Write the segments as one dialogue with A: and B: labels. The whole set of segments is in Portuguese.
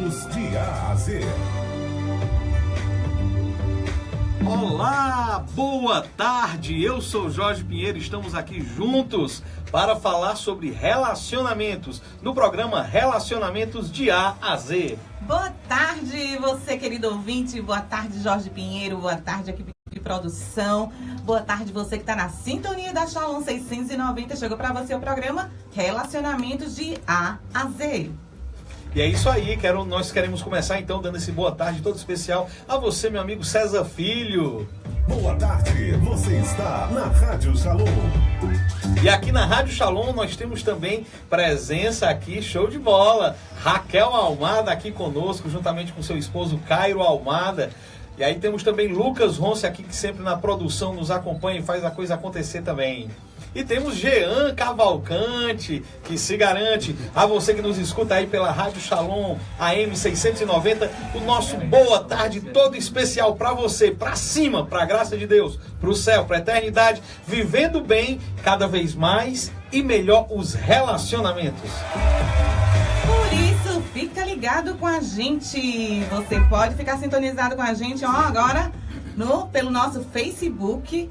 A: Relacionamentos de A a Z.
B: Olá, boa tarde, eu sou Jorge Pinheiro, estamos aqui juntos para falar sobre relacionamentos, no programa Relacionamentos de A a Z.
C: Boa tarde, você querido ouvinte, boa tarde Jorge Pinheiro, boa tarde equipe de produção, boa tarde você que está na sintonia da Shalom 690, chegou para você o programa Relacionamentos de A a Z.
B: E é isso aí, nós queremos começar então dando esse boa tarde todo especial a você, meu amigo César Filho.
A: Boa tarde, você está na Rádio Shalom.
B: E aqui na Rádio Shalom nós temos também presença aqui, show de bola, Raquel Almada aqui conosco, juntamente com seu esposo Cairo Almada. E aí temos também Lucas Ronce aqui, que sempre na produção nos acompanha e faz a coisa acontecer também. E temos Jean Cavalcante, que se garante a você que nos escuta aí pela Rádio Shalom AM 690, o nosso boa tarde todo especial para você, para cima, para a graça de Deus, para o céu, para a eternidade, vivendo bem cada vez mais e melhor os relacionamentos.
C: Por isso, fica ligado com a gente. Você pode ficar sintonizado com a gente, agora pelo nosso Facebook,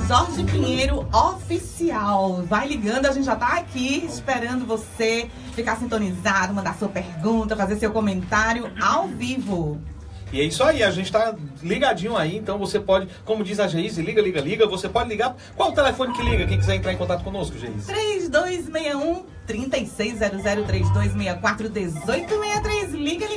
C: @Jorge Pinheiro Oficial. Vai ligando, a gente já tá aqui esperando você ficar sintonizado, mandar sua pergunta, fazer seu comentário ao vivo.
B: E é isso aí, a gente tá ligadinho aí, então você pode, como diz a Geise, liga, você pode ligar. Qual o telefone que liga, quem quiser entrar em contato conosco, Geise?
C: 3261-3600, 3264-1863, liga.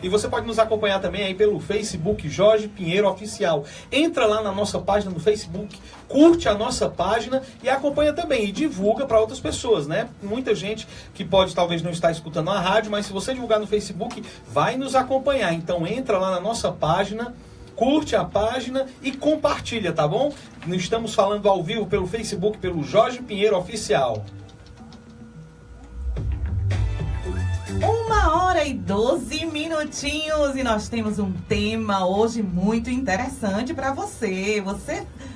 B: E você pode nos acompanhar também aí pelo Facebook Jorge Pinheiro Oficial. Entra lá na nossa página no Facebook, curte a nossa página e acompanha também e divulga para outras pessoas, né? Muita gente que pode talvez não estar escutando a rádio, mas se você divulgar no Facebook, vai nos acompanhar. Então entra lá na nossa página, curte a página e compartilha, tá bom? Estamos falando ao vivo pelo Facebook, pelo Jorge Pinheiro Oficial.
C: 1h12 e nós temos um tema hoje muito interessante para você.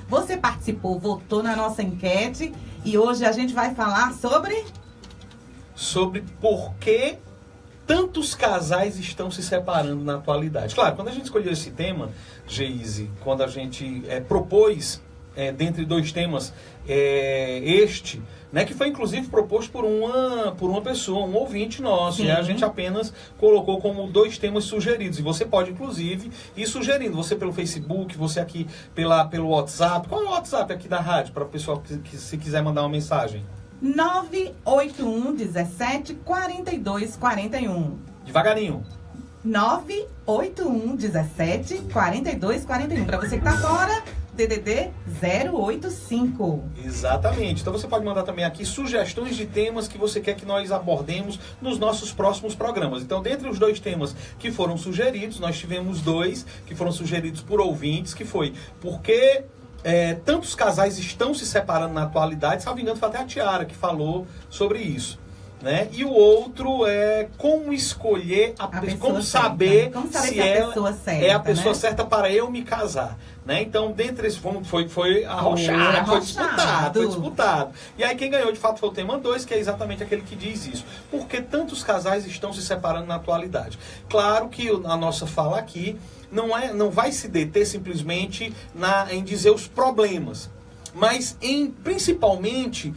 C: Você participou, votou na nossa enquete e hoje a gente vai falar sobre
B: por que tantos casais estão se separando na atualidade. Claro, quando a gente escolheu esse tema, Geise, quando a gente propôs, dentre dois temas, né, que foi inclusive proposto por uma pessoa, um ouvinte nosso, e a gente apenas colocou como dois temas sugeridos. E você pode, inclusive, ir sugerindo, você pelo Facebook, você aqui pelo WhatsApp. Qual é o WhatsApp aqui da rádio, para o pessoal que se quiser mandar uma mensagem?
C: 981 17 42 41.
B: Devagarinho.
C: 981 17 42 41. Para você que tá fora, DDD 085.
B: Exatamente. Então você pode mandar também aqui sugestões de temas que você quer que nós abordemos nos nossos próximos programas. Então, dentre os dois temas que foram sugeridos, nós tivemos dois que foram sugeridos por ouvintes, que foi porque tantos casais estão se separando na atualidade. Salvo engano, foi até a Tiara que falou sobre isso, né? E o outro é como escolher a pessoa, como saber se ela é a pessoa certa para eu me casar, né? Então, dentre esses, foi arrochado, foi disputado. E aí quem ganhou de fato foi o tema 2, que é exatamente aquele que diz isso. Por que tantos casais estão se separando na atualidade? Claro que a nossa fala aqui não vai se deter simplesmente em dizer os problemas, mas principalmente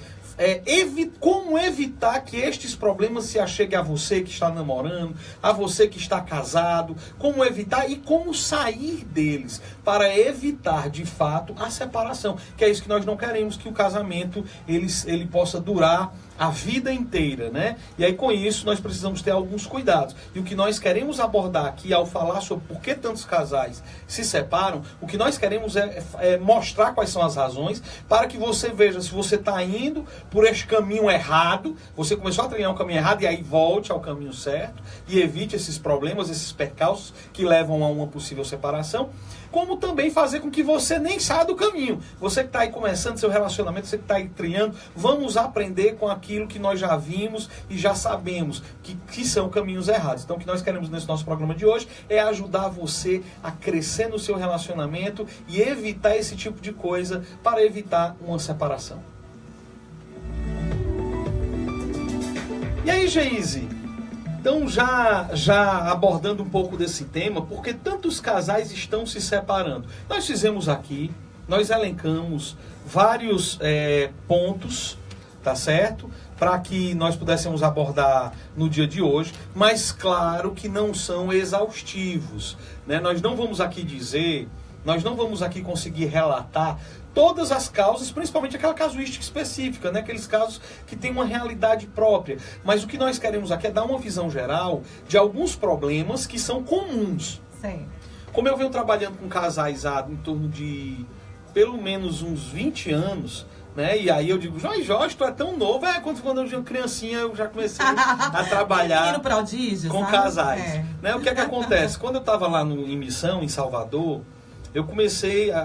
B: como evitar que estes problemas se acheguem a você que está namorando, a você que está casado, como evitar e como sair deles, para evitar de fato a separação, que é isso que nós não queremos, que o casamento ele possa durar a vida inteira, né? E aí com isso nós precisamos ter alguns cuidados. E o que nós queremos abordar aqui ao falar sobre por que tantos casais se separam, o que nós queremos é mostrar quais são as razões para que você veja se você está indo por este caminho errado, você começou a trilhar um caminho errado e aí volte ao caminho certo e evite esses problemas, esses percalços que levam a uma possível separação, como também fazer com que você nem saia do caminho. Você que está aí começando seu relacionamento, você que está aí trilhando, vamos aprender com aquilo que nós já vimos e já sabemos que são caminhos errados. Então o que nós queremos nesse nosso programa de hoje é ajudar você a crescer no seu relacionamento e evitar esse tipo de coisa para evitar uma separação. E aí, Geise? Então, já abordando um pouco desse tema, porque tantos casais estão se separando? Nós fizemos aqui, nós elencamos vários pontos, tá certo? Para que nós pudéssemos abordar no dia de hoje, mas claro que não são exaustivos, né? Nós não vamos aqui conseguir relatar todas as causas, principalmente aquela casuística específica, né? Aqueles casos que têm uma realidade própria. Mas o que nós queremos aqui é dar uma visão geral de alguns problemas que são comuns.
C: Sim.
B: Como eu venho trabalhando com casais há em torno de pelo menos uns 20 anos, né? E aí eu digo, Jorge, tu é tão novo. Quando eu tinha criancinha, eu já comecei a trabalhar
C: prodígio,
B: com
C: sabe?
B: casais. Né? O que é que acontece? Quando eu estava lá em missão, em Salvador,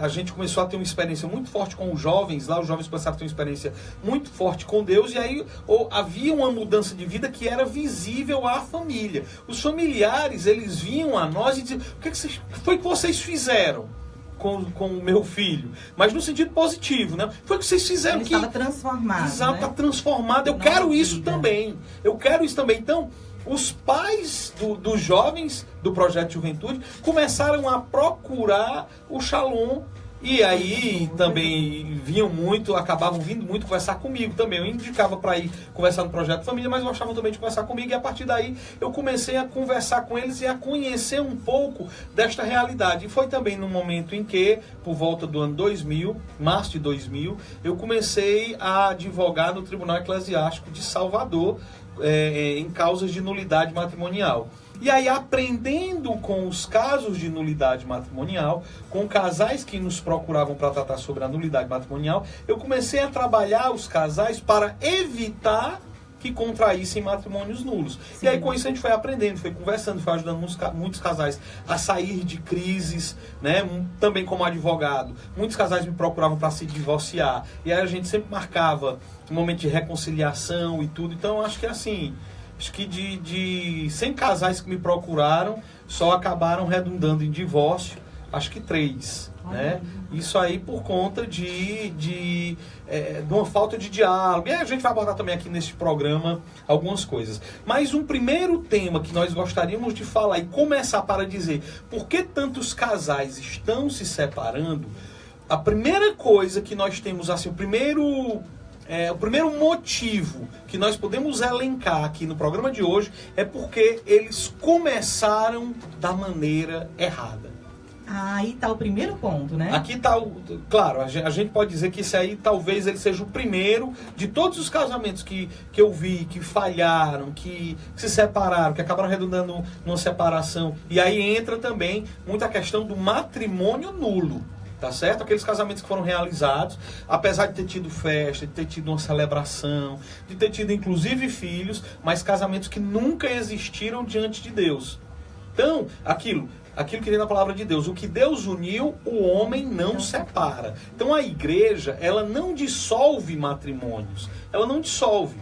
B: a gente começou a ter uma experiência muito forte com os jovens, lá os jovens começaram a ter uma experiência muito forte com Deus, e aí havia uma mudança de vida que era visível à família. Os familiares, eles vinham a nós e diziam, o que foi que vocês fizeram com o meu filho? Mas no sentido positivo, né? Foi o que vocês fizeram.
C: Ele estava transformado.
B: Exato, está transformado. Eu quero isso também. Então, os pais dos jovens do Projeto de Juventude começaram a procurar o Shalom. E aí também acabavam vindo muito conversar comigo também. Eu indicava para ir conversar no Projeto Família, mas gostavam também de conversar comigo. E a partir daí eu comecei a conversar com eles e a conhecer um pouco desta realidade. E foi também no momento em que, por volta do ano 2000, março de 2000, eu comecei a advogar no Tribunal Eclesiástico de Salvador, em causas de nulidade matrimonial. E aí, aprendendo com os casos de nulidade matrimonial, com casais que nos procuravam para tratar sobre a nulidade matrimonial, eu comecei a trabalhar os casais para evitar que contraíssem matrimônios nulos. Sim. E aí, com isso, a gente foi aprendendo, foi conversando, foi ajudando muitos casais a sair de crises, né? Também como advogado. Muitos casais me procuravam para se divorciar. E aí, a gente sempre marcava um momento de reconciliação e tudo. Então, acho que assim... Acho que de 100 casais que me procuraram, só acabaram redundando em divórcio, acho que 3. Né? Isso aí por conta de uma falta de diálogo. E a gente vai abordar também aqui neste programa algumas coisas. Mas um primeiro tema que nós gostaríamos de falar e começar para dizer por que tantos casais estão se separando, a primeira coisa que nós temos, assim, o primeiro motivo que nós podemos elencar aqui no programa de hoje é porque eles começaram da maneira errada.
C: Aí está o primeiro ponto, né?
B: Aqui está claro, a gente pode dizer que esse aí talvez ele seja o primeiro de todos os casamentos que eu vi, que falharam, que se separaram, que acabaram redundando numa separação. E aí entra também muita questão do matrimônio nulo. Tá certo? Aqueles casamentos que foram realizados, apesar de ter tido festa, de ter tido uma celebração, de ter tido inclusive filhos, mas casamentos que nunca existiram diante de Deus. Então, aquilo que tem na palavra de Deus, o que Deus uniu, o homem não separa. Então a igreja, ela não dissolve matrimônios, ela não dissolve.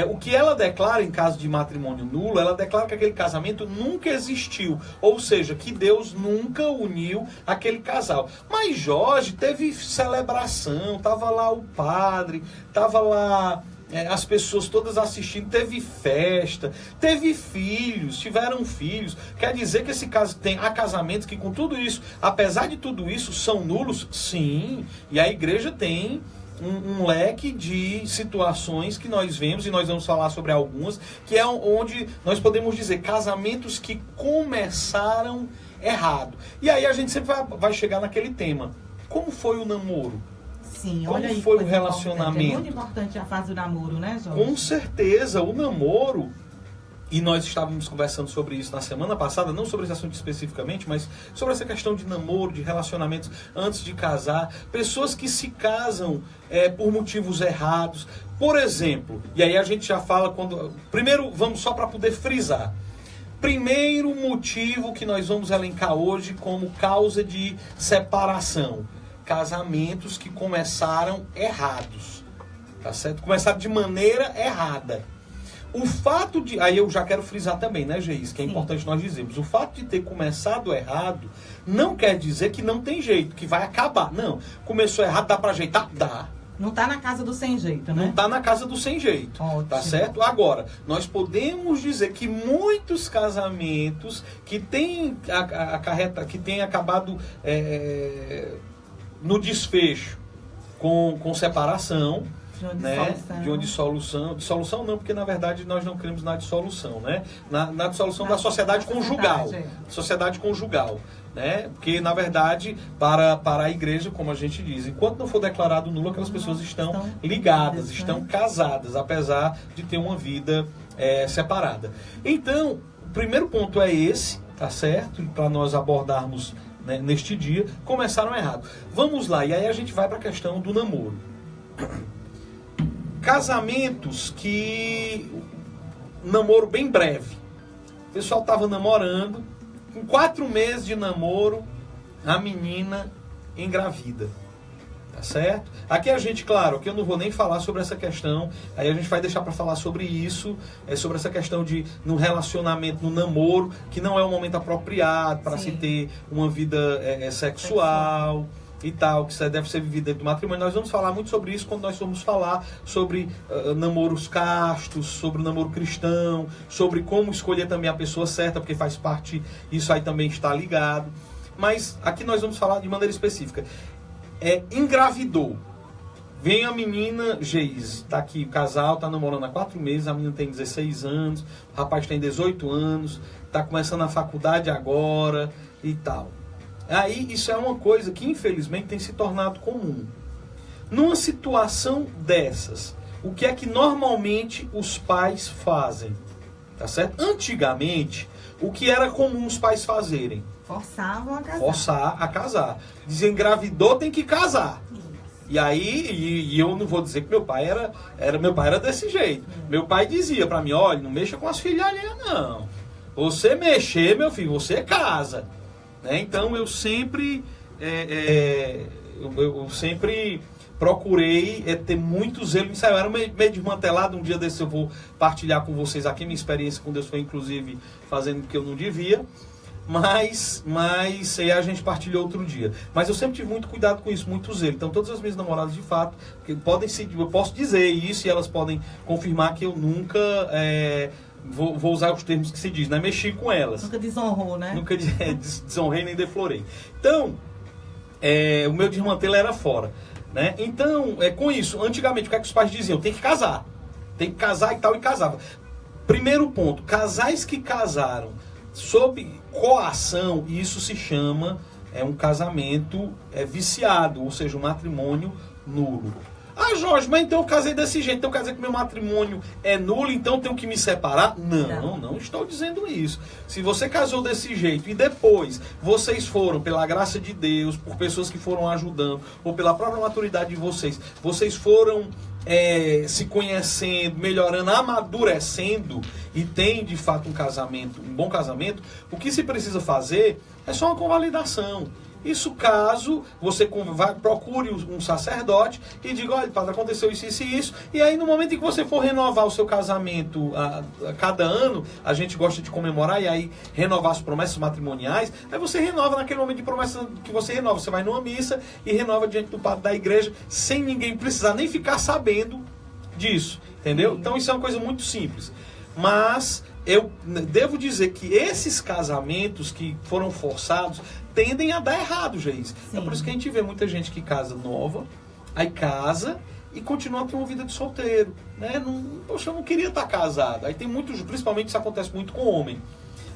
B: O que ela declara em caso de matrimônio nulo, ela declara que aquele casamento nunca existiu. Ou seja, que Deus nunca uniu aquele casal. Mas Jorge teve celebração, estava lá o padre, estava lá as pessoas todas assistindo, teve festa, teve filhos, tiveram filhos. Quer dizer que há casamentos que com tudo isso, apesar de tudo isso, são nulos? Sim. E a igreja tem um leque de situações que nós vemos, e nós vamos falar sobre algumas, que é onde nós podemos dizer casamentos que começaram errado. E aí a gente sempre vai chegar naquele tema. Como foi o namoro?
C: Sim,
B: como
C: olha aí,
B: foi o relacionamento?
C: É muito importante a fase do namoro, né, Jorge?
B: Com certeza, o namoro... E nós estávamos conversando sobre isso na semana passada, não sobre esse assunto especificamente, mas sobre essa questão de namoro, de relacionamentos antes de casar. Pessoas que se casam por motivos errados. Por exemplo, e aí a gente já fala quando... Primeiro, vamos só para poder frisar. Primeiro motivo que nós vamos elencar hoje como causa de separação. Casamentos que começaram errados. Tá certo? Começaram de maneira errada. O fato de... Aí eu já quero frisar também, né, Geis? Que é importante nós dizermos. O fato de ter começado errado não quer dizer que não tem jeito, que vai acabar. Não. Começou errado, dá pra ajeitar? Dá.
C: Não tá na casa do sem jeito, né?
B: Não tá na casa do sem jeito.
C: Ótimo.
B: Tá certo? Agora, nós podemos dizer que muitos casamentos que têm que têm acabado no desfecho com separação, né? De uma dissolução. Dissolução não, porque na verdade nós não cremos na dissolução, né? Na dissolução da sociedade conjugal. Sociedade conjugal. Né? Porque, na verdade, para a igreja, como a gente diz, enquanto não for declarado nulo, aquelas pessoas estão ligadas, estão casadas, apesar de ter uma vida separada. Então, o primeiro ponto é esse, tá certo? Para nós abordarmos, né, neste dia, começaram errado. Vamos lá, e aí a gente vai para a questão do namoro. Casamentos que... namoro bem breve. O pessoal estava namorando, com 4 meses de namoro, a menina engravida. Tá certo? Aqui a gente, claro, aqui eu não vou nem falar sobre essa questão, aí a gente vai deixar para falar sobre isso, sobre essa questão de, no relacionamento, no namoro, que não é o momento apropriado para se ter uma vida sexual e tal, que deve ser vivida dentro do matrimônio. Nós vamos falar muito sobre isso quando nós vamos falar sobre namoros castos, sobre o namoro cristão, sobre como escolher também a pessoa certa, porque faz parte, isso aí também está ligado. Mas aqui nós vamos falar de maneira específica. Engravidou. Vem a menina, Geise, tá aqui, o casal tá namorando há 4 meses, a menina tem 16 anos, o rapaz tem 18 anos, tá começando a faculdade agora e tal. Aí isso é uma coisa que infelizmente tem se tornado comum. Numa situação dessas, o que é que normalmente os pais fazem? Tá certo? Antigamente, o que era comum os pais fazerem?
C: Forçavam a casar.
B: Forçar a casar. Dizer, engravidou, tem que casar. E aí, e eu não vou dizer que meu pai era desse jeito. Meu pai dizia pra mim, olha, não mexa com as filhas alheias, não. Você mexer, meu filho, você casa. Então eu sempre procurei ter muito zelo nisso. Eu era meio desmantelado. Um dia desse eu vou partilhar com vocês aqui. Minha experiência com Deus foi inclusive fazendo o que eu não devia. Mas aí a gente partilhou outro dia. Mas eu sempre tive muito cuidado com isso, muito zelo. Então todas as minhas namoradas de fato, eu posso dizer isso e elas podem confirmar que eu nunca... Vou usar os termos que se diz, né? Mexi com elas.
C: Nunca desonrou, né?
B: Nunca desonrei nem deflorei. Então, o meu desmantelo era fora. Né? Então, com isso, antigamente, o que é que os pais diziam? Tem que casar. Tem que casar e tal, e casava. Primeiro ponto, casais que casaram sob coação, isso se chama um casamento viciado, ou seja, um matrimônio nulo. Ah, Jorge, mas então eu casei desse jeito, então quer dizer que meu matrimônio é nulo, então eu tenho que me separar? Não estou dizendo isso. Se você casou desse jeito e depois vocês foram, pela graça de Deus, por pessoas que foram ajudando, ou pela própria maturidade de vocês foram se conhecendo, melhorando, amadurecendo e tem de fato um bom casamento, o que se precisa fazer é só uma convalidação. Isso caso você procure um sacerdote e diga, olha, padre, aconteceu isso, isso e isso. E aí no momento em que você for renovar o seu casamento a cada ano, a gente gosta de comemorar e aí renovar as promessas matrimoniais, aí você renova naquele momento de promessa que você renova. Você vai numa missa e renova diante do padre da igreja sem ninguém precisar nem ficar sabendo disso, entendeu? Então isso é uma coisa muito simples. Mas eu devo dizer que esses casamentos que foram forçados tendem a dar errado, Geise. É por isso que a gente vê muita gente que casa nova, aí casa e continua com uma vida de solteiro. Né? Poxa, eu não queria estar casado. Aí tem muitos, principalmente isso acontece muito com homem.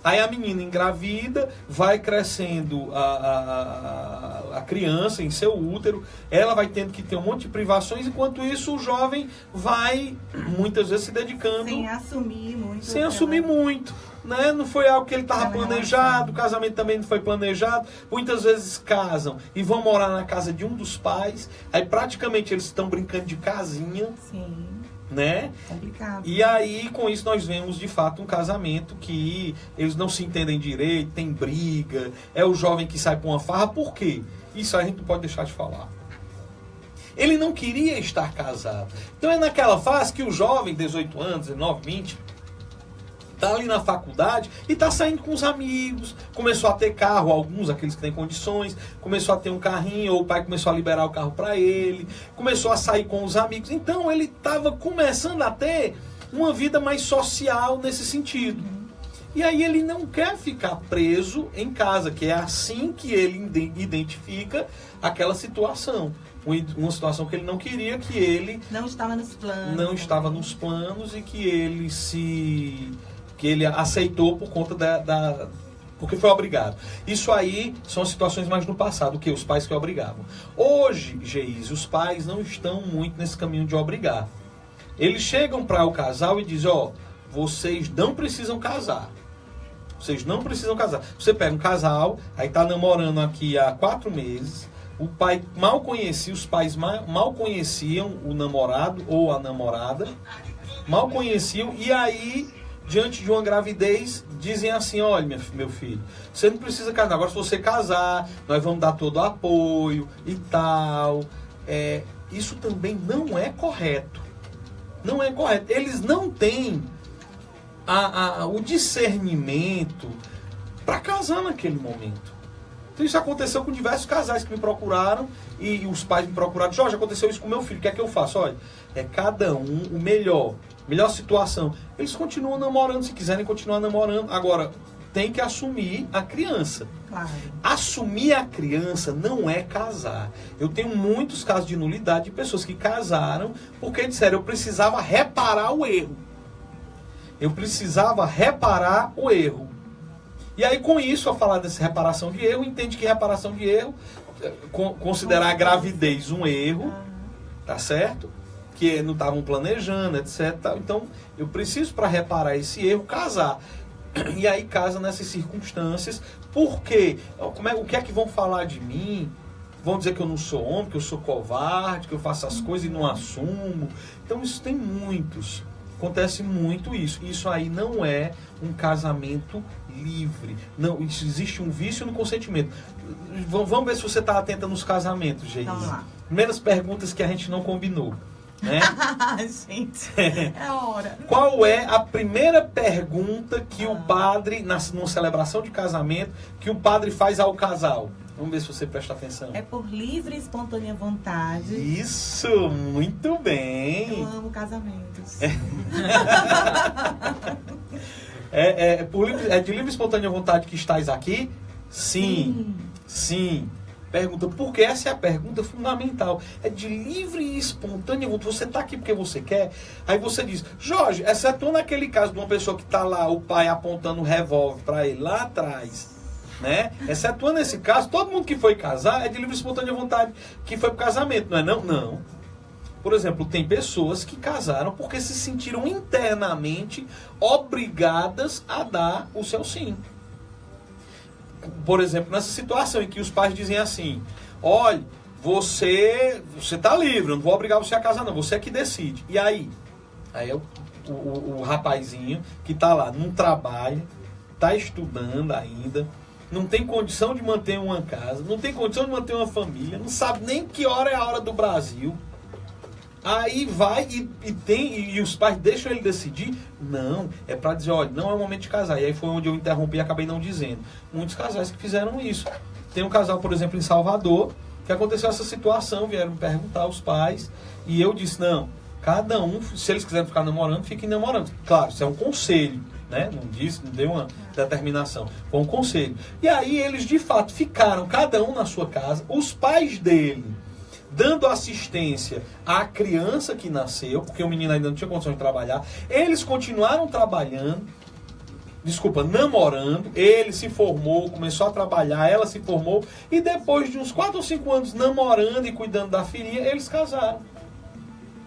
B: Aí a menina engravida, vai crescendo a criança em seu útero, ela vai tendo que ter um monte de privações, enquanto isso o jovem vai muitas vezes se dedicando... Sem assumir muito. Né? Não foi algo que ele estava planejado, o casamento também não foi planejado. Muitas vezes casam e vão morar na casa de um dos pais, aí praticamente eles estão brincando de casinha.
C: Sim.
B: Né?
C: Complicado.
B: E aí, com isso, nós vemos de fato um casamento que eles não se entendem direito, tem briga, é o jovem que sai para uma farra. Por quê? Isso a gente não pode deixar de falar. Ele não queria estar casado. Então é naquela fase que o jovem, 18 anos, 19, 20, tá ali na faculdade e tá saindo com os amigos, começou a ter carro, alguns, aqueles que têm condições, começou a ter um carrinho, ou o pai começou a liberar o carro para ele, começou a sair com os amigos. Então ele estava começando a ter uma vida mais social nesse sentido. E aí ele não quer ficar preso em casa, que é assim que ele identifica aquela situação. Uma situação que ele não queria, que ele
C: não estava nos planos.
B: Não estava nos planos e que ele aceitou por conta porque foi obrigado. Isso aí são as situações mais no passado, que os pais que obrigavam. Hoje, Geise, os pais não estão muito nesse caminho de obrigar. Eles chegam para o casal e dizem, vocês não precisam casar. Vocês não precisam casar. Você pega um casal, aí tá namorando aqui há 4 meses, o pai mal conhecia, os pais mal conheciam o namorado ou a namorada, mal conheciam, e aí, diante de uma gravidez, dizem assim, olha, meu filho, você não precisa casar, agora se você casar, nós vamos dar todo o apoio e tal. Isso também não é correto. Não é correto. Eles não têm o discernimento para casar naquele momento. Então isso aconteceu com diversos casais que me procuraram e os pais me procuraram. Jorge, aconteceu isso com meu filho, o que é que eu faço? Olha, cada um o melhor situação. Eles continuam namorando, se quiserem continuar namorando. Agora, tem que assumir a criança.
C: Claro.
B: Assumir a criança não é casar. Eu tenho muitos casos de nulidade de pessoas que casaram porque disseram, eu precisava reparar o erro. Eu precisava reparar o erro. E aí, com isso, ao falar dessa reparação de erro, entende que reparação de erro, considerar a gravidez um erro, tá certo? Que não estavam planejando, etc. Então, eu preciso, para reparar esse erro, casar. E aí, casa nessas circunstâncias. Por quê? O que é que vão falar de mim? Vão dizer que eu não sou homem, que eu sou covarde, que eu faço as coisas e não assumo. Então, isso tem muitos. Acontece muito isso. Isso aí não é um casamento livre. Não, existe um vício no consentimento. Vamos ver se você está atenta nos casamentos, Geise.
C: Vamos lá.
B: Primeiras perguntas que a gente não combinou. Né?
C: Gente, é hora.
B: Qual é a primeira pergunta que o padre, numa celebração de casamento, que o padre faz ao casal? Vamos ver se você presta atenção.
C: É por livre e espontânea vontade.
B: Isso, muito bem.
C: Eu amo casamentos.
B: É de livre e espontânea vontade que estás aqui? Sim. Pergunta, porque essa é a pergunta fundamental. É de livre e espontânea vontade. Você está aqui porque você quer. Aí você diz, Jorge, exceto naquele caso de uma pessoa que está lá, o pai apontando o revólver para ele lá atrás, né? Excetuando esse caso, todo mundo que foi casar é de livre e espontânea vontade que foi pro casamento, não é não? Não. Por exemplo, tem pessoas que casaram porque se sentiram internamente obrigadas a dar o seu sim. Por exemplo, nessa situação em que os pais dizem assim, olha, você tá livre, eu não vou obrigar você a casar não, você é que decide. E aí? Aí é o rapazinho que tá lá, não trabalha, tá estudando ainda, não tem condição de manter uma casa, não tem condição de manter uma família, não sabe nem que hora é a hora do Brasil. Aí vai e os pais deixam ele decidir? Não, é para dizer, olha, não é o momento de casar. E aí foi onde eu interrompi e acabei não dizendo. Muitos casais que fizeram isso. Tem um casal, por exemplo, em Salvador, que aconteceu essa situação, vieram me perguntar aos pais, e eu disse, não, cada um, se eles quiserem ficar namorando, fiquem namorando. Claro, isso é um conselho, né? Não disse, não deu uma determinação. Foi um conselho. E aí eles, de fato, ficaram, cada um na sua casa, os pais dele dando assistência à criança que nasceu, porque o menino ainda não tinha condição de trabalhar. Eles continuaram namorando. Ele se formou, começou a trabalhar, ela se formou, e depois de uns 4 ou 5 anos namorando e cuidando da filhinha, eles casaram.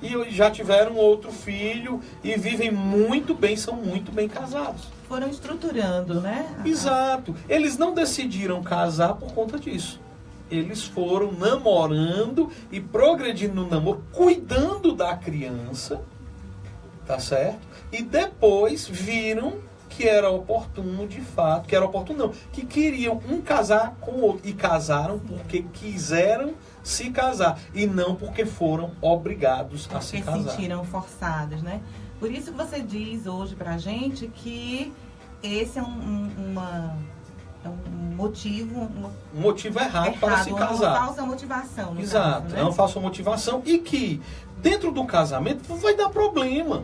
B: E já tiveram outro filho e vivem muito bem, são muito bem casados.
C: Foram estruturando, né?
B: Exato. Eles não decidiram casar por conta disso. Eles foram namorando e progredindo no namoro, cuidando da criança, tá certo? E depois viram que era oportuno de fato, que queriam um casar com o outro. E casaram porque quiseram se casar e não porque foram obrigados a se casar.
C: Porque se sentiram forçados, né? Por isso que você diz hoje pra gente que esse é um motivo...
B: Um motivo errado para se casar.
C: Uma falsa motivação. No
B: Exato,
C: caso, né?
B: É uma falsa motivação e que dentro do casamento vai dar problema.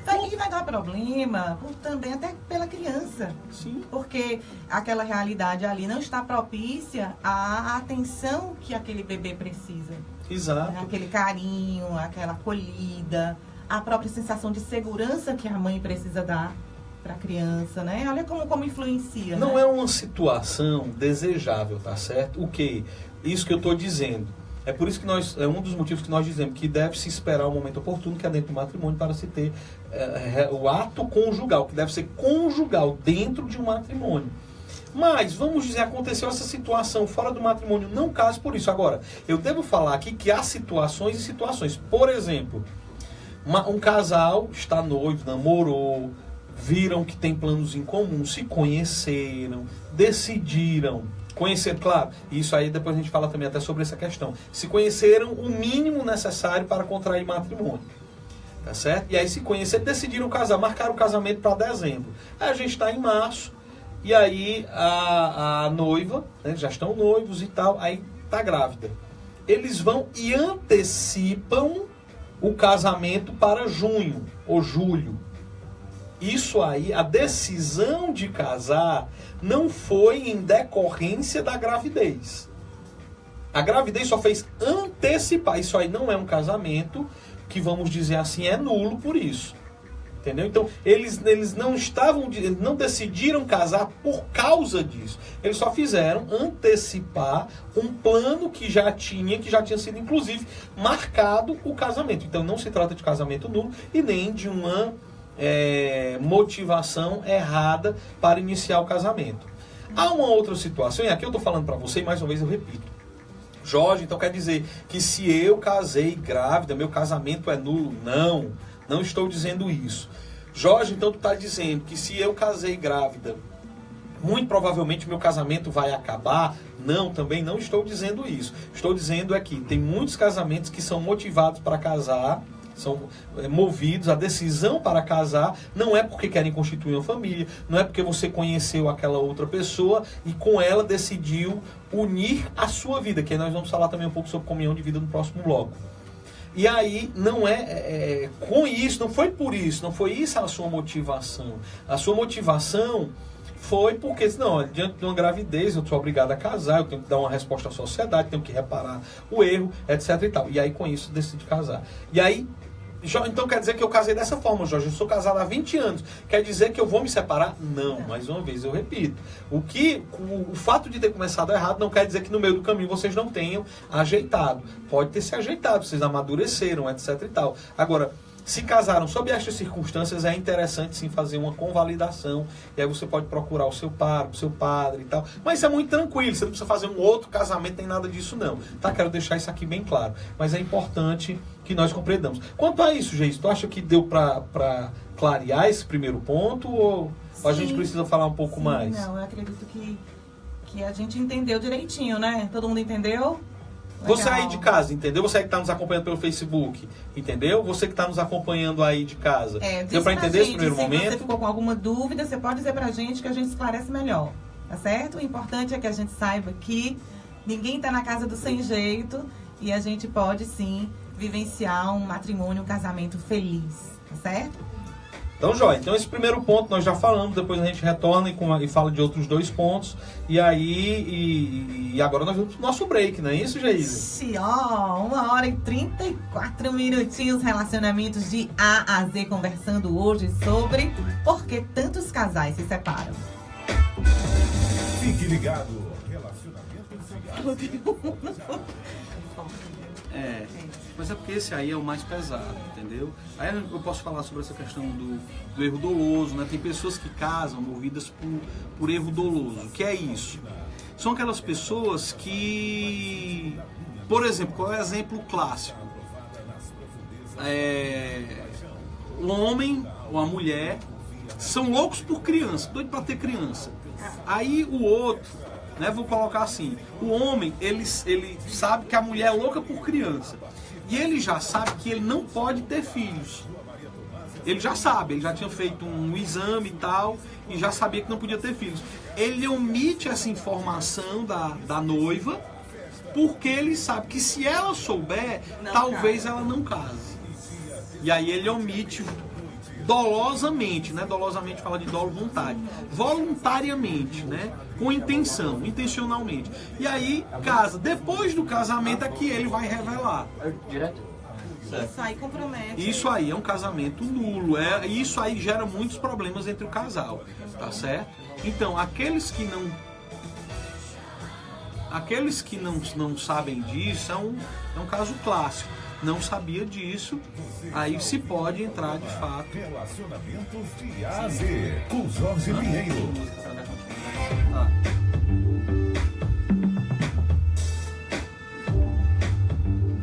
C: Vai dar problema também até pela criança.
B: Sim.
C: Porque aquela realidade ali não está propícia à atenção que aquele bebê precisa.
B: Exato.
C: Aquele carinho, aquela acolhida, a própria sensação de segurança que a mãe precisa dar para a criança, né? Olha como influencia.
B: Não
C: né?
B: é uma situação desejável, tá certo? O que? Isso que eu estou dizendo. É por isso que é um dos motivos que nós dizemos que deve se esperar o momento oportuno, que é dentro do matrimônio, para se ter o ato conjugal, que deve ser conjugal dentro de um matrimônio. Mas, vamos dizer, aconteceu essa situação fora do matrimônio, não case por isso. Agora, eu devo falar aqui que há situações e situações. Por exemplo, um casal está noivo, namorou, viram que tem planos em comum, se conheceram, decidiram. Conhecer, claro, isso aí depois a gente fala também até sobre essa questão. Se conheceram o mínimo necessário para contrair matrimônio. Tá certo? E aí se conheceram, decidiram casar, marcaram o casamento para dezembro. Aí a gente está em março, e aí a noiva, né, já estão noivos e tal, aí tá grávida. Eles vão e antecipam o casamento para junho ou julho. Isso aí, a decisão de casar não foi em decorrência da gravidez. A gravidez só fez antecipar. Isso aí não é um casamento que, vamos dizer assim, é nulo por isso. Entendeu? Então, eles não decidiram casar por causa disso. Eles só fizeram antecipar um plano que já tinha sido, inclusive, marcado o casamento. Então, não se trata de casamento nulo e nem de uma motivação errada para iniciar o casamento. Há uma outra situação, e aqui eu estou falando para você, e mais uma vez eu repito. Jorge, então quer dizer que se eu casei grávida, meu casamento é nulo? Não estou dizendo isso. Jorge, então tu está dizendo que se eu casei grávida, muito provavelmente meu casamento vai acabar? Não, também não estou dizendo isso. Estou dizendo que tem muitos casamentos que são motivados para casar, são movidos, a decisão para casar não é porque querem constituir uma família, não é porque você conheceu aquela outra pessoa e com ela decidiu unir a sua vida, que aí nós vamos falar também um pouco sobre comunhão de vida no próximo bloco. E aí não com isso, não foi por isso, não foi isso a sua motivação. A sua motivação foi porque, não, diante de uma gravidez eu sou obrigado a casar, eu tenho que dar uma resposta à sociedade, tenho que reparar o erro, etc e tal. E aí com isso decidi casar. E aí, então quer dizer que eu casei dessa forma, Jorge, eu sou casado há 20 anos. Quer dizer que eu vou me separar? Não, mais uma vez eu repito. O fato de ter começado errado não quer dizer que no meio do caminho vocês não tenham ajeitado. Pode ter se ajeitado, vocês amadureceram, etc e tal. Agora, se casaram sob estas circunstâncias, é interessante sim fazer uma convalidação. E aí você pode procurar o seu pároco, o seu padre e tal. Mas isso é muito tranquilo, você não precisa fazer um outro casamento, nem nada disso não. Tá? Quero deixar isso aqui bem claro. Mas é importante que nós compreendamos. Quanto a isso, Geis, tu acha que deu para clarear esse primeiro ponto? Ou a gente precisa falar um pouco mais?
C: Não, eu acredito que a gente entendeu direitinho, né? Todo mundo entendeu? Legal.
B: Você aí de casa, entendeu? Você aí que está nos acompanhando pelo Facebook, entendeu? Você que está nos acompanhando aí de casa. Deu para entender esse primeiro momento?
C: Se você ficou com alguma dúvida, você pode dizer pra gente que a gente esclarece melhor, tá certo? O importante é que a gente saiba que ninguém está na casa do sem jeito e a gente pode sim vivenciar um matrimônio, um casamento feliz, tá certo?
B: Então, joia. Então, esse primeiro ponto nós já falamos, depois a gente retorna e fala de outros 2 pontos. E aí, e agora nós vamos pro nosso break, não é isso, Geise?
C: 1h34 minutinhos, relacionamentos de A a Z, conversando hoje sobre por que tantos casais se separam.
A: Fique ligado. Relacionamento
B: Mas é porque esse aí é o mais pesado, entendeu? Aí eu posso falar sobre essa questão do erro doloso, né? Tem pessoas que casam movidas por erro doloso. O que é isso? São aquelas pessoas que... Por exemplo, qual é o exemplo clássico? O homem ou a mulher são loucos por criança, doido para ter criança. Aí o outro... Né, vou colocar assim, o homem, ele sabe que a mulher é louca por criança. E ele já sabe que ele não pode ter filhos. ele já sabe, ele já tinha feito um exame e tal, e já sabia que não podia ter filhos. Ele omite essa informação da noiva, porque ele sabe que se ela souber, talvez ela não case. E aí ele omite dolosamente, né? Dolosamente fala de dolo vontade. Voluntariamente, né? Com intenção, intencionalmente. E aí casa. Depois do casamento é que ele vai revelar.
C: Isso aí compromete.
B: Isso aí é um casamento nulo. Isso aí gera muitos problemas entre o casal. Tá certo? Então, aqueles que não sabem disso é um caso clássico. Não sabia disso, aí se pode entrar de fato.
A: Relacionamentos de A a Z, com Jorge Pinheiro.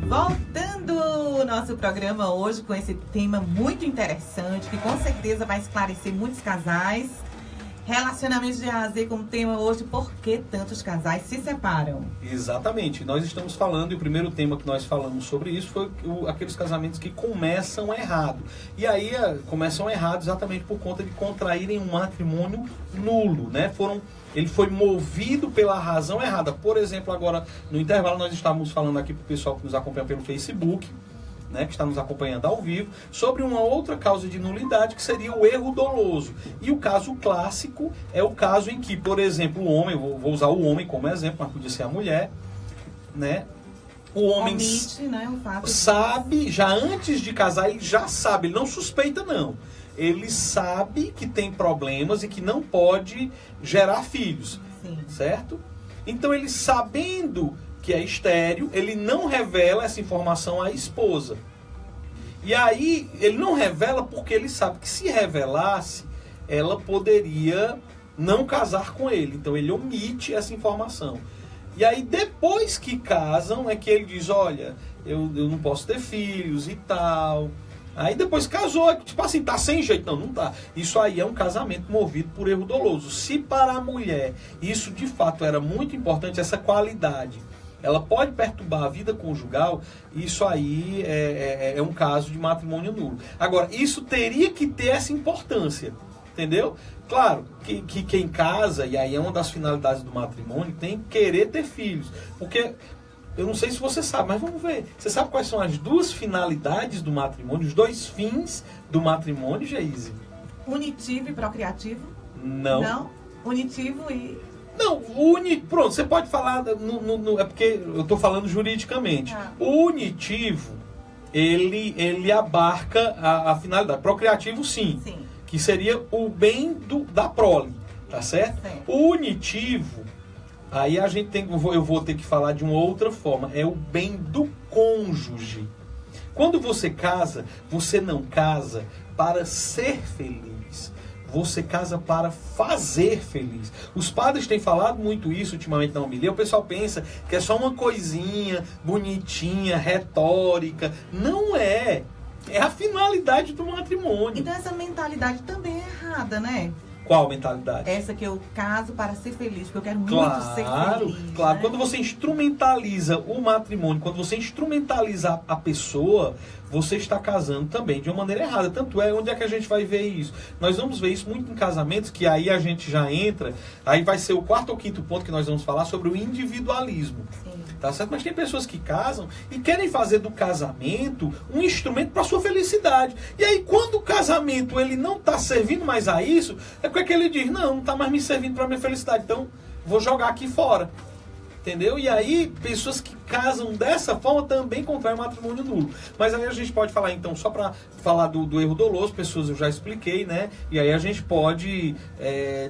C: Voltando o nosso programa hoje com esse tema muito interessante, que com certeza vai esclarecer muitos casais. Relacionamentos de A a Z como tema hoje, por que tantos casais se separam?
B: Exatamente, nós estamos falando, e o primeiro tema que nós falamos sobre isso foi aqueles casamentos que começam errado. E aí começam errado exatamente por conta de contraírem um matrimônio nulo, né? Ele foi movido pela razão errada. Por exemplo, agora no intervalo nós estávamos falando aqui para o pessoal que nos acompanha pelo Facebook, né, que está nos acompanhando ao vivo, sobre uma outra causa de nulidade, que seria o erro doloso. E o caso clássico é o caso em que, por exemplo, o homem, vou usar o homem como exemplo, mas podia ser a mulher, né? O homem
C: omite, né, o fato
B: sabe, já antes de casar, ele já sabe, ele não suspeita não. Ele sabe que tem problemas e que não pode gerar filhos,
C: Sim.
B: certo? Então ele, sabendo que é estéril, ele não revela essa informação à esposa. E aí, ele não revela porque ele sabe que se revelasse, ela poderia não casar com ele. Então ele omite essa informação. E aí, depois que casam, é que ele diz, olha, eu não posso ter filhos e tal. Aí depois casou, tipo assim, tá sem jeito. Não tá. Isso aí é um casamento movido por erro doloso. Se para a mulher isso de fato era muito importante, essa qualidade, ela pode perturbar a vida conjugal, isso aí é um caso de matrimônio nulo. Agora, isso teria que ter essa importância, entendeu? Claro, que quem casa, e aí é uma das finalidades do matrimônio, tem que querer ter filhos. Porque, eu não sei se você sabe, mas vamos ver. Você sabe quais são as duas finalidades do matrimônio, os dois fins do matrimônio, Geise?
C: Unitivo e procriativo?
B: Não.
C: Não? Unitivo e...
B: Não, pronto, você pode falar, é porque eu estou falando juridicamente. O unitivo, ele abarca a finalidade. Procriativo, sim. Que seria o bem da prole, tá certo? O unitivo, aí eu vou ter que falar de uma outra forma, é o bem do cônjuge. Quando você casa, você não casa para ser feliz. Você casa para fazer feliz. Os padres têm falado muito isso ultimamente na homilia. O pessoal pensa que é só uma coisinha bonitinha, retórica. Não é. É a finalidade do matrimônio.
C: Então essa mentalidade também é errada, né?
B: Qual mentalidade?
C: Essa que eu caso para ser feliz, porque eu quero muito ser feliz.
B: Claro,
C: né?
B: Quando você instrumentaliza o matrimônio, quando você instrumentaliza a pessoa, você está casando também de uma maneira errada. Tanto onde é que a gente vai ver isso? Nós vamos ver isso muito em casamentos, que aí a gente já entra, aí vai ser o quarto ou quinto ponto que nós vamos falar sobre o individualismo.
C: Sim.
B: Tá certo? Mas tem pessoas que casam e querem fazer do casamento um instrumento para sua felicidade. E aí, quando o casamento ele não está servindo mais a isso, é porque ele diz, não está mais me servindo para minha felicidade, então vou jogar aqui fora. Entendeu? E aí, pessoas que casam dessa forma também contraem matrimônio nulo. Mas aí a gente pode falar, então, só para falar do erro doloso, pessoas eu já expliquei, né? E aí a gente pode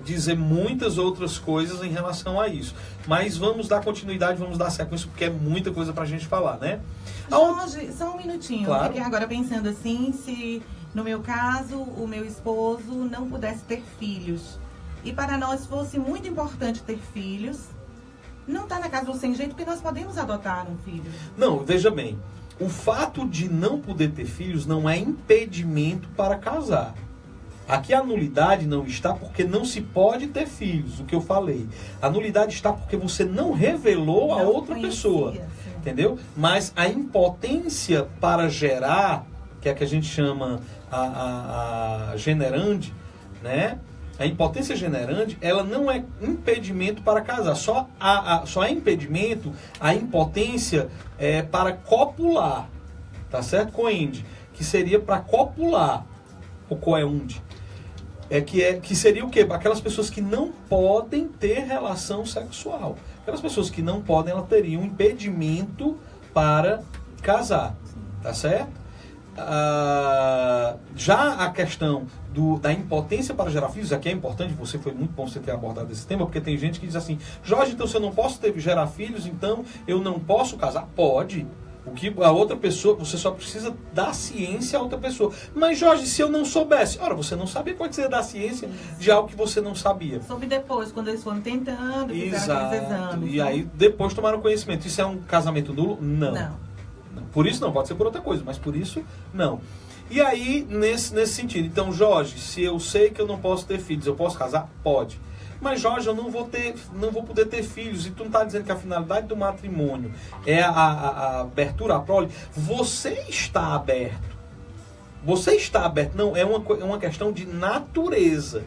B: dizer muitas outras coisas em relação a isso. Mas vamos dar continuidade, vamos dar sequência, porque é muita coisa pra gente falar, né?
C: Jorge, só um minutinho.
B: Claro.
C: Eu fiquei agora pensando assim, se no meu caso, o meu esposo não pudesse ter filhos. E para nós fosse muito importante ter filhos, não está na casa do sem jeito, porque nós podemos adotar um filho.
B: Não, veja bem. O fato de não poder ter filhos não é impedimento para casar. Aqui a nulidade não está porque não se pode ter filhos, o que eu falei. A nulidade está porque você não revelou a outra pessoa. Entendeu? Mas a impotência para gerar, que é a que a gente chama a generande, né? A impotência generande, ela não é impedimento para casar. Só é impedimento a impotência para copular. Tá certo? Coende. Que seria para copular. O coeunde. Que seria o quê? Aquelas pessoas que não podem ter relação sexual. Aquelas pessoas que não podem, elas teriam um impedimento para casar. Tá certo? Já a questão da impotência para gerar filhos, aqui é importante, foi muito bom você ter abordado esse tema, porque tem gente que diz assim, Jorge, então se eu não posso gerar filhos, então eu não posso casar? Pode. O que a outra pessoa, você só precisa dar ciência a outra pessoa. Mas Jorge, se eu não soubesse? Ora, você não sabia, como é que você ia dar ciência de algo que você não sabia?
C: Soube depois, quando eles foram tentando, fizeram aqueles exames.
B: E aí depois tomaram conhecimento. Isso é um casamento nulo? Não. Por isso não, pode ser por outra coisa, mas por isso não. E aí, nesse sentido, então, Jorge, se eu sei que eu não posso ter filhos, eu posso casar? Pode. Mas, Jorge, eu não vou poder ter filhos, e tu não está dizendo que a finalidade do matrimônio é a abertura à prole? Você está aberto. Você está aberto. Não, é uma questão de natureza.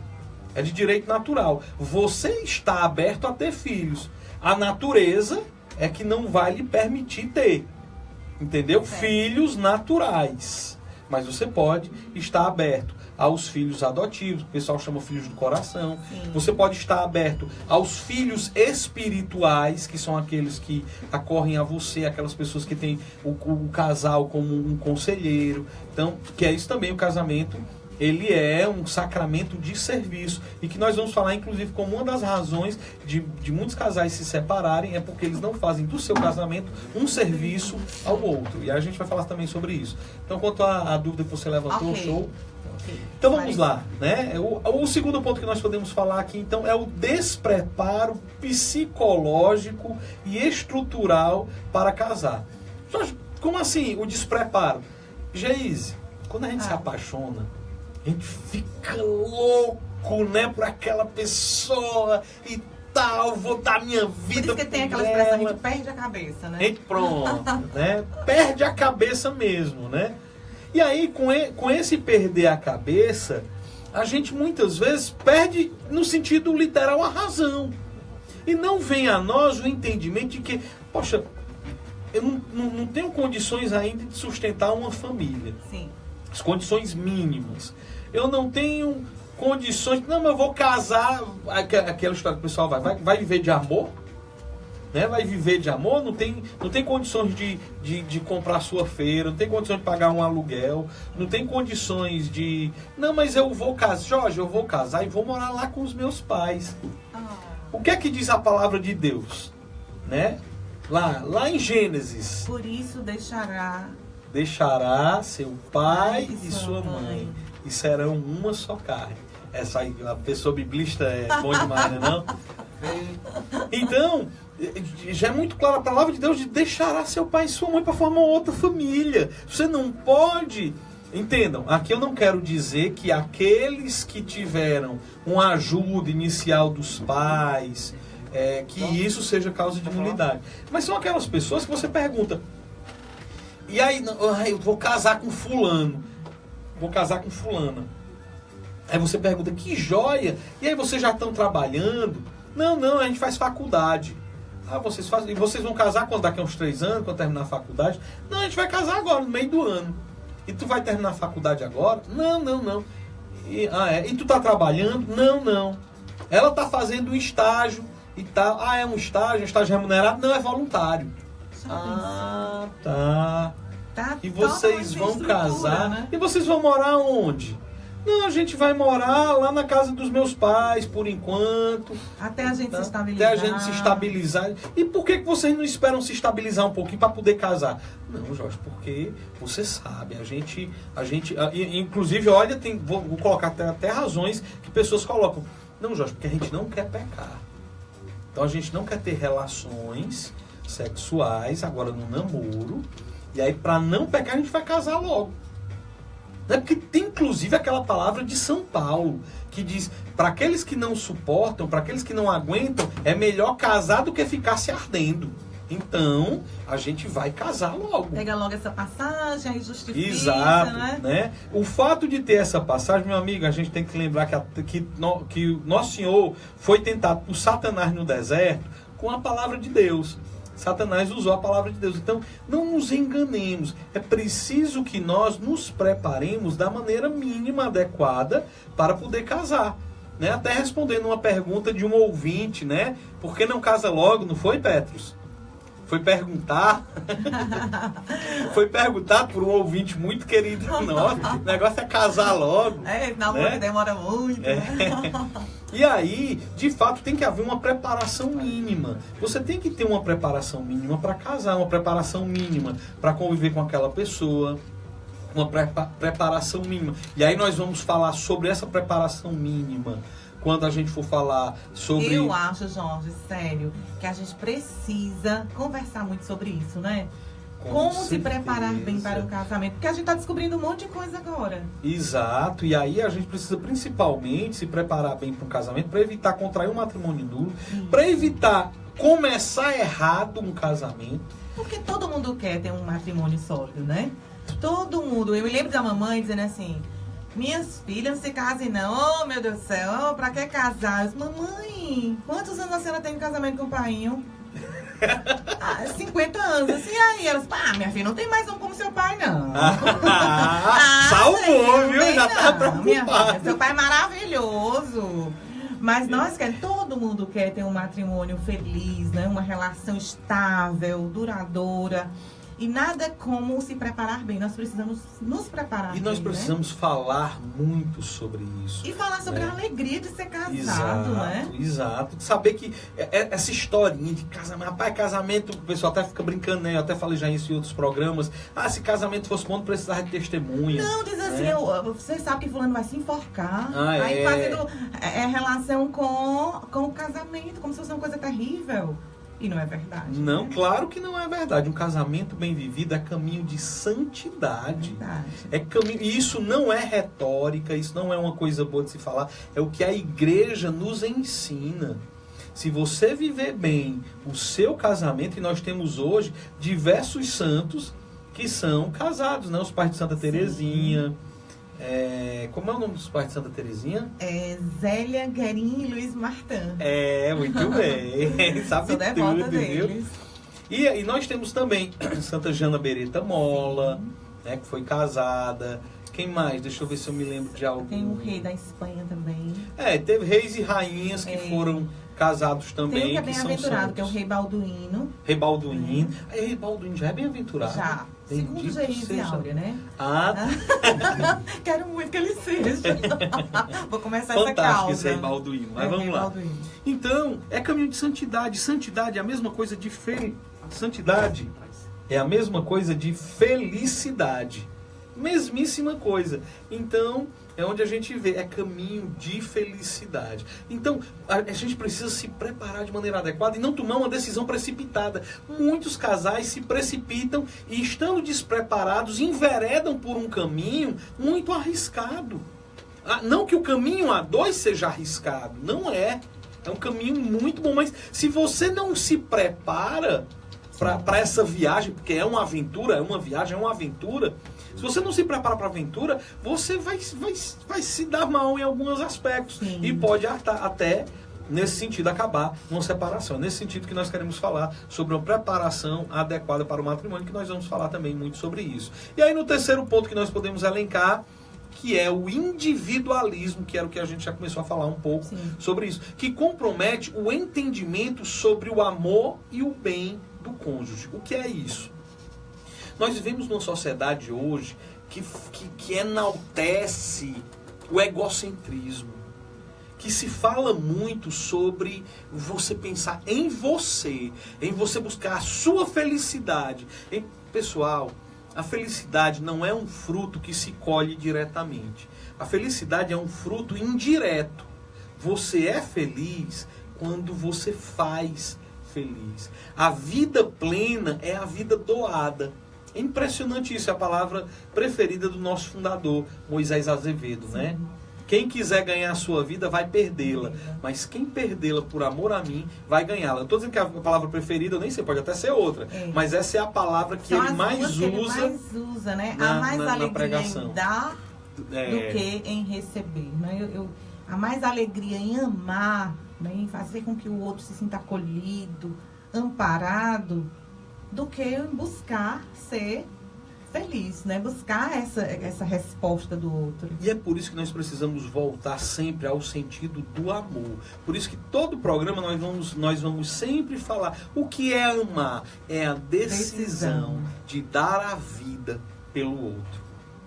B: É de direito natural. Você está aberto a ter filhos. A natureza é que não vai lhe permitir ter. Entendeu? Filhos naturais. Mas você pode estar aberto aos filhos adotivos, o pessoal chama filhos do coração. Sim. Você pode estar aberto aos filhos espirituais, que são aqueles que acorrem a você, aquelas pessoas que têm o casal como um conselheiro. Então, que é isso também, o casamento, ele é um sacramento de serviço. E que nós vamos falar, inclusive, como uma das razões de muitos casais se separarem, é porque eles não fazem do seu casamento um serviço ao outro. E a gente vai falar também sobre isso. Então, quanto à dúvida que você levantou, show. Então vamos lá, né? O segundo ponto que nós podemos falar aqui, então, é o despreparo psicológico e estrutural para casar. Jorge, como assim o despreparo? Geise, quando a gente se apaixona, a gente fica louco, né, por aquela pessoa e tal, vou dar minha vida.
C: Por isso que tem aquela expressão, a gente perde a cabeça, né?
B: Pronto, né? Perde a cabeça mesmo, né? E aí, com esse perder a cabeça, a gente muitas vezes perde, no sentido literal, a razão. E não vem a nós o entendimento de que, poxa, eu não tenho condições ainda de sustentar uma família.
C: Sim.
B: As condições mínimas. Eu não tenho condições... Não, mas eu vou casar... Aquela história que o pessoal vai viver de amor? Né? Vai viver de amor, não tem condições de comprar sua feira, não tem condições de pagar um aluguel, não tem condições de... Não, mas eu vou casar, Jorge, eu vou casar e vou morar lá com os meus pais. O que é que diz a palavra de Deus? Né? Lá em Gênesis.
C: Por isso
B: deixará seu pai e sua mãe, e serão uma só carne. Essa aí, a pessoa biblista é bom demais, né, não? Então... já é muito claro a palavra de Deus de deixará seu pai e sua mãe para formar outra família. Você não pode... Entendam, aqui eu não quero dizer que aqueles que tiveram uma ajuda inicial dos pais, que isso seja causa de nulidade. Mas são aquelas pessoas que você pergunta, e aí, eu vou casar com fulano, vou casar com fulana. Aí você pergunta, que joia! E aí vocês já estão trabalhando? Não, a gente faz faculdade. Vocês fazem, e vocês vão casar quando daqui a uns 3 anos, quando terminar a faculdade? Não, a gente vai casar agora, no meio do ano. E tu vai terminar a faculdade agora? Não. E tu tá trabalhando? Não. Ela tá fazendo um estágio e tal. É um estágio remunerado? Não, é voluntário. Tá. E vocês vão casar, né? E vocês vão morar onde? Não, a gente vai morar lá na casa dos meus pais, por enquanto.
C: Até a gente se estabilizar.
B: Até a gente se estabilizar. E por que vocês não esperam se estabilizar um pouquinho para poder casar? Não, Jorge, porque você sabe, a gente inclusive, olha, vou colocar até razões que pessoas colocam. Não, Jorge, porque a gente não quer pecar. Então a gente não quer ter relações sexuais, agora no namoro. E aí, para não pecar, a gente vai casar logo. Né? Porque tem inclusive aquela palavra de São Paulo, que diz, para aqueles que não suportam, para aqueles que não aguentam, é melhor casar do que ficar se ardendo. Então, a gente vai casar logo.
C: Pega logo essa passagem, aí justifica,
B: Exato,
C: né?
B: O fato de ter essa passagem, meu amigo, a gente tem que lembrar que Nosso Senhor foi tentado por Satanás no deserto com a palavra de Deus. Satanás usou a palavra de Deus. Então, não nos enganemos. É preciso que nós nos preparemos da maneira mínima adequada para poder casar. Né? Até respondendo uma pergunta de um ouvinte, né? Por que não casa logo? Não foi, Petrus? Foi perguntar. Foi perguntar por um ouvinte muito querido nosso. O negócio é casar logo.
C: Namoro, né? Demora muito. Né?
B: E aí, de fato, tem que haver uma preparação mínima. Você tem que ter uma preparação mínima para casar, uma preparação mínima para conviver com aquela pessoa, uma preparação mínima. E aí nós vamos falar sobre essa preparação mínima quando a gente for falar sobre...
C: Eu acho, Jorge, sério, que a gente precisa conversar muito sobre isso, né? Como se preparar bem para o casamento. Porque a gente está descobrindo um monte de coisa agora.
B: Exato. E aí a gente precisa principalmente se preparar bem para um casamento, para evitar contrair um matrimônio duro, para evitar começar errado um casamento.
C: Porque todo mundo quer ter um matrimônio sólido, né? Todo mundo. Eu me lembro da mamãe dizendo assim: minhas filhas não se casem não. Oh, meu Deus do céu, pra que casar? Eu disse, mamãe, quantos anos a senhora tem de casamento com o painho? 50 anos. Assim, aí elas, minha filha, não tem mais um como seu pai, não.
B: Salvou, viu? Já tá preocupada.
C: Seu pai é maravilhoso. Mas nós queremos, todo mundo quer ter um matrimônio feliz, né? Uma relação estável, duradoura. E nada como se preparar bem. Nós precisamos nos preparar bem.
B: E nós precisamos falar muito sobre isso.
C: E falar sobre a alegria de ser casado,
B: exato,
C: né?
B: Exato. De saber que essa historinha de casamento... Rapaz, casamento... O pessoal até fica brincando, né? Eu até falei já isso em outros programas. Se casamento fosse bom, não precisava de testemunha.
C: Não, diz assim, você sabe que fulano vai se enforcar.
B: Aí
C: fazendo relação com o casamento, como se fosse uma coisa terrível. E não é verdade.
B: Não,
C: né?
B: Claro que não é verdade. Um casamento bem vivido é caminho de santidade.
C: Verdade.
B: É caminho, e isso não é retórica, isso não é uma coisa boa de se falar. É o que a igreja nos ensina. Se você viver bem o seu casamento, e nós temos hoje diversos santos que são casados, né? Os pais de Santa Terezinha. Como é o nome dos pais de Santa Terezinha?
C: Zélia, Guerin e Luiz Martin.
B: Muito bem. Sabe
C: Sou devota
B: tudo,
C: deles.
B: Viu? E nós temos também Santa Jana Beretta Mola, né, que foi casada. Quem mais? Deixa eu ver se eu me lembro de algum.
C: Tem o rei da Espanha também.
B: Teve reis e rainhas que foram casados também.
C: Tem um que é bem-aventurado, que é o rei Balduíno.
B: Rei Balduíno. Rei Balduíno já é bem-aventurado.
C: Já. Segundo Geris e Áurea, né? Quero muito que ele seja. Vou começar essa causa.
B: Fantástico esse rei Balduíno. Mas vamos lá. Balduíno. Então, é caminho de santidade. Santidade é a mesma coisa de Santidade é a mesma coisa de felicidade. Mesmíssima coisa. Então, é onde a gente vê, é caminho de felicidade. Então, a gente precisa se preparar de maneira adequada e não tomar uma decisão precipitada. Muitos casais se precipitam e, estando despreparados, enveredam por um caminho muito arriscado. Não que o caminho a dois seja arriscado, não é. É um caminho muito bom, mas se você não se prepara para essa viagem, porque é uma aventura, é uma viagem, é uma aventura. Se você não se prepara para a aventura, você vai se dar mal em alguns aspectos. Sim. E pode até, nesse sentido, acabar numa separação. Nesse sentido que nós queremos falar sobre uma preparação adequada para o matrimônio, que nós vamos falar também muito sobre isso. E aí, no terceiro ponto que nós podemos elencar, que é o individualismo, que era o que a gente já começou a falar um pouco sobre isso, que compromete o entendimento sobre o amor e o bem do cônjuge. O que é isso? Nós vivemos numa sociedade hoje que enaltece o egocentrismo, que se fala muito sobre você pensar em você buscar a sua felicidade. Pessoal, a felicidade não é um fruto que se colhe diretamente. A felicidade é um fruto indireto. Você é feliz quando você faz feliz. A vida plena é a vida doada. É impressionante isso, é a palavra preferida do nosso fundador, Moisés Azevedo, né? Quem quiser ganhar a sua vida vai perdê-la. Mas quem perdê-la por amor a mim vai ganhá-la. Eu estou dizendo que a palavra preferida, eu nem sei, pode até ser outra. Mas essa é a palavra que ele mais usa,
C: né?
B: na,
C: a mais
B: na
C: alegria
B: pregação.
C: Em dar do que em receber. Né? A mais alegria em amar, né? Em fazer com que o outro se sinta acolhido, amparado, do que em buscar ser feliz, né? Buscar essa resposta do outro.
B: E é por isso que nós precisamos voltar sempre ao sentido do amor. Por isso que todo programa nós vamos sempre falar o que é amar. É a decisão de dar a vida pelo outro.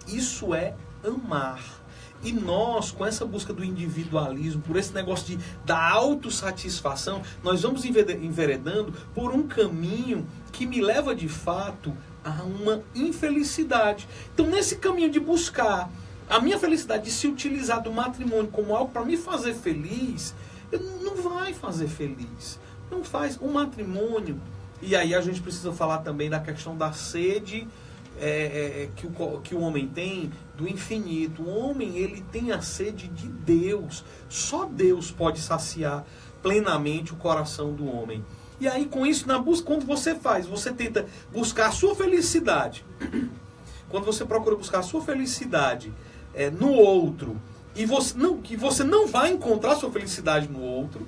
B: Isso é amar. E nós, com essa busca do individualismo, por esse negócio da autossatisfação, nós vamos enveredando por um caminho que me leva de fato a uma infelicidade. Então, nesse caminho de buscar a minha felicidade, de se utilizar do matrimônio como algo para me fazer feliz, não vai fazer feliz. Não faz. O matrimônio, e aí a gente precisa falar também da questão da sede que o homem tem do infinito. O homem, ele tem a sede de Deus. Só Deus pode saciar plenamente o coração do homem. E aí, com isso, na busca, quando você tenta buscar a sua felicidade, quando você procura buscar a sua felicidade no outro, e você não vai encontrar a sua felicidade no outro,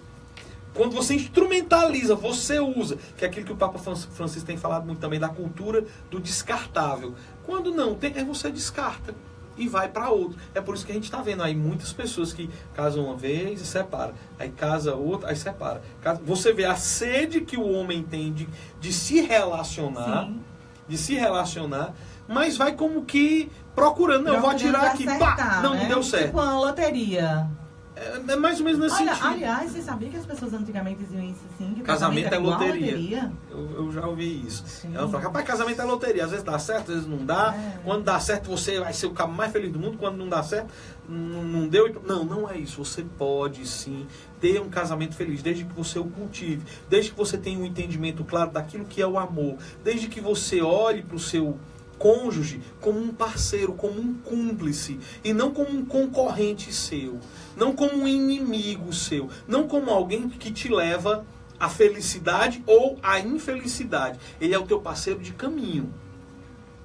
B: quando você instrumentaliza, você usa, que é aquilo que o Papa Francisco tem falado muito também, da cultura do descartável. Quando não tem, você descarta e vai para outro. É por isso que a gente está vendo aí muitas pessoas que casam uma vez e separa. Aí casa outra, aí separa. Você vê a sede que o homem tem de se relacionar. Sim. De se relacionar, mas vai como que procurando. Não, eu vou atirar aqui. Pá! Não, né? Não deu certo.
C: Tipo uma loteria.
B: É mais ou menos nesse sentido.
C: Aliás, você sabia que as pessoas antigamente diziam isso assim? Que
B: casamento é loteria. Eu já ouvi isso. Sim. Ela fala, rapaz, casamento é loteria. Às vezes dá certo, às vezes não dá. Quando dá certo, você vai ser o cara mais feliz do mundo. Quando não dá certo, não deu. Não é isso. Você pode sim ter um casamento feliz, desde que você o cultive, desde que você tenha um entendimento claro daquilo que é o amor, desde que você olhe para o seu cônjuge como um parceiro, como um cúmplice, e não como um concorrente seu, não como um inimigo seu, não como alguém que te leva à felicidade ou à infelicidade. Ele é o teu parceiro de caminho,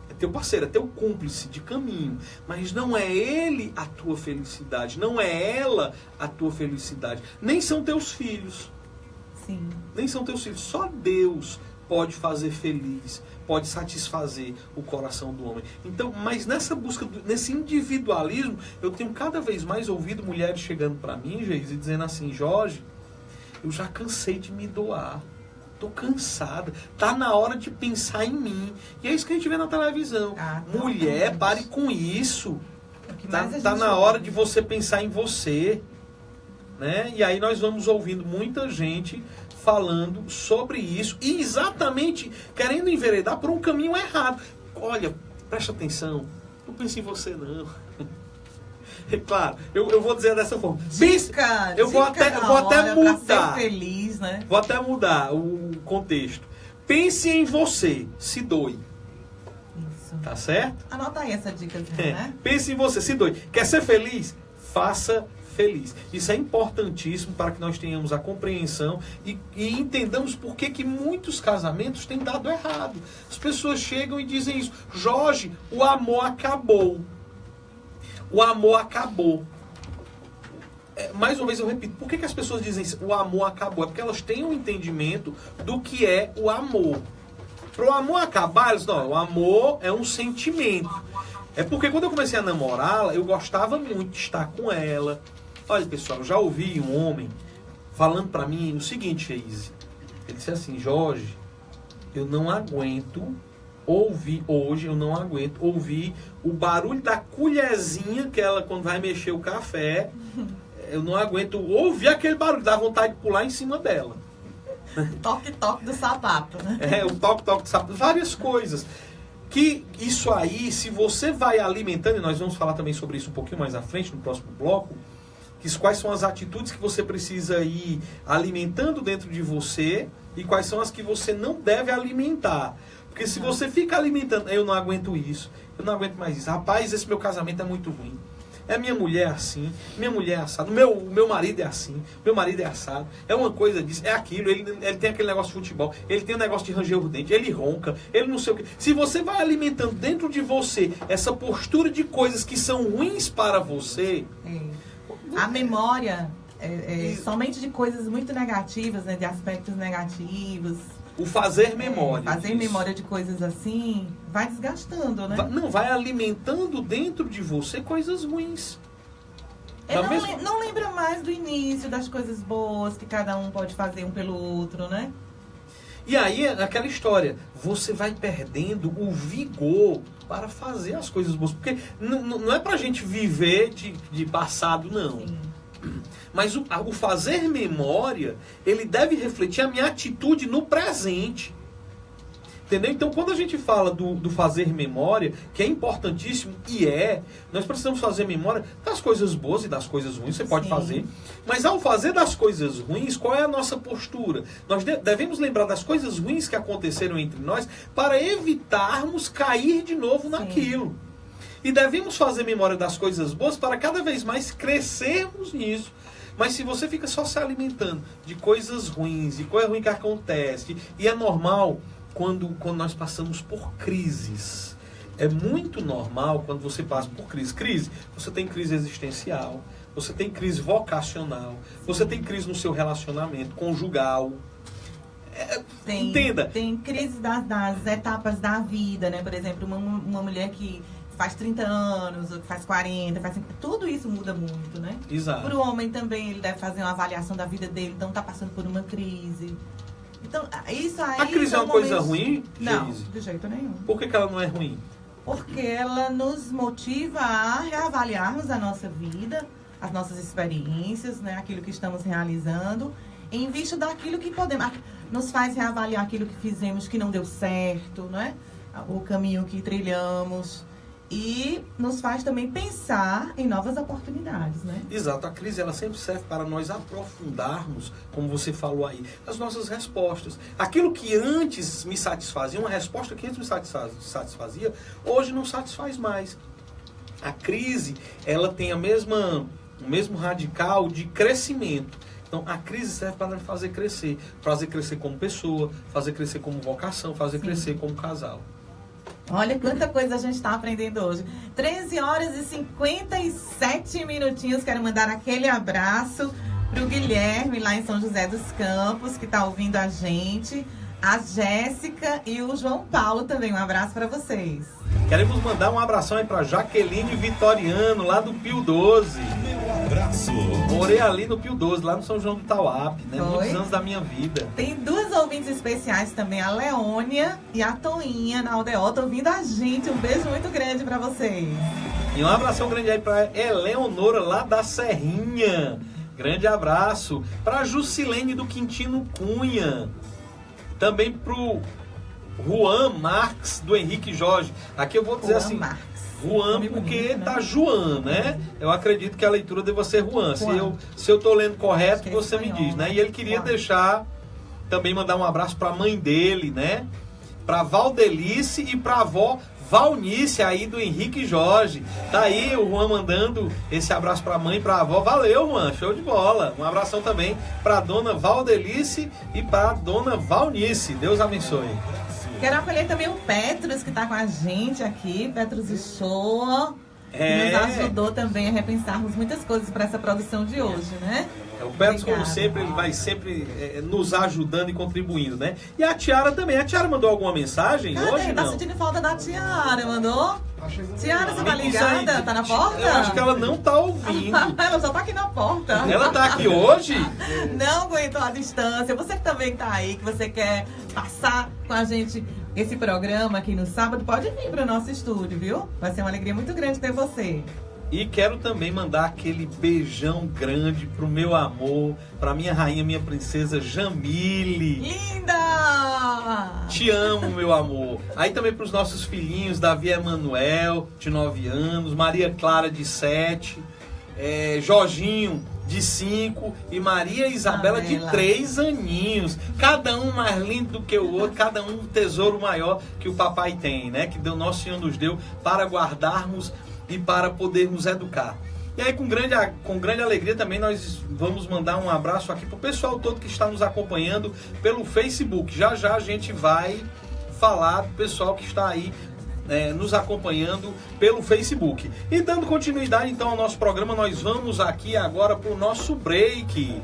B: é teu parceiro, é teu cúmplice de caminho, mas não é ele a tua felicidade, não é ela a tua felicidade, nem são teus filhos.
C: Sim.
B: Nem são teus filhos, só Deus pode fazer feliz, pode satisfazer o coração do homem. Então, mas nessa busca, nesse individualismo, eu tenho cada vez mais ouvido mulheres chegando para mim, Geise, e dizendo assim, Jorge, eu já cansei de me doar, tô cansada, tá na hora de pensar em mim. E é isso que a gente vê na televisão. Mulher, pare com isso. Tá na hora de você pensar em você. Né? E aí nós vamos ouvindo muita gente falando sobre isso e exatamente querendo enveredar por um caminho errado. Olha, presta atenção, não pense em você não. É claro, eu vou dizer dessa forma. Eu vou até mudar.
C: Ser feliz, né?
B: Vou até mudar o contexto. Pense em você, se doe.
C: Isso.
B: Tá certo?
C: Anota aí essa dica, né?
B: Pense em você, se doe. Quer ser feliz? Faça feliz. Isso é importantíssimo para que nós tenhamos a compreensão e entendamos por que muitos casamentos têm dado errado. As pessoas chegam e dizem isso. Jorge, o amor acabou. O amor acabou. Mais uma vez eu repito, por que as pessoas dizem isso? O amor acabou? É porque elas têm um entendimento do que é o amor. Para o amor acabar, eles não, o amor é um sentimento. É porque quando eu comecei a namorá-la, eu gostava muito de estar com ela. Olha, pessoal, já ouvi um homem falando para mim o seguinte, Geise. Ele disse assim, Jorge, eu não aguento ouvir o barulho da colherzinha que ela, quando vai mexer o café, eu não aguento ouvir aquele barulho, dá vontade de pular em cima dela.
C: Toque-toque do sapato, né?
B: O toque-toque do sapato, várias coisas. Que isso aí, se você vai alimentando, e nós vamos falar também sobre isso um pouquinho mais à frente, no próximo bloco, quais são as atitudes que você precisa ir alimentando dentro de você e quais são as que você não deve alimentar. Porque se você fica alimentando, eu não aguento isso, eu não aguento mais isso. Rapaz, esse meu casamento é muito ruim. É minha mulher assim, minha mulher é assado, meu marido é assim, meu marido é assado. É uma coisa disso, é aquilo, ele tem aquele negócio de futebol, ele tem um negócio de ranger o dente, ele ronca, ele não sei o que. Se você vai alimentando dentro de você essa postura de coisas que são ruins para você...
C: A memória é somente de coisas muito negativas, né? De aspectos negativos.
B: O fazer memória.
C: Fazer memória de coisas assim vai desgastando, né?
B: Vai alimentando dentro de você coisas ruins.
C: Não lembra mais do início, das coisas boas que cada um pode fazer um pelo outro, né?
B: E aí, aquela história, você vai perdendo o vigor para fazer as coisas boas. Porque não é pra gente viver de passado, não. Sim. Mas o fazer memória, ele deve refletir a minha atitude no presente. Entendeu? Então, quando a gente fala do fazer memória, que é importantíssimo, nós precisamos fazer memória das coisas boas e das coisas ruins, você pode fazer. Mas ao fazer das coisas ruins, qual é a nossa postura? Nós devemos lembrar das coisas ruins que aconteceram entre nós para evitarmos cair de novo naquilo. E devemos fazer memória das coisas boas para cada vez mais crescermos nisso. Mas se você fica só se alimentando de coisas ruins, de coisa ruim que acontece, e é normal... Quando nós passamos por crises. É muito normal quando você passa por crise. Você tem crise existencial, você tem crise vocacional, você tem crise no seu relacionamento conjugal. Entenda.
C: Tem crise das etapas da vida, né? Por exemplo, uma mulher que faz 30 anos, ou que faz 40, faz 50, tudo isso muda muito, né?
B: Exato.
C: Para o homem também, ele deve fazer uma avaliação da vida dele, então está passando por uma crise. Então, isso aí...
B: A crise é uma coisa ruim?
C: Não, de jeito nenhum.
B: Por que ela não é ruim?
C: Porque ela nos motiva a reavaliarmos a nossa vida, as nossas experiências, né? Aquilo que estamos realizando, em vista daquilo que podemos... Nos faz reavaliar aquilo que fizemos que não deu certo, né? O caminho que trilhamos... E nos faz também pensar em novas oportunidades, né?
B: Exato. A crise, ela sempre serve para nós aprofundarmos, como você falou aí, as nossas respostas. Aquilo que antes me satisfazia, uma resposta que antes me satisfazia, hoje não satisfaz mais. A crise, ela tem o mesmo radical de crescimento. Então, a crise serve para nos fazer crescer como pessoa, fazer crescer como vocação, fazer crescer como casal.
C: Olha quanta coisa a gente está aprendendo hoje. 13 horas e 57 minutinhos. Quero mandar aquele abraço para o Guilherme, lá em São José dos Campos, que está ouvindo a gente. A Jéssica e o João Paulo também. Um abraço para vocês.
B: Queremos mandar um abração aí para Jaqueline Vitoriano, lá do Pio 12.
A: Meu abraço.
B: Morei ali no Pio 12, lá no São João do Tauap, né? Muitos anos da minha vida.
C: Tem duas ouvintes especiais também, a Leônia e a Toinha, na Aldeota, ouvindo a gente. Um beijo muito grande para vocês.
B: E um abração grande aí para Eleonora, lá da Serrinha. Grande abraço. Para Jusilene do Quintino Cunha. Também pro Juan Marques, do Henrique Jorge. Aqui eu vou dizer assim, Juan, porque tá Joan, né? Eu acredito que a leitura deva ser Juan. Se eu tô lendo correto, você me diz, né? E ele queria deixar, também mandar um abraço pra mãe dele, né? Pra Valdelice e pra avó Valnice, aí do Henrique Jorge. Tá aí o Juan mandando esse abraço pra mãe e pra avó. Valeu, Juan, show de bola. Um abração também pra dona Valdelice e pra dona Valnice. Deus abençoe.
C: Quero acolher também o Petros, que tá com a gente aqui. Petros e Show. Que nos ajudou também a repensarmos muitas coisas para essa produção de hoje, né?
B: O Petros, como sempre, ele vai sempre nos ajudando e contribuindo, né? E a Tiara também. A Tiara mandou alguma mensagem hoje,
C: tá
B: não?
C: sentindo falta da Tiara, mandou? Tiara, você tá ligada? Tá na porta?
B: Eu acho que ela não tá ouvindo.
C: Ela só tá aqui na porta.
B: Ela tá aqui hoje?
C: Não aguentou a distância. Você que também tá aí, que você quer passar com a gente esse programa aqui no sábado, pode vir pro nosso estúdio, viu? Vai ser uma alegria muito grande ter você.
B: E quero também mandar aquele beijão grande pro meu amor, pra minha rainha, minha princesa Jamile.
C: Linda!
B: Te amo, meu amor. Aí também pros nossos filhinhos, Davi Emanuel, de 9 anos, Maria Clara, de 7, Jorginho, de 5 e Maria Isabela, de 3 aninhos. Cada um mais lindo do que o outro, cada um um tesouro maior que o papai tem, né? Que Nosso Senhor nos deu para guardarmos e para podermos educar. E aí, com grande alegria também, nós vamos mandar um abraço aqui pro pessoal todo que está nos acompanhando pelo Facebook. Já já a gente vai falar do pessoal que está aí nos acompanhando pelo Facebook. E dando continuidade então ao nosso programa, nós vamos aqui agora pro nosso break.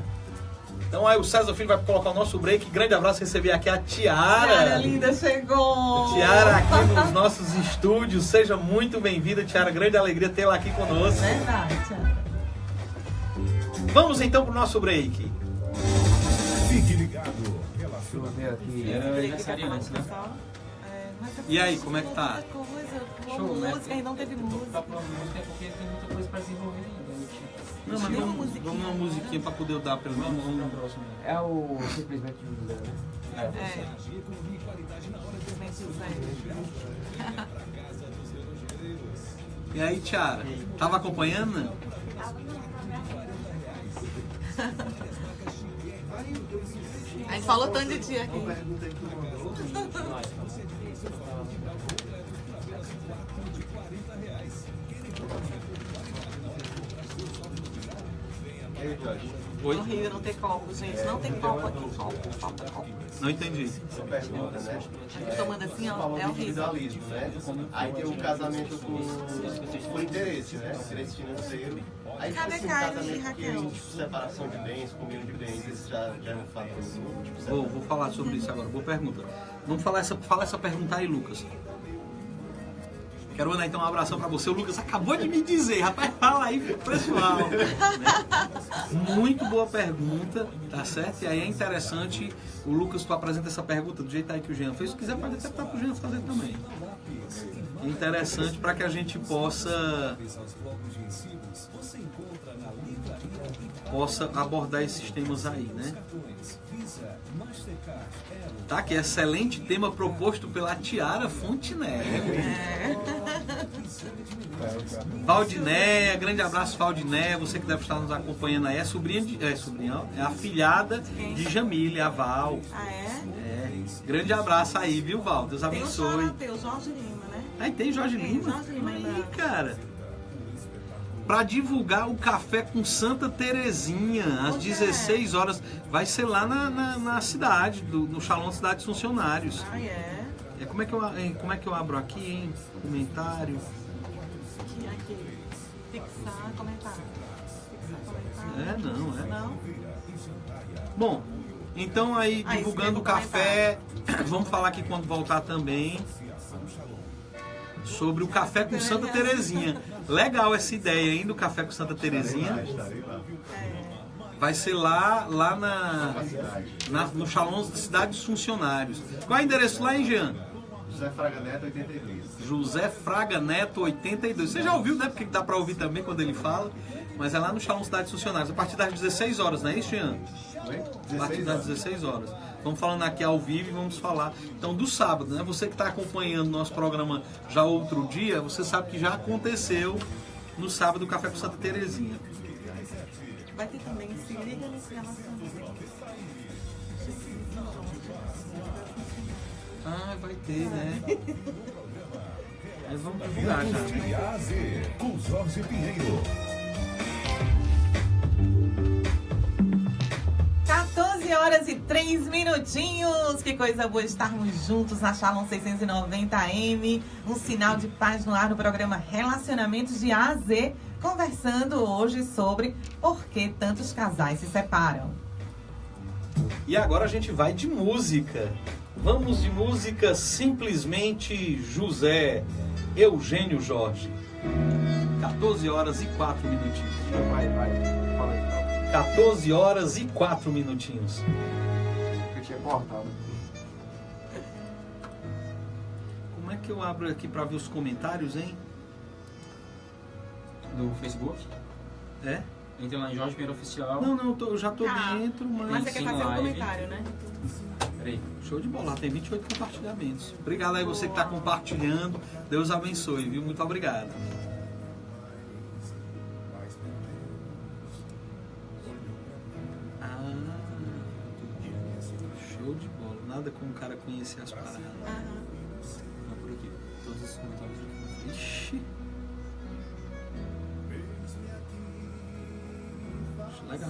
B: Então aí o César Filho vai colocar o nosso break. Grande abraço, receber aqui a Tiara.
C: Tiara linda chegou!
B: Tiara aqui nos nossos estúdios. Seja muito bem-vinda, Tiara. Grande alegria tê-la aqui conosco.
C: Verdade, Tiara.
B: Vamos então pro nosso break.
A: Fique ligado.
D: Deixa eu ver aqui.
C: Era
D: aniversariante, né?
B: E aí, como é que tá?
D: Show, né?
C: Música e não teve música.
D: Tá pra música é porque tem muita coisa pra desenvolver ainda.
B: Não, mas vamos uma musiquinha pra poder dar pelo menos um próximo.
D: É o Simplesmente José, né?
B: E aí, Tiara? Tava acompanhando?
C: A gente falou tanto de ti aqui.
B: Oi?
C: Horrível não ter copo, gente. Não tem copo aqui. Falta copo.
B: Não entendi.
E: Essa pergunta, né?
C: Aqui tomando assim, ó,
E: Falou
C: é
E: de
C: horrível.
E: individualismo, né? Aí tem um casamento por interesse, né? Interesse financeiro. Aí
C: Cadê
E: tipo assim,
C: Caio e
E: casamento
C: Raquel?
E: tipo, separação de bens, comunhão de bens, esse já não fala tipo,
B: Vou falar sobre isso agora. Boa pergunta. Vamos falar fala essa pergunta aí, Lucas. Quero mandar então um abração pra você. O Lucas acabou de me dizer, rapaz, fala aí pro pessoal. Né? Muito boa pergunta, tá certo? E aí é interessante, o Lucas, tu apresenta essa pergunta do jeito aí que o Jean fez. Se quiser, pode até para pro Jean fazer também. É interessante para que a gente possa abordar esses temas aí, né? Tá, que excelente tema proposto pela Tiara Fontenelle. Valdinéia, grande abraço, Valdinéia, você que deve estar nos acompanhando aí, é afilhada de Jamile, a Val.
C: Ah, é?
B: Grande abraço aí, viu, Val? Deus
C: Tem
B: abençoe.
C: o Jorge Lima, né?
B: Aí tem Jorge Lima.
C: Jorge Lima
B: Aí,
C: ainda.
B: cara. Para divulgar o Café com Santa Terezinha, às 16 horas. Vai ser lá na cidade, no Shalom Cidade dos Funcionários.
C: Ah, é?
B: Como é que eu abro aqui, hein? Comentário.
C: Aqui. Fixar comentário. Fixar comentário. Não?
B: Bom, então aí,
C: Aí,
B: divulgando o café, vamos falar aqui quando voltar também sobre o Café com Santa Terezinha. Legal essa ideia, hein, do Café com Santa Terezinha. Vai ser lá no Shalom Cidade dos Funcionários. Qual é o endereço lá, hein, Jean?
E: José Fraga Neto, 82.
B: José Fraga Neto, 82. Você já ouviu, né? Porque dá pra ouvir também quando ele fala. Mas é lá no Shalom Cidade dos Funcionários, a partir das 16 horas, não é isso, Jean? A partir das 16 horas. Vamos falando aqui ao vivo e vamos falar então do sábado, né? Você que está acompanhando o nosso programa já outro dia, você sabe que já aconteceu no sábado o Café com Santa Terezinha.
C: Vai ter também, se liga nesse relacionamento.
B: Ah, vai ter, né? Aí vamos divulgar já.
A: De A a Z, com Jorge Pinheiro.
C: 14 horas e 3 minutinhos. Que coisa boa estarmos juntos na Shalom 690 AM. Um sinal de paz no ar no programa Relacionamentos de A a Z. Conversando hoje sobre por que tantos casais se separam.
B: E agora a gente vai de música. Vamos de música Simplesmente José, Eugênio Jorge. 14 horas e 4 minutinhos.
D: Vai. Fala aí,
B: 14 horas e 4 minutinhos.
D: eu tinha cortado.
B: Como é que eu abro aqui para ver os comentários, hein?
D: Do Facebook?
B: É?
D: Entra lá em Jorge Pinheiro Oficial.
B: Não, eu já tô dentro,
C: Mas
B: mas...
C: você quer
D: sim,
C: fazer um
D: live.
C: comentário, né?
D: Peraí.
B: Show de bola, tem 28 compartilhamentos. Obrigado aí você que está compartilhando. Deus abençoe, viu? Muito obrigado. Show de bola. Nada como o cara conhecer as paradas.
D: Não, por aqui. Todos os comentários aqui.
B: Ixi. Legal.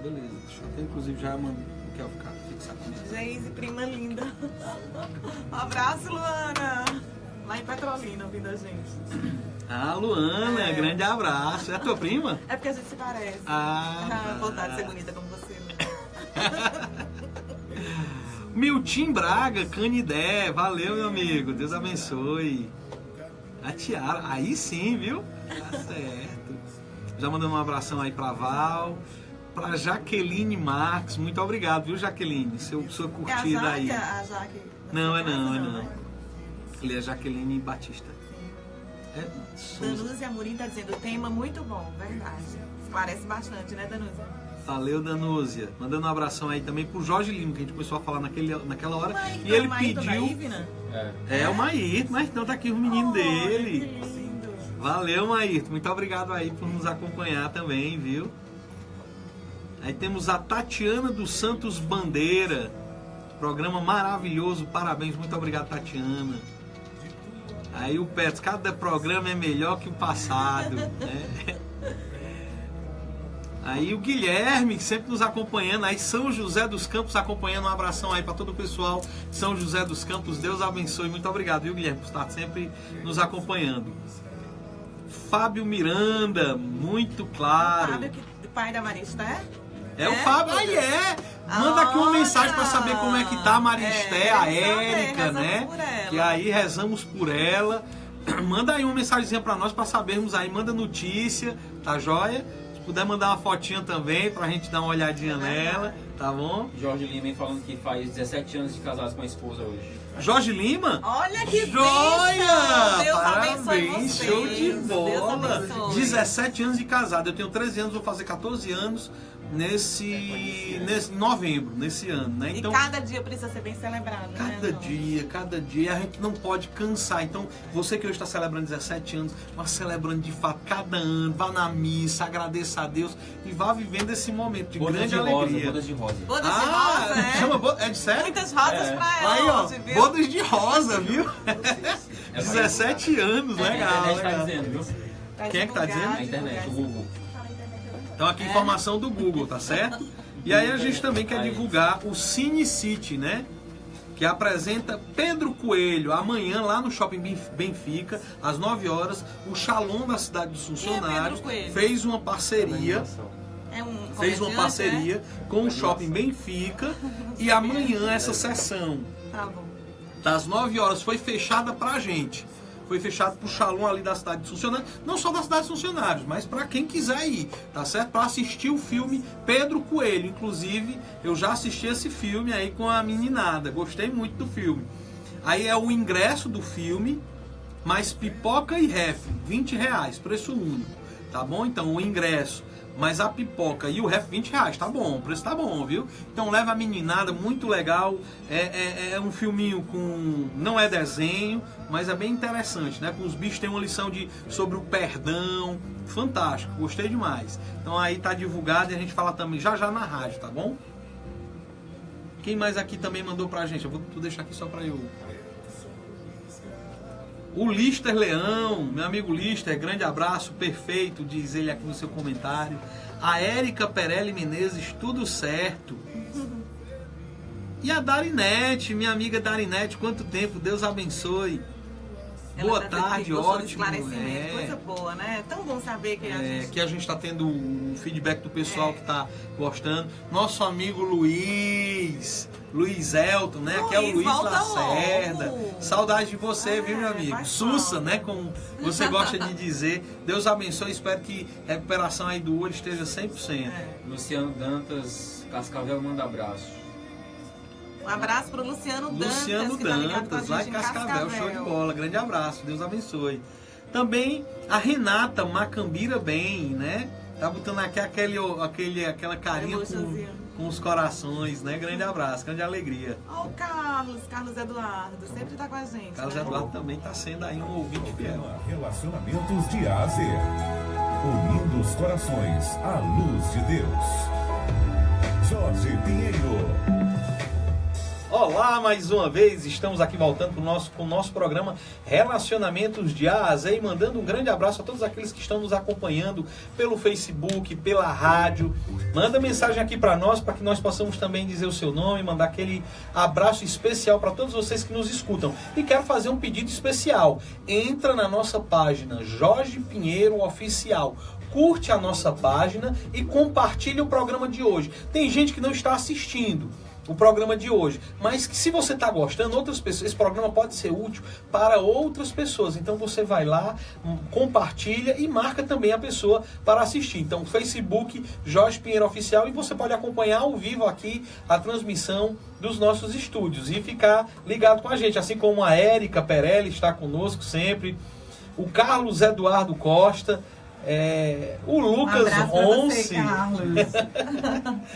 B: Beleza, deixa eu até inclusive já mandar o que eu ficar fixar comigo.
C: Geise, prima linda. Um abraço, Luana. Lá em Petrolina, ouvindo a gente.
B: Ah, Luana, grande abraço. É a tua prima?
C: É porque a gente se parece. Vontade de ser bonita como você, né?
B: Miltim Braga, Canidé. Valeu, meu amigo. Deus abençoe. A Tiara. Aí sim, viu? Tá certo. Já mandando um abração aí pra Val. Pra Jaqueline Marques. Muito obrigado, viu, Jaqueline? Sua curtida aí.
C: A Jaque?
B: Não, é não. Ele é Jaqueline Batista.
C: Danúzia Amorim tá dizendo, tema muito bom, verdade. Parece bastante, né, Danúzia?
B: Valeu, Danúzia. Mandando um abração aí também pro Jorge Lima, que a gente começou a falar naquela hora. E ele pediu. O Maírton, mas então tá aqui o menino dele.
C: Que lindo.
B: Valeu, Maírton. Muito obrigado aí por nos acompanhar também, viu? Aí temos a Tatiana dos Santos Bandeira. Programa maravilhoso, parabéns, muito obrigado, Tatiana. Aí o Petros, cada programa é melhor que o passado, né? Aí o Guilherme, sempre nos acompanhando, aí São José dos Campos acompanhando, um abração aí para todo o pessoal de São José dos Campos, Deus abençoe, muito obrigado, viu, Guilherme, por estar sempre nos acompanhando. Fábio Miranda, muito claro.
C: Fábio, pai da Maristé?
B: É o Fábio, aí manda aqui uma mensagem para saber como é que tá a Maristé, a Érica, né? Que aí rezamos por ela. Manda aí uma mensagenzinha para nós para sabermos aí, manda notícia, tá joia? Se puder mandar uma fotinha também pra gente dar uma olhadinha nela, tá bom?
D: Jorge Lima falando que faz 17 anos de casados com a esposa hoje.
B: Jorge Lima?
C: Olha que
B: joia!
C: Deus
B: Parabéns, show de bola!
C: Deus
B: 17 anos de casado, eu tenho 13 anos, vou fazer 14 anos nesse novembro, nesse ano, né?
C: Então, e cada dia precisa ser bem celebrado,
B: cada dia, a gente não pode cansar. Então, você que hoje está celebrando 17 anos, vá celebrando de fato cada ano, vá na missa, agradeça a Deus e vá vivendo esse momento de grande alegria.
D: Bodas de rosa.
C: Bodas de rosa,
B: chama é de sério?
C: Muitas rosas pra ela
B: aí, ó,
C: hoje, viu?
B: Bodas de rosa, viu? 17 anos, legal.
D: A internet tá dizendo, viu?
B: Quem é que tá dizendo?
D: A internet, o Google.
B: Então aqui informação do Google, tá certo? E aí a gente também quer divulgar o Cine City, né? Que apresenta Pedro Coelho amanhã lá no Shopping Benfica, às 9 horas. O Shalom da Cidade dos Funcionários fez uma parceria. Fez uma parceria com o Shopping Benfica. E amanhã essa sessão, das 9 horas, foi fechada pra gente. Foi fechado pro Shalom ali da Cidade dos Funcionários, não só da Cidade dos Funcionários, mas para quem quiser ir, tá certo? Para assistir o filme Pedro Coelho. Inclusive, eu já assisti esse filme aí com a meninada, gostei muito do filme. Aí é o ingresso do filme, mais pipoca e refri, R$20, preço único, tá bom? Então o ingresso, mais a pipoca e o refri, R$20, tá bom, o preço tá bom, viu? Então leva a meninada, muito legal, é um filminho com, não é desenho, mas é bem interessante, né? Com os bichos tem uma lição sobre o perdão, fantástico, gostei demais. Então aí tá divulgado e a gente fala também já na rádio, tá bom? Quem mais aqui também mandou pra gente? Eu vou deixar aqui só pra eu... O Lister Leão, meu amigo Lister, grande abraço, perfeito, diz ele aqui no seu comentário. A Érica Perelli Menezes, tudo certo. E a Darinete, minha amiga Darinete, quanto tempo, Deus abençoe. Boa tarde, ótimo.
C: Coisa boa, né? É tão bom saber que
B: a gente está tendo o feedback do pessoal que está gostando. Nosso amigo Luiz Elton, né? Que é o Luiz Lacerda. Saudade de você, viu, meu amigo? Sussa, né? Como você gosta de dizer. Deus abençoe, espero que a recuperação aí do olho esteja 100%.
D: Luciano Dantas, Cascavel, manda abraço.
C: Um abraço pro Luciano
B: Dantas,
C: tá
B: lá em Cascavel, show de bola, grande abraço, Deus abençoe. Também a Renata Macambira Bem, né? Tá botando aqui aquela carinha com os corações, né? Grande abraço, grande alegria.
C: Ó, o Carlos Eduardo, sempre tá com a gente.
B: Carlos Eduardo também tá sendo aí um ouvinte fiel.
A: Relacionamentos de A a Z, unindo os corações à luz de Deus. Jorge Pinheiro.
B: Olá, mais uma vez, estamos aqui voltando com o nosso programa Relacionamentos de A a Z e mandando um grande abraço a todos aqueles que estão nos acompanhando pelo Facebook, pela rádio. Manda mensagem aqui para nós, para que nós possamos também dizer o seu nome, mandar aquele abraço especial para todos vocês que nos escutam. E quero fazer um pedido especial. Entra na nossa página Jorge Pinheiro Oficial. Curte a nossa página e compartilhe o programa de hoje. Tem gente que não está assistindo o programa de hoje, mas que se você está gostando, outras pessoas, esse programa pode ser útil para outras pessoas. Então você vai lá, compartilha e marca também a pessoa para assistir. Então Facebook Jorge Pinheiro Oficial, e você pode acompanhar ao vivo aqui a transmissão dos nossos estúdios e ficar ligado com a gente, assim como a Érica Perelli está conosco sempre, o Carlos Eduardo Costa, o Lucas Ronce.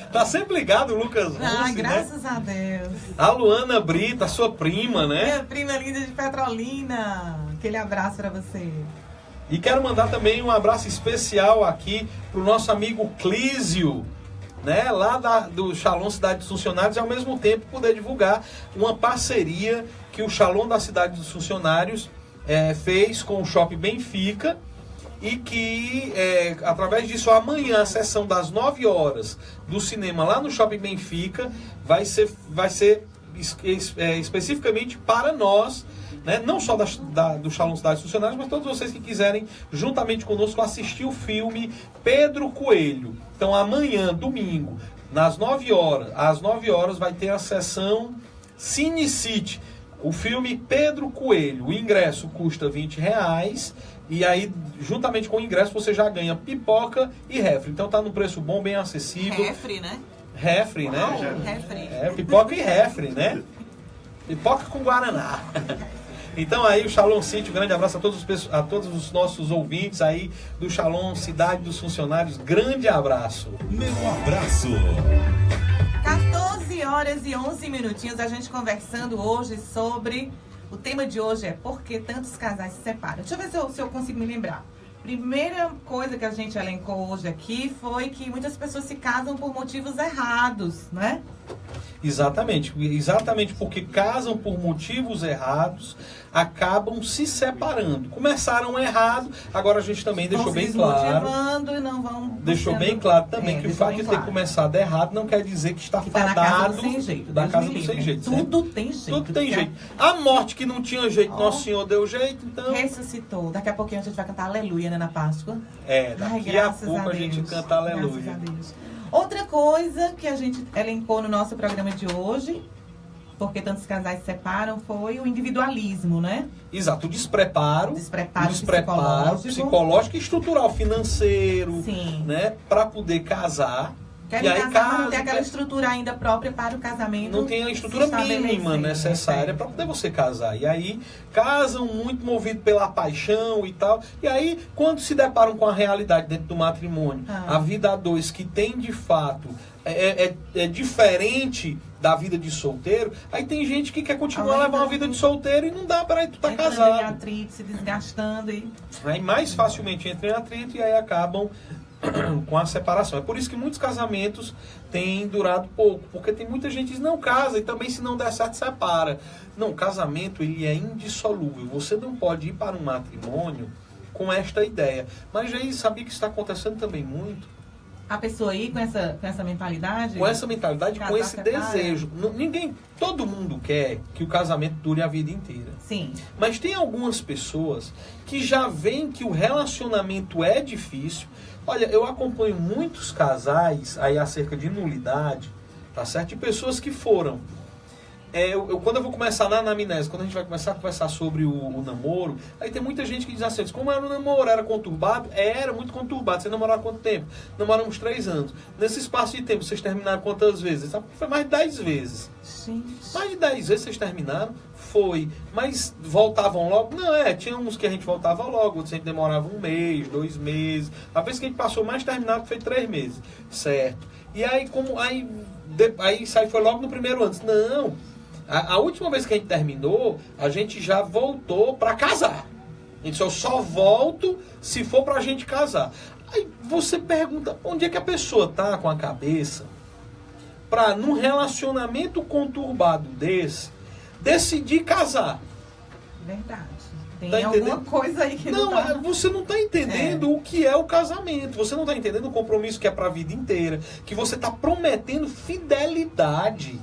B: Tá sempre ligado o Lucas Ronce,
C: graças a Deus.
B: A Luana Brita, sua prima, né?
C: Minha prima linda de Petrolina. Aquele abraço para você.
B: E quero mandar também um abraço especial aqui pro nosso amigo Clísio, né? Lá do Shalom Cidade dos Funcionários, e ao mesmo tempo poder divulgar uma parceria que o Shalom da Cidade dos Funcionários fez com o Shopping Benfica. E que, através disso, amanhã, a sessão das 9 horas do cinema lá no Shopping Benfica vai ser especificamente para nós, né? Não só do Shalom Cidade dos Funcionários, mas todos vocês que quiserem, juntamente conosco, assistir o filme Pedro Coelho. Então, amanhã, domingo, às 9 horas, vai ter a sessão Cine City. O filme Pedro Coelho. O ingresso custa R$20. E aí, juntamente com o ingresso, você já ganha pipoca e refri. Então tá num preço bom, bem acessível.
C: Refri, né?
B: Refri, né?
C: Refri.
B: Pipoca e refri, né? Pipoca com guaraná. Então aí o Shalom City, um grande abraço a todos os nossos ouvintes aí do Shalom Cidade dos Funcionários. Grande abraço.
A: Meu abraço.
C: 14 horas e 11 minutinhos, a gente conversando hoje sobre... O tema de hoje é por que tantos casais se separam. Deixa eu ver se eu consigo me lembrar. Primeira coisa que a gente elencou hoje aqui foi que muitas pessoas se casam por motivos errados, né?
B: Exatamente porque casam por motivos errados, acabam se separando. Começaram errado, agora a gente também deixou bem claro.
C: E não vão
B: deixou bem claro também que o fato de ter começado errado não quer dizer que está fadado
C: da casa do sem jeito. Tudo tem jeito.
B: Tudo tem jeito. A morte que não tinha jeito, Nosso Senhor deu jeito, então...
C: Ressuscitou. Daqui a pouquinho a gente vai cantar aleluia, né, na Páscoa.
B: Daqui a pouco a gente canta aleluia.
C: Graças a Deus. Outra coisa que a gente elencou no nosso programa de hoje, porque tantos casais se separam, foi o individualismo, né?
B: Exato, o despreparo psicológico e estrutural, financeiro,
C: sim,
B: né? Para poder casar.
C: Querem casar, mas não tem aquela estrutura ainda própria para o casamento.
B: Não tem a estrutura mínima necessária para poder você casar. E aí, casam muito movido pela paixão e tal. E aí, quando se deparam com a realidade dentro do matrimônio, a vida a dois que tem de fato, é diferente da vida de solteiro, aí tem gente que quer continuar a levar uma vida de solteiro e não dá para tu tá casado.
C: Em atrito, se desgastando.
B: Aí mais facilmente entra em atrito e aí acabam com a separação. É por isso que muitos casamentos têm durado pouco, porque tem muita gente que diz, não casa, e também se não der certo, separa. Não, o casamento ele é indissolúvel. Você não pode ir para um matrimônio com esta ideia. Mas aí sabia que isso está acontecendo também muito?
C: A pessoa ir com essa mentalidade?
B: Com essa mentalidade, com esse desejo. Todo mundo quer que o casamento dure a vida inteira.
C: Sim.
B: Mas tem algumas pessoas que já veem que o relacionamento é difícil. Olha, eu acompanho muitos casais aí acerca de nulidade, tá certo? De pessoas que foram. Quando eu vou começar na anamnese, quando a gente vai começar a conversar sobre o namoro, aí tem muita gente que diz assim, como era o namoro? Era conturbado? Era muito conturbado. Vocês namoraram há quanto tempo? Namoramos 3 anos. Nesse espaço de tempo, vocês terminaram quantas vezes? Sabe? Foi mais de 10 vezes.
C: Sim.
B: Mais de 10 vezes vocês terminaram? Foi. Mas voltavam logo? Não, tinha uns que a gente voltava logo, outros a gente demorava 1 mês, 2 meses. A vez que a gente passou mais terminado foi 3 meses. Certo. E aí, aí foi logo no primeiro ano. Não. A última vez que a gente terminou, a gente já voltou para casar. A gente só volto se for pra gente casar. Aí você pergunta, onde é que a pessoa tá com a cabeça para, num relacionamento conturbado desse, decidir casar?
C: Verdade. Tem
B: Tá
C: alguma coisa aí que não tá...
B: Você não está entendendo o que é o casamento. Você não está entendendo o compromisso que é para a vida inteira. Que você está prometendo fidelidade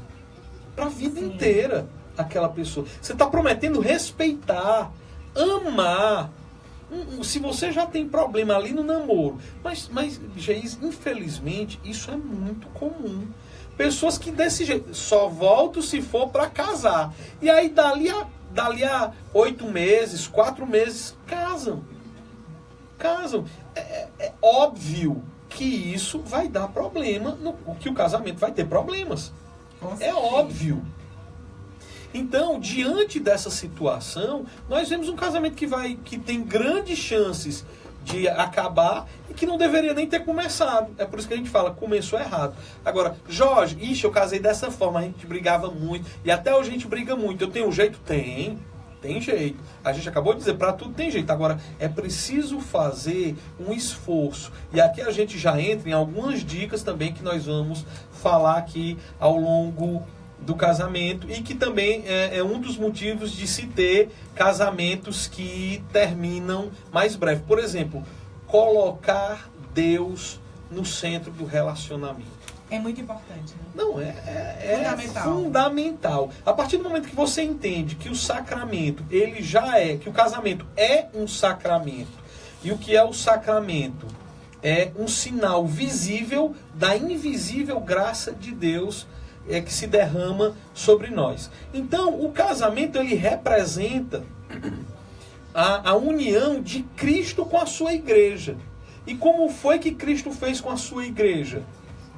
B: para a vida inteira àquela pessoa. Você está prometendo respeitar, amar. Se você já tem problema ali no namoro, mas Geis, infelizmente, isso é muito comum. Pessoas que desse jeito, só voltam se for para casar. E aí dali a 8 meses, 4 meses, casam. É óbvio que isso vai dar problema, que o casamento vai ter problemas. É óbvio. Então, diante dessa situação, nós vemos um casamento que tem grandes chances de acabar e que não deveria nem ter começado. É por isso que a gente fala, começou errado. Agora, Jorge, eu casei dessa forma, a gente brigava muito, e até hoje a gente briga muito. Eu tenho um jeito? Tem jeito. A gente acabou de dizer, para tudo tem jeito. Agora, é preciso fazer um esforço. E aqui a gente já entra em algumas dicas também que nós vamos falar aqui ao longo do casamento, e que também é um dos motivos de se ter casamentos que terminam mais breve. Por exemplo, colocar Deus no centro do relacionamento.
C: É muito importante, né?
B: Não, é fundamental. A partir do momento que você entende que o sacramento, que o casamento é um sacramento, e o que é o sacramento? É um sinal visível da invisível graça de Deus que se derrama sobre nós. Então, o casamento, ele representa a união de Cristo com a sua igreja. E como foi que Cristo fez com a sua igreja?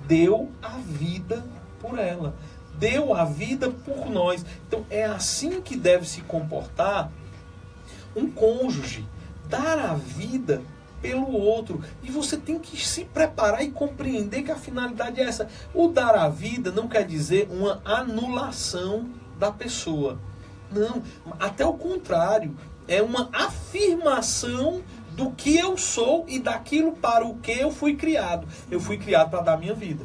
B: Deu a vida por ela. Deu a vida por nós. Então, é assim que deve se comportar um cônjuge. Dar a vida pelo outro. E você tem que se preparar e compreender que a finalidade é essa. O dar a vida não quer dizer uma anulação da pessoa. Não, até o contrário. É uma afirmação do que eu sou e daquilo para o que eu fui criado. Eu fui criado para dar a minha vida.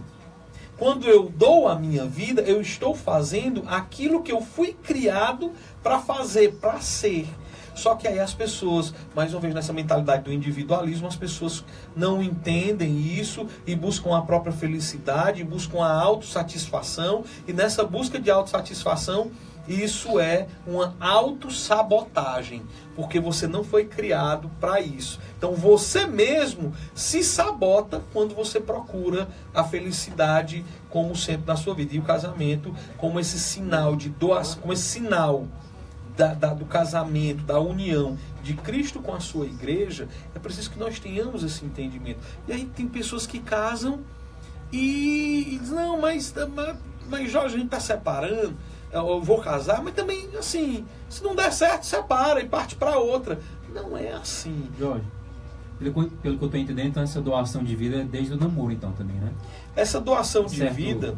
B: Quando eu dou a minha vida, eu estou fazendo aquilo que eu fui criado para fazer, para ser. Só que aí as pessoas, mais uma vez nessa mentalidade do individualismo, as pessoas não entendem isso e buscam a própria felicidade, buscam a autossatisfação. E nessa busca de autossatisfação, isso é uma autossabotagem, porque você não foi criado para isso. Então você mesmo se sabota quando você procura a felicidade como centro da sua vida. E o casamento como esse sinal de doação, como esse sinal do casamento, da união de Cristo com a sua igreja. É preciso que nós tenhamos esse entendimento. E aí tem pessoas que casam e dizem, não, mas Jorge, a gente está separando, eu vou casar, mas também, assim, se não der certo, separa e parte para outra. Não é assim.
F: Jorge, pelo que eu estou entendendo, então essa doação de vida é desde o namoro, então, também, né?
B: Essa doação de vida...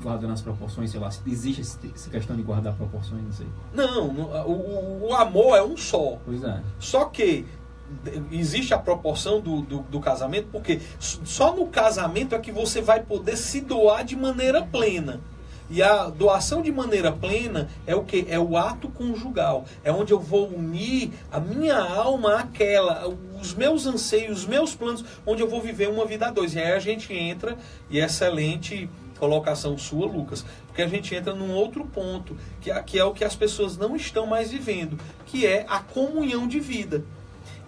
F: Guardando as proporções, sei lá, existe essa questão de guardar proporções, não sei.
B: Não, o amor é um só.
F: Pois é.
B: Só que existe a proporção do casamento, porque só no casamento é que você vai poder se doar de maneira plena. E a doação de maneira plena é o quê? É o ato conjugal. É onde eu vou unir a minha alma àquela, os meus anseios, os meus planos, onde eu vou viver uma vida a dois. E aí a gente entra, e é excelente colocação sua, Lucas, porque a gente entra num outro ponto, que é o que as pessoas não estão mais vivendo, que é a comunhão de vida.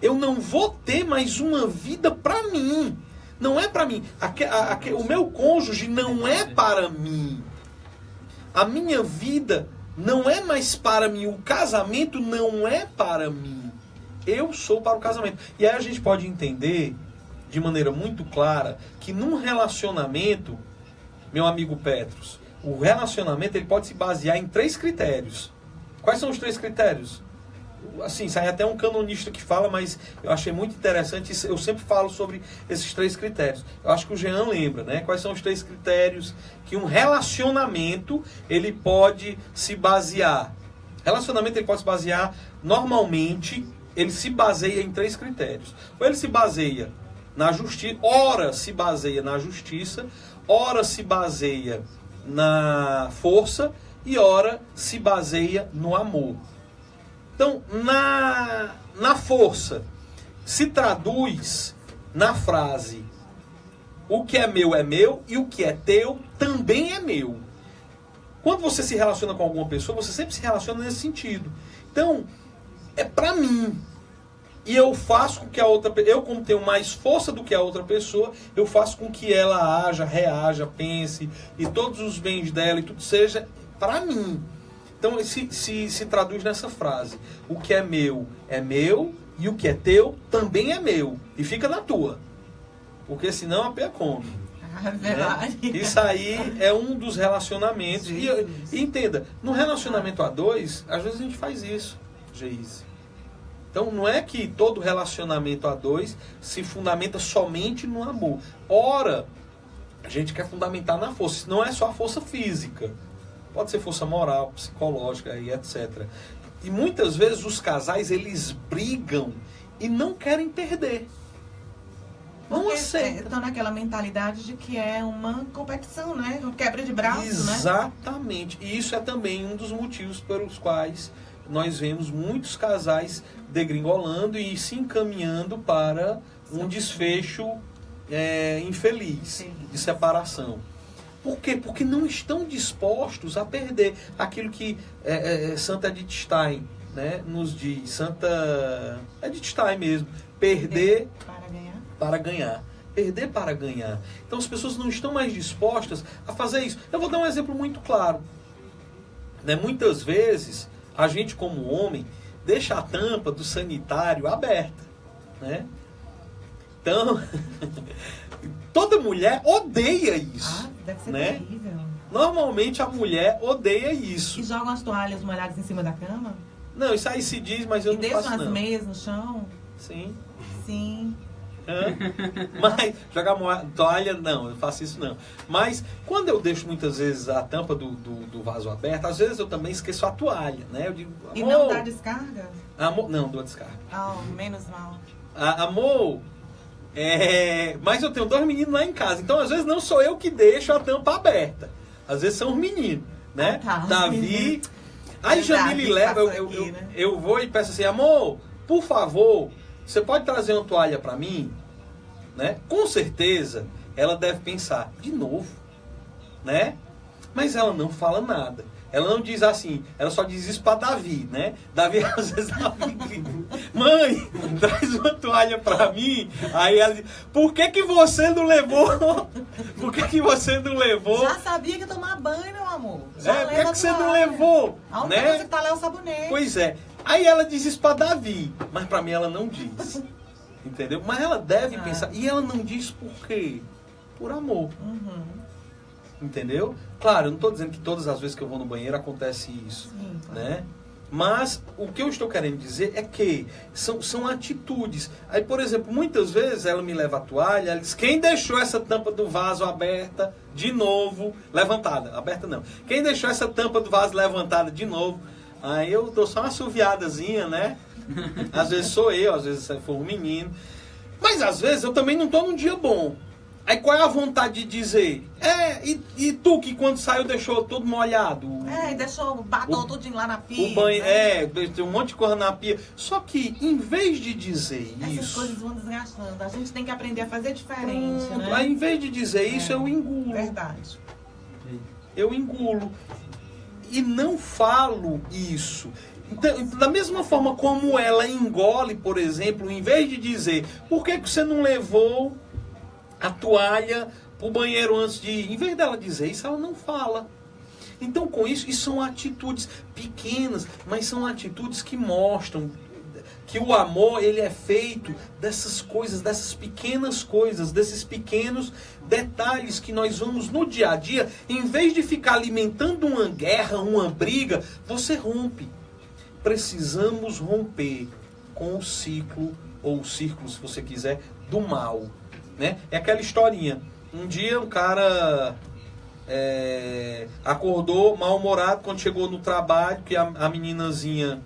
B: Eu não vou ter mais uma vida para mim. Não é para mim. O meu cônjuge não é para mim. A minha vida não é mais para mim. O casamento não é para mim. Eu sou para o casamento. E aí a gente pode entender, de maneira muito clara, que num relacionamento, meu amigo Petros, o relacionamento ele pode se basear em 3 critérios. Quais são os 3 critérios? Assim, sai até um canonista que fala, mas eu achei muito interessante, eu sempre falo sobre esses 3 critérios. Eu acho que o Jean lembra, né? Quais são os 3 critérios que um relacionamento ele pode se basear? Relacionamento ele pode se basear, normalmente, ele se baseia em 3 critérios. Ou ele se baseia na justiça, ora se baseia na justiça, ora se baseia na força e ora se baseia no amor. Então, na força, se traduz na frase: o que é meu e o que é teu também é meu. Quando você se relaciona com alguma pessoa, você sempre se relaciona nesse sentido. Então, é pra mim. E eu faço com que a outra pessoa, eu como tenho mais força do que a outra pessoa, eu faço com que ela haja, reaja, pense, e todos os bens dela e tudo seja pra mim. Então se traduz nessa frase: o que é meu e o que é teu também é meu. E fica na tua. Porque senão a pé come.
C: É verdade.
B: Né? Isso aí é um dos relacionamentos. E entenda, no relacionamento a dois, às vezes a gente faz isso, Geise. Então não é que todo relacionamento a dois se fundamenta somente no amor. Ora, a gente quer fundamentar na força. Não é só a força física. Pode ser força moral, psicológica e etc. E muitas vezes os casais, eles brigam e não querem perder. Não aceitam.
C: Estão naquela mentalidade de que é uma competição, né? Uma quebra de braço,
B: Exatamente. E isso é também um dos motivos pelos quais nós vemos muitos casais degringolando e se encaminhando para um desfecho infeliz, de separação. Por quê? Porque não estão dispostos a perder aquilo que Santa Edith Stein, né, nos diz. Santa Edith Stein mesmo. Perder para ganhar. Perder para ganhar. Então as pessoas não estão mais dispostas a fazer isso. Eu vou dar um exemplo muito claro. Né? Muitas vezes, a gente como homem deixa a tampa do sanitário aberta. Né? Então, toda mulher odeia isso.
C: Deve ser
B: né?
C: terrível.
B: Normalmente a mulher odeia isso.
C: E jogam as toalhas molhadas em cima da cama?
B: Não, isso aí se diz, mas eu não faço não.
C: E deixam as meias no chão?
B: Sim.
C: Sim.
B: Mas jogar toalha, não, eu faço isso não. Mas quando eu deixo muitas vezes a tampa do vaso aberta, às vezes eu também esqueço a toalha, né? Eu digo, amor,
C: e não dá descarga?
B: Amor, não, dou descarga.
C: Menos mal.
B: Amor, mas eu tenho 2 meninos lá em casa, então às vezes não sou eu que deixo a tampa aberta. Às vezes são os meninos, né? Davi. Aí Jamile leva, eu vou e peço assim: amor, por favor, você pode trazer uma toalha para mim? Né? Com certeza, ela deve pensar, de novo, né? Mas ela não fala nada. Ela não diz assim, ela só diz isso para Davi, né? Davi, às vezes, mãe, traz uma toalha para mim. Aí ela diz, por que você não levou? Por que você não levou?
C: Já sabia que ia tomar banho, meu amor.
B: Por que você não levou?
C: A única coisa que tá lá é o sabonete.
B: Pois é. Aí ela diz isso para Davi, mas para mim ela não diz. Entendeu? Mas ela deve pensar. E ela não diz por quê? Por amor. Entendeu? Claro, eu não estou dizendo que todas as vezes que eu vou no banheiro acontece isso. Sim, claro. Né? Mas o que eu estou querendo dizer é que são atitudes. Aí, por exemplo, muitas vezes ela me leva a toalha, ela diz, quem deixou essa tampa do vaso aberta de novo, levantada? Aberta não. Quem deixou essa tampa do vaso levantada de novo? Aí eu dou só uma assoviadazinha, né? Às vezes sou eu, às vezes for um menino. Mas às vezes eu também não estou num dia bom. Aí qual é a vontade de dizer? E tu que quando saiu deixou todo molhado?
C: E deixou, batou tudinho lá na pia.
B: O banho, tem um monte de coisa na pia. Só que, em vez de dizer
C: essas
B: isso...
C: Essas coisas vão desgastando. A gente tem que aprender a fazer diferente, né?
B: Aí, em vez de dizer isso, eu engulo.
C: Verdade.
B: Eu engulo. E não falo isso. Então, da mesma forma como ela engole, por exemplo, em vez de dizer, por que você não levou a toalha pro banheiro antes de ir? Em vez dela dizer isso, ela não fala. Então, com isso são atitudes pequenas, mas são atitudes que mostram que o amor, ele é feito dessas coisas, dessas pequenas coisas, desses pequenos detalhes que nós vamos no dia a dia. Em vez de ficar alimentando uma guerra, uma briga, você rompe. Precisamos romper com o ciclo, ou o círculo, se você quiser, do mal. Né? É aquela historinha. Um dia um cara acordou mal-humorado quando chegou no trabalho, que a meninazinha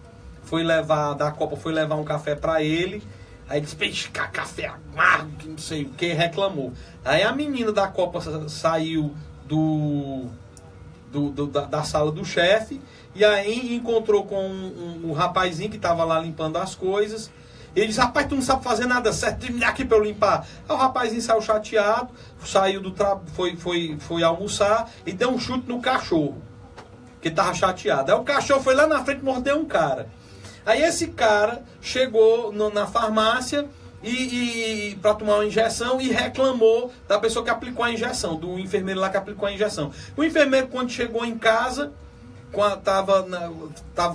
B: da Copa foi levar um café pra ele. Aí disse, peixe, café amargo, que não sei o que, reclamou. Aí a menina da Copa saiu do da sala do chefe, e aí encontrou com um rapazinho que estava lá limpando as coisas. Ele disse, rapaz, tu não sabe fazer nada certo, me dá aqui para eu limpar. Aí o rapazinho saiu chateado, saiu do foi almoçar e deu um chute no cachorro, que estava chateado. Aí o cachorro foi lá na frente e mordeu um cara. Aí esse cara chegou na farmácia e para tomar uma injeção e reclamou da pessoa que aplicou a injeção, do enfermeiro lá que aplicou a injeção. O enfermeiro, quando chegou em casa,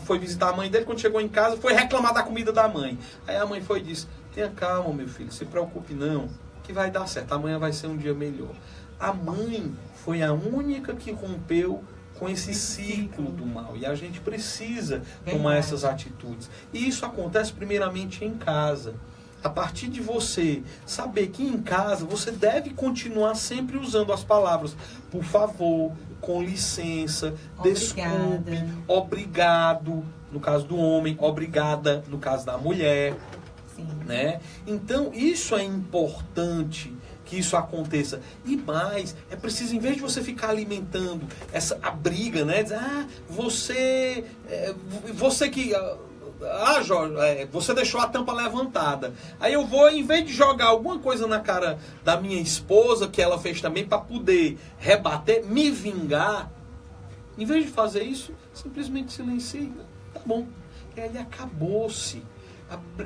B: foi visitar a mãe dele, quando chegou em casa, foi reclamar da comida da mãe. Aí a mãe foi e disse, tenha calma, meu filho, se preocupe não, que vai dar certo, amanhã vai ser um dia melhor. A mãe foi a única que rompeu com esse ciclo do mal. E a gente precisa tomar essas atitudes. E isso acontece primeiramente em casa. A partir de você saber que em casa você deve continuar sempre usando as palavras por favor, com licença, desculpe, obrigado, no caso do homem, obrigada, no caso da mulher.
C: Sim.
B: Né? Então, isso é importante que isso aconteça. E mais, é preciso, em vez de você ficar alimentando a briga, né? Dizer, você que... Jorge, você deixou a tampa levantada. Aí eu vou, em vez de jogar alguma coisa na cara da minha esposa, que ela fez também, para poder rebater, me vingar, em vez de fazer isso, simplesmente silencia. Tá bom. E aí acabou-se.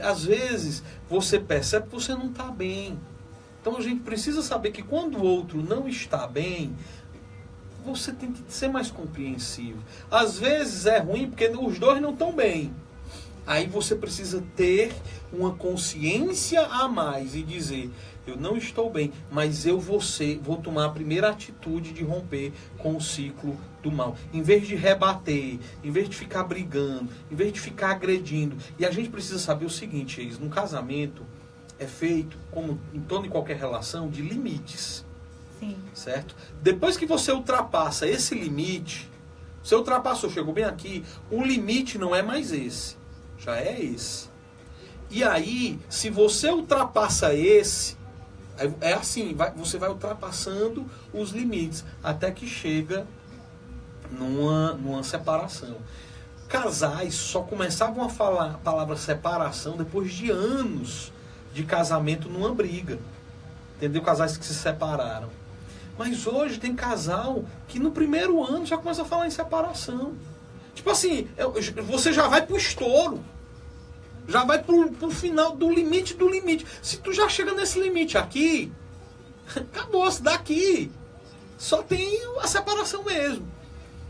B: Às vezes, você percebe que você não está bem. Então a gente precisa saber que quando o outro não está bem, você tem que ser mais compreensivo. Às vezes é ruim porque os dois não estão bem. Aí você precisa ter uma consciência a mais e dizer, eu não estou bem, mas eu vou tomar a primeira atitude de romper com o ciclo do mal. Em vez de rebater, em vez de ficar brigando, em vez de ficar agredindo. E a gente precisa saber o seguinte, Eis, no casamento é feito, como em toda e qualquer relação, de limites.
C: Sim.
B: Certo? Depois que você ultrapassa esse limite, você ultrapassou, chegou bem aqui, o limite não é mais esse. Já é esse. E aí, se você ultrapassa esse, é assim, você vai ultrapassando os limites, até que chega numa separação. Casais só começavam a falar a palavra separação depois de anos de casamento numa briga. Entendeu? Casais que se separaram. Mas hoje tem casal que no primeiro ano já começa a falar em separação. Tipo assim, você já vai pro estouro. Já vai pro final do limite do limite. Se tu já chega nesse limite aqui, acabou-se daqui. Só tem a separação mesmo.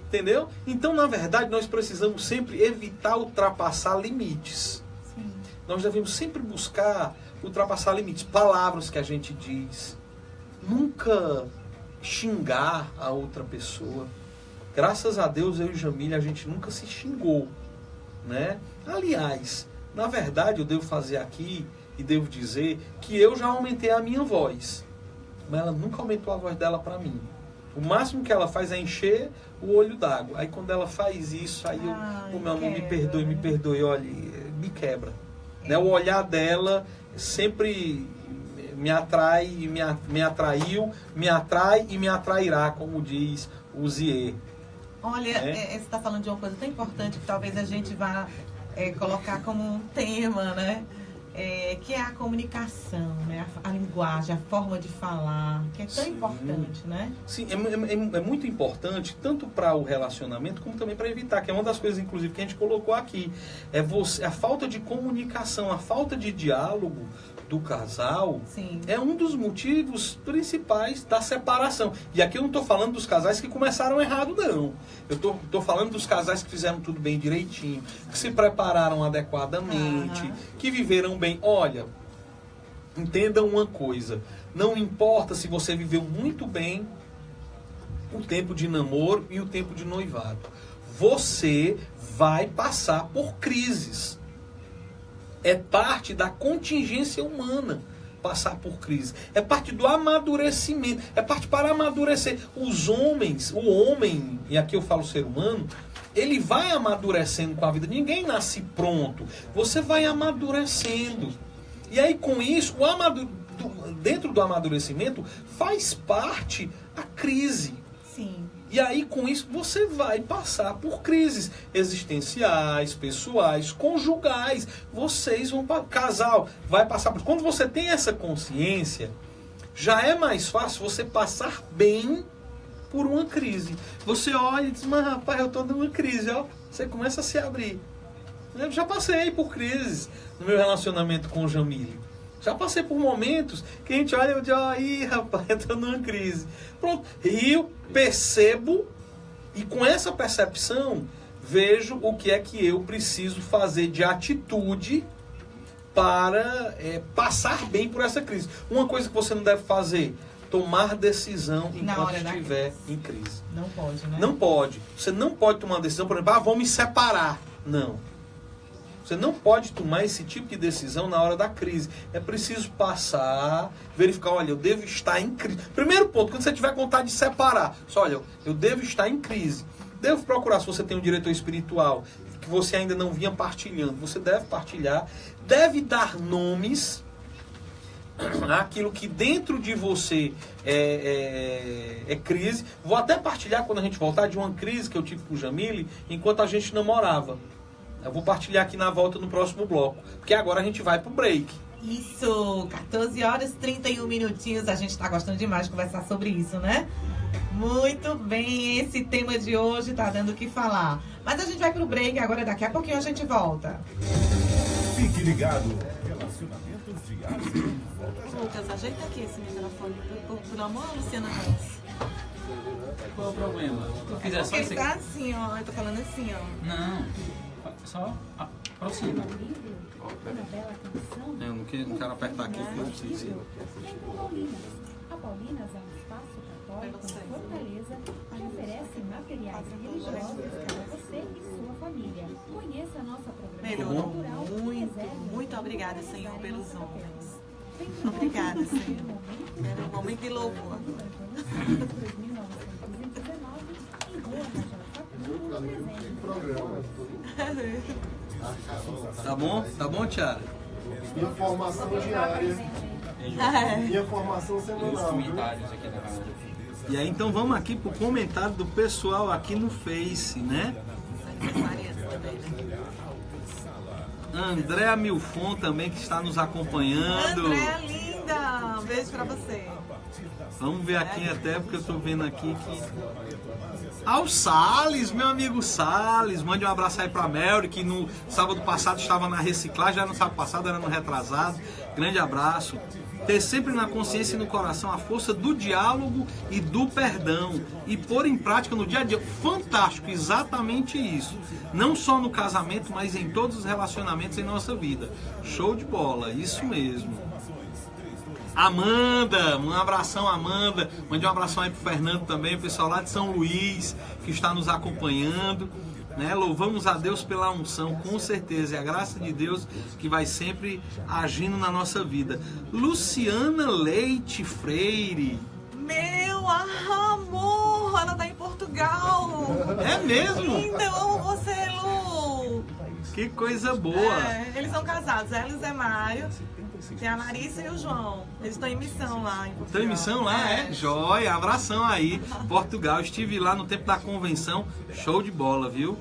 B: Entendeu? Então, na verdade, nós precisamos sempre evitar ultrapassar limites.
C: Sim.
B: Nós devemos sempre buscar ultrapassar limites. Palavras que a gente diz. Nunca xingar a outra pessoa. Graças a Deus, eu e Jamília, a gente nunca se xingou, né? Aliás, na verdade, eu devo fazer aqui e devo dizer que eu já aumentei a minha voz, mas ela nunca aumentou a voz dela para mim. O máximo que ela faz é encher o olho d'água. Aí quando ela faz isso, aí eu, meu amor, me perdoe, olha, me quebra. Né? O olhar dela sempre me atrai, me atraiu, me atrai e me atrairá, como diz o Zier.
C: Olha, você está falando de uma coisa tão importante que talvez a gente vá colocar como um tema, né? Que é a comunicação, né? A linguagem, a forma de falar, que é tão importante, né?
B: Sim, é muito importante, tanto para o relacionamento, como também para evitar, que é uma das coisas, inclusive, que a gente colocou aqui. A falta de comunicação, a falta de diálogo do casal.
C: Sim. É
B: um dos motivos principais da separação. E aqui eu não estou falando dos casais que começaram errado, não. Eu estou falando dos casais que fizeram tudo bem direitinho, que se prepararam adequadamente, que viveram bem. Olha, entendam uma coisa, não importa se você viveu muito bem o tempo de namoro e o tempo de noivado. Você vai passar por crises. É parte da contingência humana passar por crise. É parte do amadurecimento. É parte para amadurecer. Os homens, o homem, e aqui eu falo ser humano, ele vai amadurecendo com a vida. Ninguém nasce pronto. Você vai amadurecendo. E aí com isso, dentro do amadurecimento, faz parte a crise.
C: Sim.
B: E aí, com isso, você vai passar por crises existenciais, pessoais, conjugais. Vocês vão... Casal vai passar por... Quando você tem essa consciência, já é mais fácil você passar bem por uma crise. Você olha e diz, mas rapaz, eu estou numa crise, ó. Você começa a se abrir. Eu já passei por crises no meu relacionamento com o Jamile. Já passei por momentos que a gente olha e diz, aí rapaz, eu estou numa crise. Pronto, rio, percebo e com essa percepção vejo o que é que eu preciso fazer de atitude para passar bem por essa crise. Uma coisa que você não deve fazer, tomar decisão enquanto estiver em crise.
C: Não pode, né?
B: Não pode. Você não pode tomar uma decisão, por exemplo, vou me separar. Não. Você não pode tomar esse tipo de decisão na hora da crise. É preciso passar, verificar, olha, eu devo estar em crise. Primeiro ponto, quando você tiver vontade de separar, só olha, eu devo estar em crise. Devo procurar, se você tem um diretor espiritual, que você ainda não vinha partilhando, você deve partilhar, deve dar nomes àquilo que dentro de você é crise. Vou até partilhar quando a gente voltar de uma crise que eu tive com o Jamile enquanto a gente namorava. Eu vou partilhar aqui na volta no próximo bloco, porque agora a gente vai pro break.
C: Isso, 14 horas 31 minutinhos. A gente está gostando demais de conversar sobre isso, né? Muito bem, esse tema de hoje tá dando o que falar. Mas a gente vai pro break, agora daqui a pouquinho a gente volta.
A: Fique ligado. Relacionamentos de Ásia.
C: Lucas, ajeita aqui esse microfone, por amor, Luciana Ramos.
F: Qual é o problema? Tu fizer só
C: Porque
F: isso
C: ele
F: aqui?
C: tá assim, ó, eu tô falando assim, ó.
F: Não, só aproxima.
B: Eu não quero apertar aqui, porque não precisa.
G: A Paulinas é um espaço católico em Fortaleza que oferece materiais religiosos para você e sua família. Conheça a nossa programação cultural.
C: Muito obrigada, Senhor, pelos homens. Obrigada, Senhor. Pelo momento de louvor.
B: Tá bom? Tá bom, Tiara?
E: Informação diária. Minha formação
F: Os
E: semanal.
F: comentários aqui da galera.
B: E aí, então vamos aqui pro comentário do pessoal aqui no Face, né? Andréa Milfon também, que está nos acompanhando.
C: Andréa, linda! Um beijo pra você.
B: Vamos ver aqui até, porque eu tô vendo aqui que... o Salles, meu amigo Salles. Mande um abraço aí pra Mary, que no sábado passado estava na reciclagem, já no sábado passado, era no retrasado. Grande abraço. Ter sempre na consciência e no coração a força do diálogo e do perdão. E pôr em prática no dia a dia. Fantástico, exatamente isso. Não só no casamento, mas em todos os relacionamentos em nossa vida. Show de bola, isso mesmo. Amanda, um abração, Amanda. Mande um abração aí pro Fernando também, o pessoal lá de São Luís, que está nos acompanhando. Né? Louvamos a Deus pela unção, com certeza. É a graça de Deus que vai sempre agindo na nossa vida. Luciana Leite Freire.
C: Meu amor, ela tá em Portugal.
B: É mesmo?
C: Linda, eu amo você, Lu.
B: Que coisa boa.
C: Eles são casados, ela e o Zé Mário. Tem a Larissa e o João. Eles estão em missão lá em Portugal.
B: Estão em missão lá, é? Joia, abração aí. Portugal, estive lá no tempo da convenção. Show de bola, viu?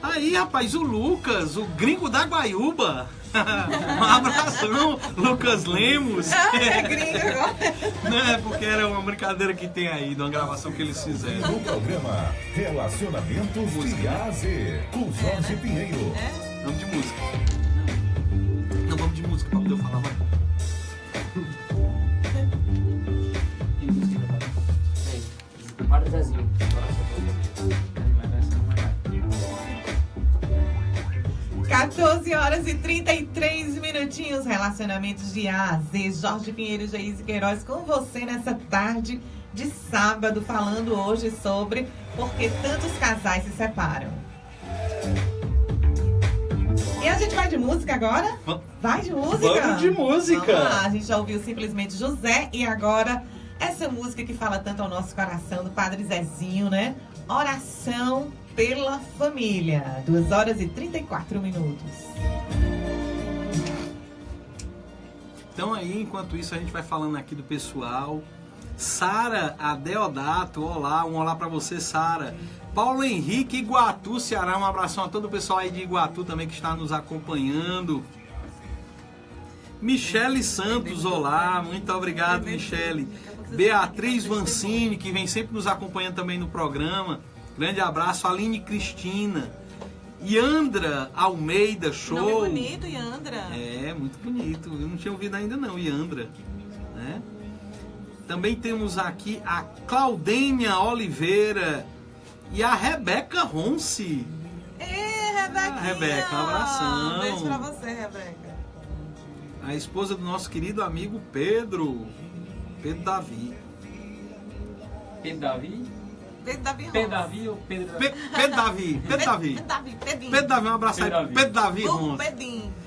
B: Aí, rapaz, o Lucas, o gringo da Guaiúba. Um abração, Lucas Lemos.
C: É gringo agora.
B: Não é porque era uma brincadeira que tem aí, de uma gravação que eles fizeram.
A: No programa Relacionamentos de A a Z, com Jorge Pinheiro.
B: Vamos de música. Não, vamos de música pra poder falar, vai.
F: Tem música pra
D: Tem. Para Zezinho.
C: 14 horas e 33 minutinhos. Relacionamentos de A a Z. Jorge Pinheiro e Geise Queiroz com você nessa tarde de sábado, falando hoje sobre por que tantos casais se separam. E a gente vai de música agora? Vai de música?
B: Vamos de música.
C: Vamos lá, a gente já ouviu simplesmente José e agora essa música que fala tanto ao nosso coração do Padre Zezinho, né? Oração pela família. 2 horas e 34 minutos.
B: Então aí, enquanto isso, a gente vai falando aqui do pessoal.
H: Sara Adeodato, olá, um olá pra você, Sara. Paulo Henrique, Iguatu, Ceará, um abração a todo o pessoal aí de Iguatu também que está nos acompanhando. Michele Santos, olá, muito obrigado, Michele. Beatriz Vancini, que vem sempre nos acompanhando também no programa. Grande abraço. Aline Cristina. Yandra Almeida, show.
C: Nome bonito, Yandra.
H: É, muito bonito. Eu não tinha ouvido ainda não, Yandra. Né? Também temos aqui a Claudênia Oliveira e a Rebeca Ronce.
C: Rebequinha.
H: Rebeca, um abração.
C: Um beijo pra você, Rebeca.
H: A esposa do nosso querido amigo Pedro Davi.
D: Pedro Davi?
C: Pedro Davi Ronce.
D: Pedro Davi ou Pedro Davi?
H: Pedro Davi. Pedro Davi, um abraço aí. Pedro Davi Ronce.
C: Pedinho.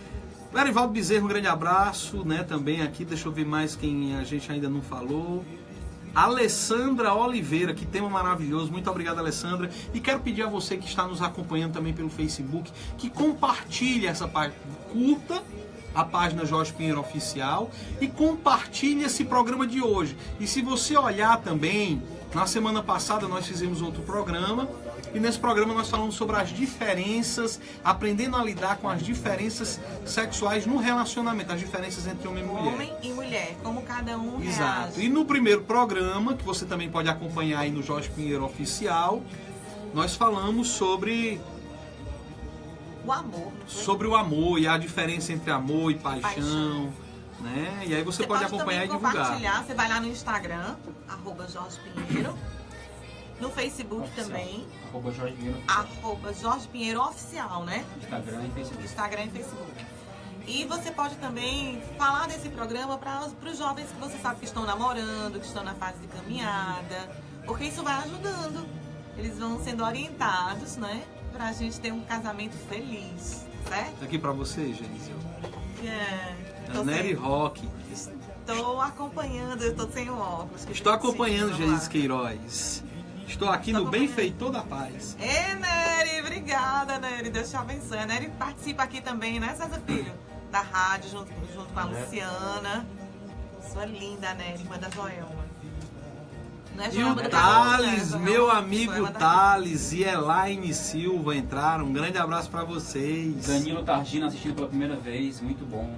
H: Verivaldo Bezerra, um grande abraço, né? Também aqui, deixa eu ver mais quem a gente ainda não falou. Alessandra Oliveira, que tema maravilhoso. Muito obrigado, Alessandra. E quero pedir a você que está nos acompanhando também pelo Facebook, que compartilhe essa parte, curta a página Jorge Pinheiro Oficial e compartilhe esse programa de hoje. E se você olhar também, na semana passada nós fizemos outro programa e nesse programa nós falamos sobre as diferenças, aprendendo a lidar com as diferenças sexuais no relacionamento, as diferenças entre homem e mulher.
C: Homem e mulher, como cada um
H: Exato.
C: reage.
H: E no primeiro programa, que você também pode acompanhar aí no Jorge Pinheiro Oficial, nós falamos sobre
C: o amor.
H: Sobre o amor e a diferença entre amor e paixão. Né? E aí você pode acompanhar e divulgar.
C: Compartilhar, você vai lá no Instagram, @Jorge Pinheiro. No Facebook
D: oficial.
C: Também.
D: @Jorge Pinheiro.
C: @Jorge Pinheiro Oficial, né?
D: Instagram e Facebook.
C: Instagram e Facebook. E você pode também falar desse programa para os jovens que você sabe que estão namorando, que estão na fase de caminhada, porque isso vai ajudando. Eles vão sendo orientados, né? Pra gente ter um casamento feliz, certo?
H: Aqui pra você, Geisel.
C: Tô
H: Nery Rock.
C: Estou acompanhando, eu tô sem o óculos.
H: Estou acompanhando, Geis Queiroz. Estou aqui no Benfeitor da Paz.
C: Nery, obrigada, Nery. Deus te abençoe. A Nery participa aqui também, né, César Filho? Da rádio, junto com a Luciana. Sua linda, Nery, irmã da Joelma.
H: E o Thales, meu amigo Thales e Elaine Silva entraram. Um grande abraço pra vocês.
D: Danilo Targino assistindo pela primeira vez, muito bom.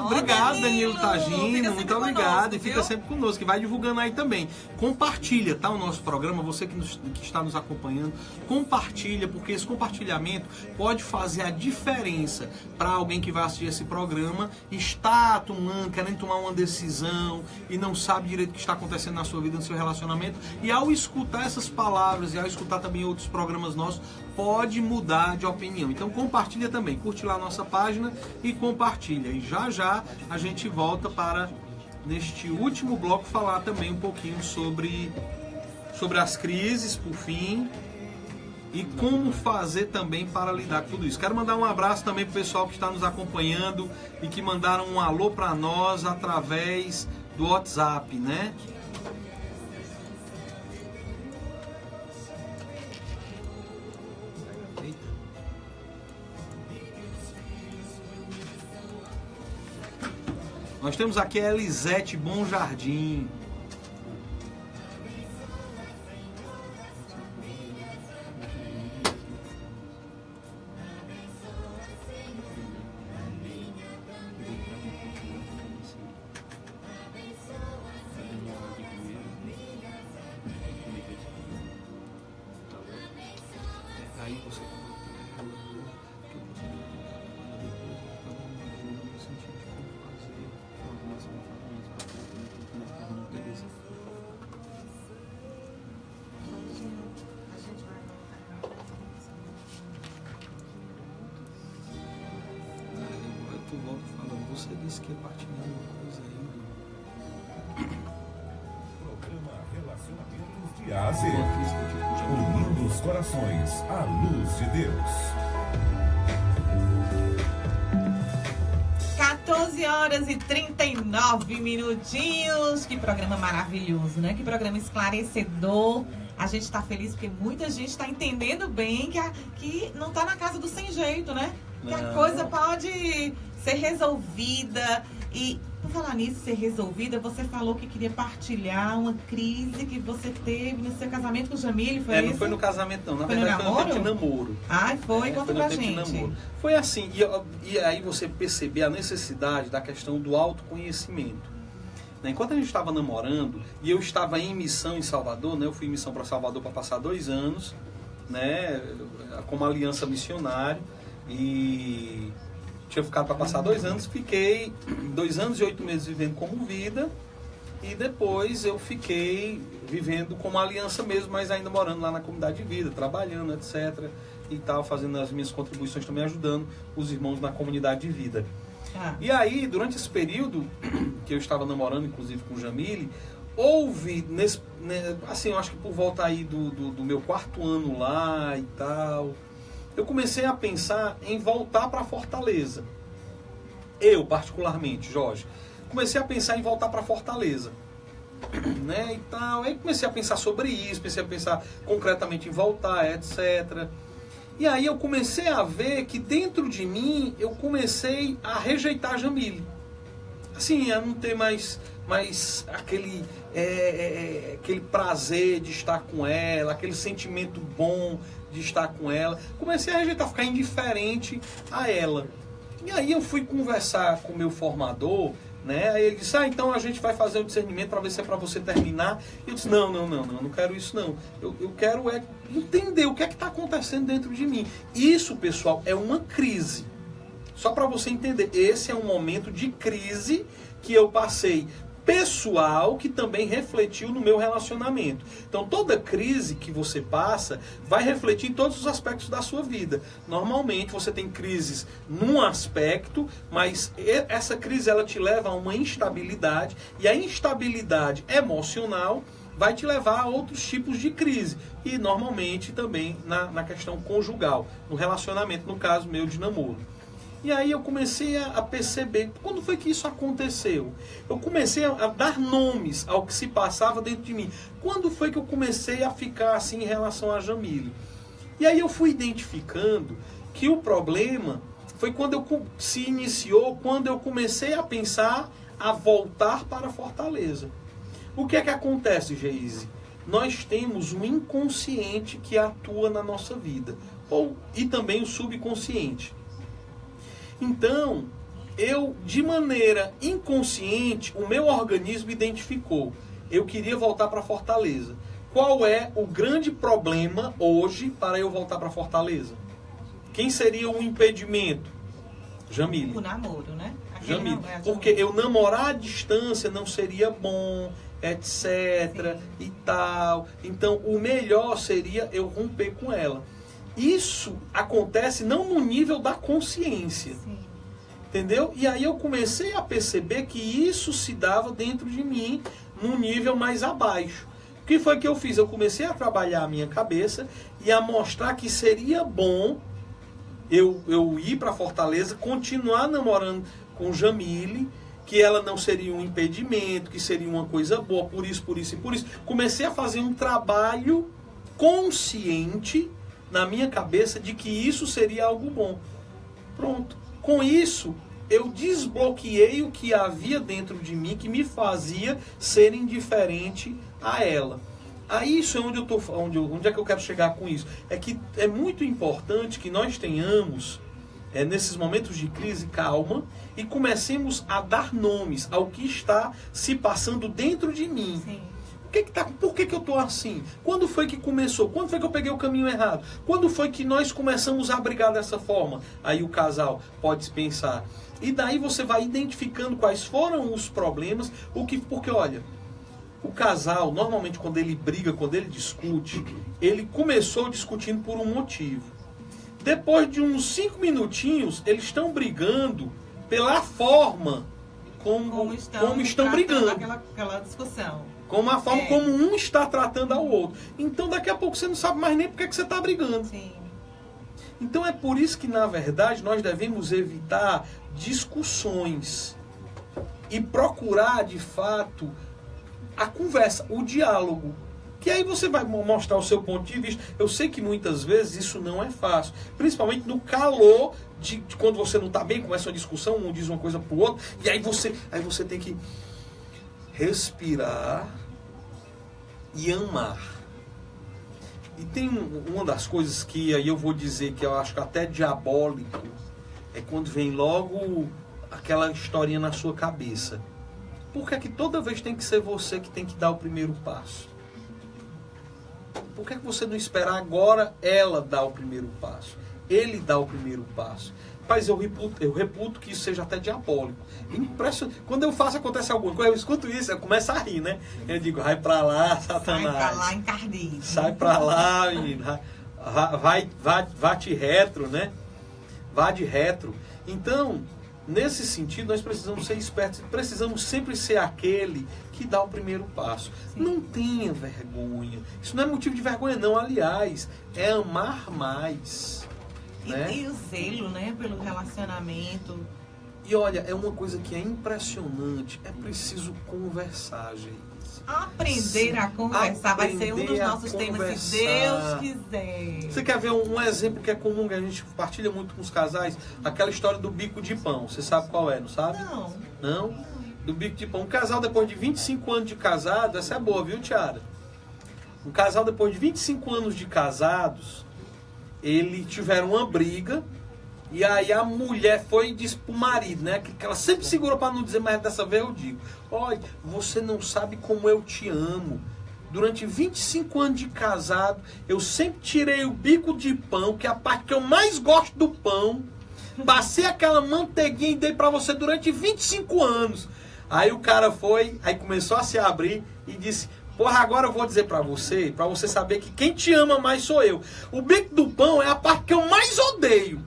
H: Obrigado, Danilo Targino, muito obrigado.
C: Conosco,
H: e fica sempre conosco, que vai divulgando aí também. Compartilha, tá, o nosso programa, você que está nos acompanhando, compartilha, porque esse compartilhamento pode fazer a diferença para alguém que vai assistir esse programa, está querendo tomar uma decisão e não sabe direito o que está acontecendo na sua vida, no seu relacionamento, e ao escutar essas palavras e ao escutar também outros programas nossos, pode mudar de opinião. Então compartilha também, curte lá a nossa página e compartilha. E já a gente volta para, neste último bloco, falar também um pouquinho sobre as crises, por fim, e como fazer também para lidar com tudo isso. Quero mandar um abraço também para o pessoal que está nos acompanhando e que mandaram um alô para nós através do WhatsApp, né? Nós temos aqui a Elisete Bom Jardim. Aí você Você disse que ia partilhar uma coisa aí.
A: Programa Relacionamentos de A a Z. Unindo os corações à luz de Deus.
C: 14h39 minutinhos. Que programa maravilhoso, né? Que programa esclarecedor. A gente está feliz porque muita gente está entendendo bem que não está na casa do sem jeito, né? Que a coisa pode ser resolvida, E, por falar nisso, ser resolvida, você falou que queria partilhar uma crise que você teve no seu casamento com o Jamile, foi isso?
B: Não foi no casamento, não. Na
C: Foi
B: verdade,
C: no
B: foi no tempo de namoro.
C: Ai, foi? Conta
B: Foi no
C: pra
B: tempo de
C: gente.
B: namoro. Foi assim, e aí você perceber a necessidade da questão do autoconhecimento. Né? Enquanto a gente estava namorando, e eu estava em missão em Salvador, né? Eu fui em missão para Salvador para passar 2 anos, né? Como aliança missionária, e tinha ficado para passar 2 anos, fiquei 2 anos e 8 meses vivendo como vida, e depois eu fiquei vivendo como aliança mesmo, mas ainda morando lá na comunidade de vida, trabalhando, etc. E tal, fazendo as minhas contribuições também, ajudando os irmãos na comunidade de vida. E aí, durante esse período que eu estava namorando, inclusive com o Jamile, houve, assim, eu acho que por volta aí do meu 4º ano lá e tal, eu comecei a pensar em voltar para Fortaleza. Eu, particularmente, Jorge, comecei a pensar em voltar para Fortaleza. Né, e tal. Aí comecei a pensar sobre isso, comecei a pensar concretamente em voltar, etc. E aí eu comecei a ver que dentro de mim eu comecei a rejeitar a Jamile. Assim, a não ter mais aquele prazer de estar com ela, aquele sentimento bom de estar com ela. Comecei a rejeitar, ficar indiferente a ela. E aí eu fui conversar com o meu formador, né? Aí ele disse, então a gente vai fazer o discernimento para ver se é para você terminar. E eu disse, não quero isso não. Eu quero entender o que é que está acontecendo dentro de mim. Isso, pessoal, é uma crise. Só para você entender, esse é um momento de crise que eu passei pessoal, que também refletiu no meu relacionamento. Então toda crise que você passa vai refletir em todos os aspectos da sua vida. Normalmente você tem crises num aspecto, mas essa crise ela te leva a uma instabilidade, e a instabilidade emocional vai te levar a outros tipos de crise. E normalmente também na questão conjugal, no relacionamento, no caso meu de namoro. E aí eu comecei a perceber, quando foi que isso aconteceu? Eu comecei a dar nomes ao que se passava dentro de mim. Quando foi que eu comecei a ficar assim em relação a Jamile? E aí eu fui identificando que o problema foi quando se iniciou, quando eu comecei a pensar a voltar para Fortaleza. O que é que acontece, Geise? Nós temos um inconsciente que atua na nossa vida, e também o subconsciente. Então, de maneira inconsciente, o meu organismo identificou. Eu queria voltar para Fortaleza. Qual é o grande problema hoje para eu voltar para Fortaleza? Quem seria o impedimento? Jamile.
C: O namoro, né?
B: Jamile. Porque eu namorar à distância não seria bom, etc. e tal. Então, o melhor seria eu romper com ela. Isso acontece não no nível da consciência. Sim. Entendeu? E aí eu comecei a perceber que isso se dava dentro de mim num nível mais abaixo. O que foi que eu fiz? Eu comecei a trabalhar a minha cabeça e a mostrar que seria bom eu ir para Fortaleza, continuar namorando com Jamile, que ela não seria um impedimento, que seria uma coisa boa, por isso e por isso. Comecei a fazer um trabalho consciente na minha cabeça de que isso seria algo bom. Pronto. Com isso, eu desbloqueei o que havia dentro de mim que me fazia ser indiferente a ela. Aí isso é onde é que eu quero chegar com isso? É que é muito importante que nós tenhamos, nesses momentos de crise, calma, e comecemos a dar nomes ao que está se passando dentro de mim. Sim. Por que eu estou assim? Quando foi que começou? Quando foi que eu peguei o caminho errado? Quando foi que nós começamos a brigar dessa forma? Aí o casal pode pensar. E daí você vai identificando quais foram os problemas. Porque olha, o casal, normalmente quando ele briga, quando ele discute, ele começou discutindo por um motivo. Depois de uns 5 minutinhos, eles estão brigando pela forma como estão brigando.
C: Aquela discussão.
B: Com a forma como um está tratando ao outro. Então, daqui a pouco você não sabe mais nem por que você está brigando.
C: Sim.
B: Então, é por isso que, na verdade, nós devemos evitar discussões e procurar, de fato, a conversa, o diálogo. Que aí você vai mostrar o seu ponto de vista. Eu sei que muitas vezes isso não é fácil. Principalmente no calor de quando você não está bem, começa uma discussão, um diz uma coisa pro outro, e aí você tem que respirar e amar. E tem uma das coisas que aí eu vou dizer que eu acho que até diabólico, é quando vem logo aquela historinha na sua cabeça. Por que é que toda vez tem que ser você que tem que dar o primeiro passo? Por que é que você não espera agora ela dar o primeiro passo? Ele dá o primeiro passo. Mas eu reputo que isso seja até diabólico. Impressionante. Quando eu faço, acontece alguma coisa, eu escuto isso, eu começo a rir, né? Eu digo, vai pra lá, Satanás.
C: Sai pra lá, encardido.
B: Sai pra lá, menino. Vá de retro, né? Vá de retro. Então, nesse sentido, nós precisamos ser espertos. Precisamos sempre ser aquele que dá o primeiro passo. Sim. Não tenha vergonha. Isso não é motivo de vergonha, não. Aliás, é amar mais. Né?
C: E o zelo, né, pelo relacionamento.
B: E olha, é uma coisa que é impressionante. É preciso conversar, gente.
C: Aprender a conversar. Vai ser um dos nossos temas, se Deus quiser.
B: Você quer ver um exemplo que é comum, que a gente compartilha muito com os casais? Aquela história do bico de pão. Você sabe qual é, não sabe?
C: Não.
B: Não? Do bico de pão. Um casal depois de 25 anos de casado, essa é boa, viu, Tiara? Um casal depois de 25 anos de casados, eles tiveram uma briga, e aí a mulher foi e disse pro marido, né? Que ela sempre segurou para não dizer, mas dessa vez eu digo: olha, você não sabe como eu te amo. Durante 25 anos de casado, eu sempre tirei o bico de pão, que é a parte que eu mais gosto do pão. Passei aquela manteiguinha e dei para você durante 25 anos. Aí o cara foi, aí começou a se abrir e disse: porra, agora eu vou dizer pra você saber que quem te ama mais sou eu. O bico do pão é a parte que eu mais odeio.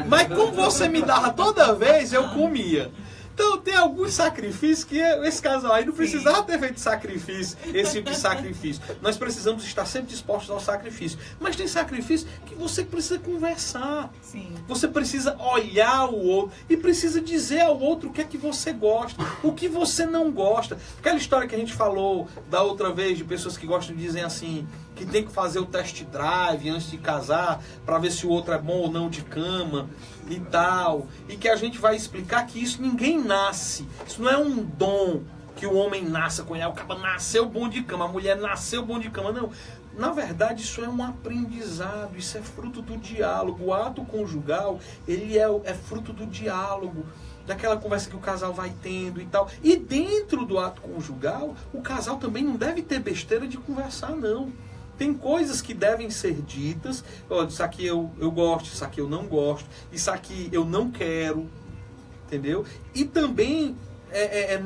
B: Mas como você me dava toda vez, eu comia. Então tem alguns sacrifícios que esse casal aí não precisava ter feito sacrifício, esse tipo de sacrifício. Nós precisamos estar sempre dispostos ao sacrifício. Mas tem sacrifício que você precisa conversar.
C: Sim.
B: Você precisa olhar o outro e precisa dizer ao outro o que é que você gosta, o que você não gosta. Aquela história que a gente falou da outra vez de pessoas que gostam de dizer assim, que tem que fazer o test drive antes de casar para ver se o outro é bom ou não de cama e tal, e que a gente vai explicar que isso ninguém nasce, isso não é um dom que o homem nasça com ele, o cara nasceu bom de cama, a mulher nasceu bom de cama, não. Na verdade, isso é um aprendizado, isso é fruto do diálogo. O ato conjugal, ele é fruto do diálogo, daquela conversa que o casal vai tendo e tal. E dentro do ato conjugal, o casal também não deve ter besteira de conversar, não. Tem coisas que devem ser ditas. Olha, isso aqui eu gosto, isso aqui eu não gosto, isso aqui eu não quero, entendeu? E também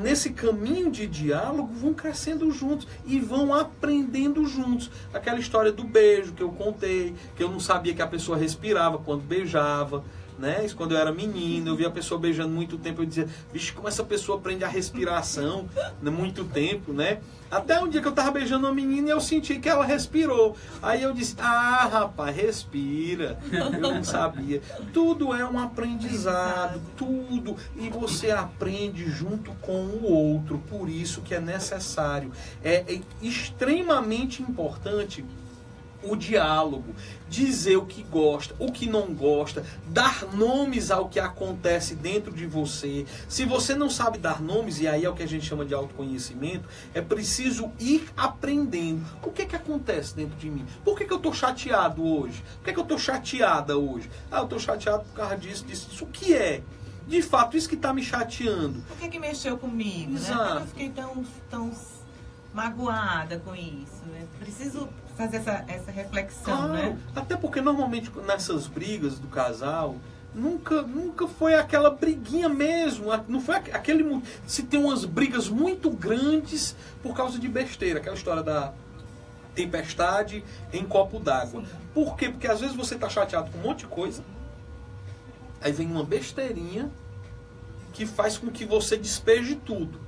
B: nesse caminho de diálogo vão crescendo juntos e vão aprendendo juntos. Aquela história do beijo que eu contei, que eu não sabia que a pessoa respirava quando beijava, né? Isso quando eu era menino, eu via a pessoa beijando muito tempo, eu dizia, vixe, como essa pessoa aprende a respiração, né? Muito tempo, né? Até um dia que eu tava beijando uma menina e eu senti que ela respirou. Aí eu disse, ah, rapaz, respira. Eu não sabia. Tudo é um aprendizado, tudo. E você aprende junto com o outro. Por isso que é necessário. É extremamente importante o diálogo, dizer o que gosta, o que não gosta, dar nomes ao que acontece dentro de você. Se você não sabe dar nomes, e aí é o que a gente chama de autoconhecimento, é preciso ir aprendendo. O que que acontece dentro de mim? Por que que eu estou chateado hoje? Por que que eu estou chateada hoje? Ah, eu estou chateado por causa disso, disso. O que é? De fato, isso que está me chateando.
C: Por que que mexeu comigo?
B: Exato.
C: Né? Por que eu fiquei tão magoada com isso? Né? Preciso fazer essa reflexão,
B: claro,
C: né?
B: Até porque normalmente nessas brigas do casal nunca foi aquela briguinha mesmo, não foi aquele, se tem umas brigas muito grandes por causa de besteira, aquela história da tempestade em copo d'água. Por quê? Porque às vezes você está chateado com um monte de coisa, aí vem uma besteirinha que faz com que você despeje tudo.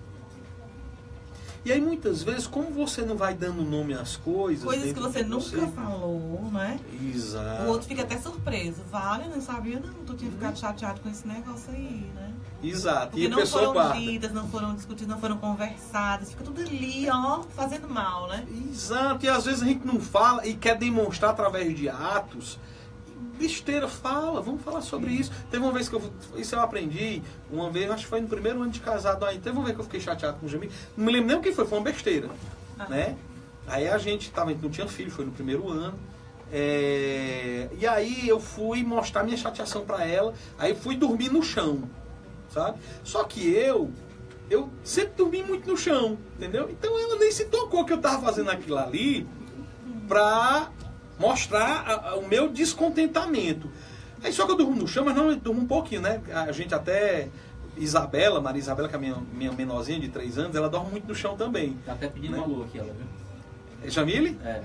H: E aí muitas vezes, como você não vai dando nome às coisas...
C: Coisas que você
H: de
C: nunca falou, né?
H: Exato.
C: O outro fica até surpreso. Vale, não sabia não, tu tinha ficado chateado com esse negócio aí, né?
H: Exato.
C: Porque
H: E a
C: não
H: pessoa
C: foram
H: guarda.
C: ditas, não foram discutidas, não foram conversadas. Fica tudo ali, ó, fazendo mal, né?
H: Exato. E às vezes a gente não fala e quer demonstrar através de atos. Besteira, fala, vamos falar sobre isso. Teve uma vez que isso eu aprendi, uma vez, acho que foi no primeiro ano de casado aí, teve uma vez que eu fiquei chateado com o Jamil, não me lembro nem o que foi uma besteira, né? Aí a gente não tinha filho, foi no primeiro ano, e aí eu fui mostrar minha chateação pra ela, aí fui dormir no chão, sabe? Só que eu sempre dormi muito no chão, entendeu? Então ela nem se tocou que eu tava fazendo aquilo ali pra mostrar o meu descontentamento. Aí só que eu durmo no chão, mas não, eu durmo um pouquinho, né? A gente até... Maria Isabela, que é a minha menorzinha de 3 anos, ela dorme muito no chão também.
D: Tá até pedindo
H: né?
D: alô aqui, ela, viu?
H: É Jamile?
D: É.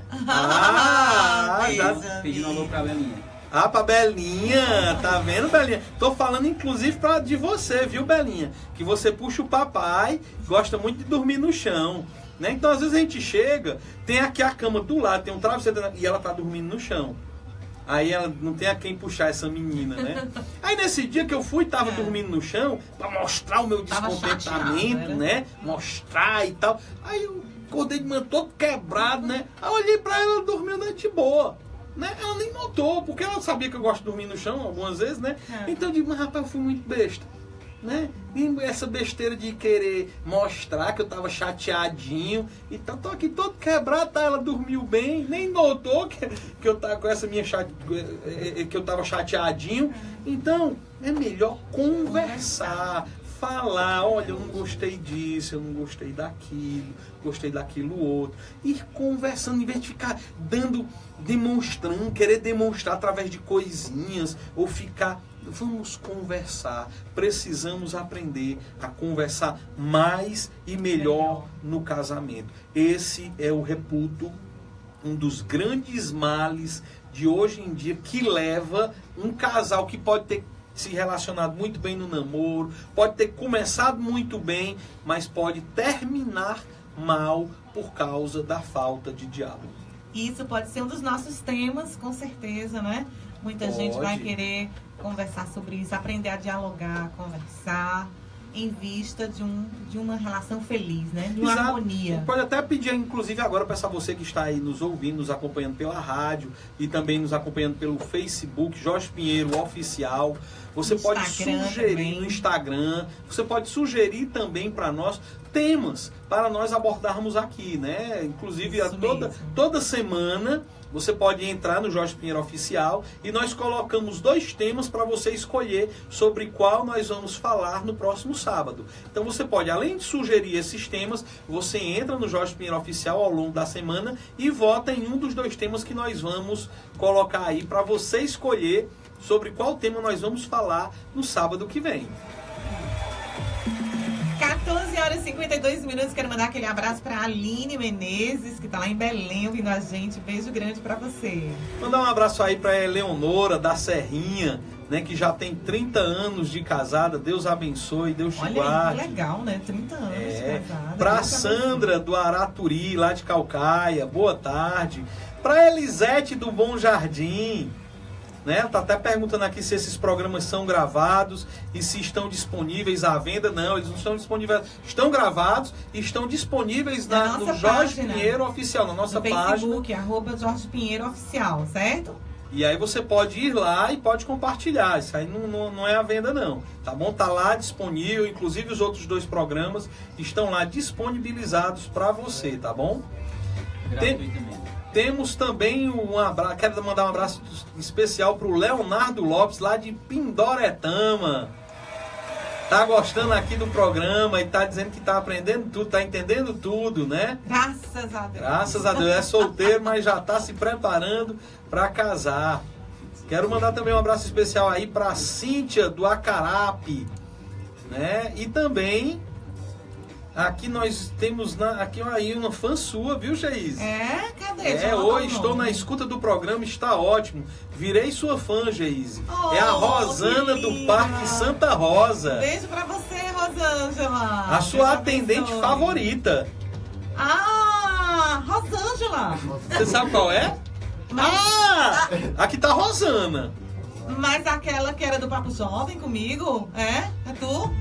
H: Já
D: Pedindo alô pra Belinha.
H: Pra Belinha, tá vendo, Belinha? Tô falando inclusive de você, viu, Belinha? Que você puxa o papai, gosta muito de dormir no chão. Né? Então, às vezes a gente chega, tem aqui a cama do lado, tem um travesseiro e ela tá dormindo no chão. Aí ela não tem a quem puxar essa menina, né? Aí nesse dia que eu fui, tava dormindo no chão, pra mostrar o meu descontentamento, né? Mostrar e tal. Aí eu acordei de manhã todo quebrado, né? Aí eu olhei pra ela, ela dormiu de boa. Né? Ela nem notou, porque ela sabia que eu gosto de dormir no chão algumas vezes, né? Então eu digo, mas rapaz, eu fui muito besta. Né? E essa besteira de querer mostrar que eu tava chateadinho e tal, tô aqui todo quebrado, tá? Ela dormiu bem, nem notou que eu tava com essa minha que eu tava chateadinho. Então, é melhor conversar, falar, olha, eu não gostei disso, eu não gostei daquilo, gostei daquilo outro. Ir conversando, em vez de ficar demonstrando, querer demonstrar através de coisinhas, ou ficar... Vamos conversar, precisamos aprender a conversar mais e melhor no casamento. Esse é o reputo, um dos grandes males de hoje em dia, que leva um casal que pode ter se relacionado muito bem no namoro, pode ter começado muito bem, mas pode terminar mal por causa da falta de diálogo.
C: Isso pode ser um dos nossos temas, com certeza, né? Muita gente vai querer conversar sobre isso, aprender a dialogar, conversar, em vista de uma relação feliz, né? De uma harmonia.
H: Pode até pedir, inclusive, agora para você que está aí nos ouvindo, nos acompanhando pela rádio e também nos acompanhando pelo Facebook, Jorge Pinheiro Oficial. Você pode sugerir também no Instagram, você pode sugerir também para nós temas para nós abordarmos aqui, né? Inclusive, toda semana você pode entrar no Jorge Pinheiro Oficial e nós colocamos 2 temas para você escolher sobre qual nós vamos falar no próximo sábado. Então você pode, além de sugerir esses temas, você entra no Jorge Pinheiro Oficial ao longo da semana e vota em um dos 2 temas que nós vamos colocar aí para você escolher sobre qual tema nós vamos falar no sábado que vem.
C: 14h52. Quero mandar aquele abraço para a Aline Menezes, que está lá em Belém ouvindo a gente. Beijo grande para você.
H: Mandar um abraço aí para a Eleonora da Serrinha, né, que já tem 30 anos de casada. Deus abençoe, Deus te guarde.
C: Olha aí, que legal, né? 30 anos de casada.
H: Para a Sandra do Araturi, lá de Calcaia, boa tarde. Para a Elisete do Bom Jardim, né? Tá até perguntando aqui se esses programas são gravados e se estão disponíveis à venda. Não, eles não estão disponíveis. Estão gravados e estão disponíveis no Jorge Pinheiro Oficial, na nossa página.
C: Facebook, @Jorge Pinheiro Oficial, certo?
H: E aí você pode ir lá e pode compartilhar. Isso aí não é à venda não, tá bom? Tá lá disponível, inclusive os outros 2 programas estão lá disponibilizados para você, tá bom?
D: Gratuitamente.
H: Temos também um abraço, quero mandar um abraço especial para o Leonardo Lopes, lá de Pindoretama. Tá gostando aqui do programa e tá dizendo que tá aprendendo tudo, tá entendendo tudo, né?
C: Graças a Deus.
H: Graças a Deus. É solteiro, mas já tá se preparando para casar. Quero mandar também um abraço especial aí para Cíntia do Acarape, né? E também... Aqui nós temos aqui aí uma fã sua, viu, Geise?
C: Cadê?
H: Hoje estou na escuta do programa, está ótimo. Virei sua fã, Geise. É a Rosana do Parque Santa Rosa.
C: Beijo pra você, Rosângela.
H: A sua atendente favorita.
C: Ah, Rosângela.
H: Você sabe qual é? Ah! Aqui tá a Rosana.
C: Mas aquela que era do Papo Jovem comigo, é? É tu?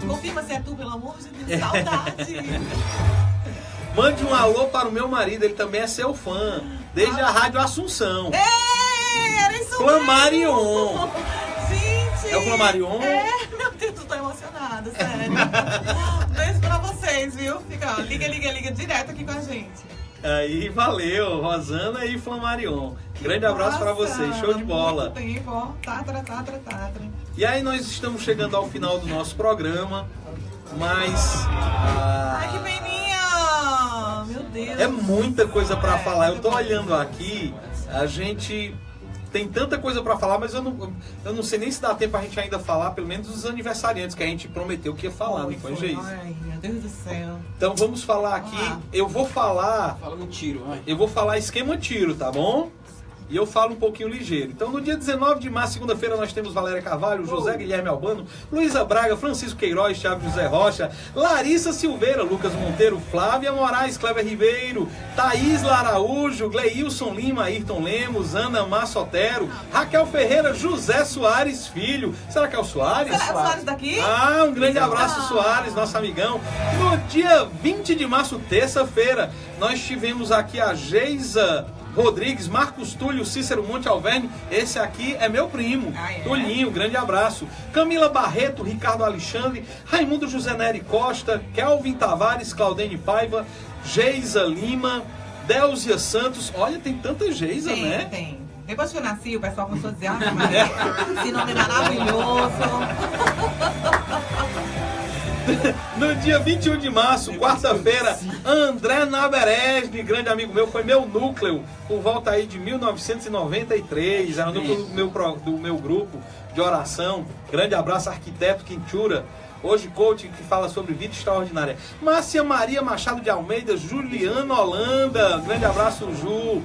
C: Confirma se é tu, pelo amor de Deus. Saudade.
H: Mande um alô para o meu marido, ele também é seu fã. Desde a Rádio Assunção.
C: Era isso
H: Flamarion.
C: mesmo. Gente.
H: É o Flamarion?
C: É, meu Deus, eu tô emocionada, sério. Beijo pra vocês, viu? Fica, ó, liga direto aqui com a gente.
H: Aí, valeu, Rosana e Flamarion. Grande abraço para vocês, show de bola.
C: Muito tempo, ó. Tatra.
H: E aí nós estamos chegando ao final do nosso programa, mas...
C: Ai, que peninha! Meu Deus.
H: É muita coisa para falar. Eu tô olhando aqui, a gente tem tanta coisa para falar, mas eu não sei nem se dá tempo a gente ainda falar, pelo menos dos aniversariantes que a gente prometeu que ia falar, não foi, Geis?
C: Ai, meu Deus do céu.
H: Então vamos falar aqui, eu vou falar...
D: Fala no tiro, vai.
H: Eu vou falar esquema tiro, tá bom? E eu falo um pouquinho ligeiro. Então, no dia 19 de março, segunda-feira, nós temos Valéria Carvalho, José Guilherme Albano, Luísa Braga, Francisco Queiroz, Thiago José Rocha, Larissa Silveira, Lucas Monteiro, Flávia Moraes, Cleber Ribeiro, Thaís Araújo, Gleilson Lima, Ayrton Lemos, Ana Massotero, Raquel Ferreira, José Soares Filho. Será que é o Soares?
C: Será o Soares daqui?
H: Ah, um grande abraço, Soares, nosso amigão. No dia 20 de março, terça-feira, nós tivemos aqui a Geisa Rodrigues, Marcos Túlio, Cícero Monte Alverne. Esse aqui é meu primo, Tulinho, grande abraço. Camila Barreto, Ricardo Alexandre, Raimundo José Nery Costa, Kelvin Tavares, Claudene Paiva, Geisa Lima, Délzia Santos. Olha, tem tanta Geisa, né?
C: Tem. Depois que eu nasci, o pessoal começou a dizer, ah, Maria, esse nome é maravilhoso.
H: No dia 21 de março, quarta-feira, André Naberesne, grande amigo meu, foi meu núcleo, por volta aí de 1993, era o núcleo do meu grupo de oração. Grande abraço, arquiteto Quintura, hoje coach que fala sobre vida extraordinária. Márcia Maria Machado de Almeida, Juliana Holanda, grande abraço, Ju.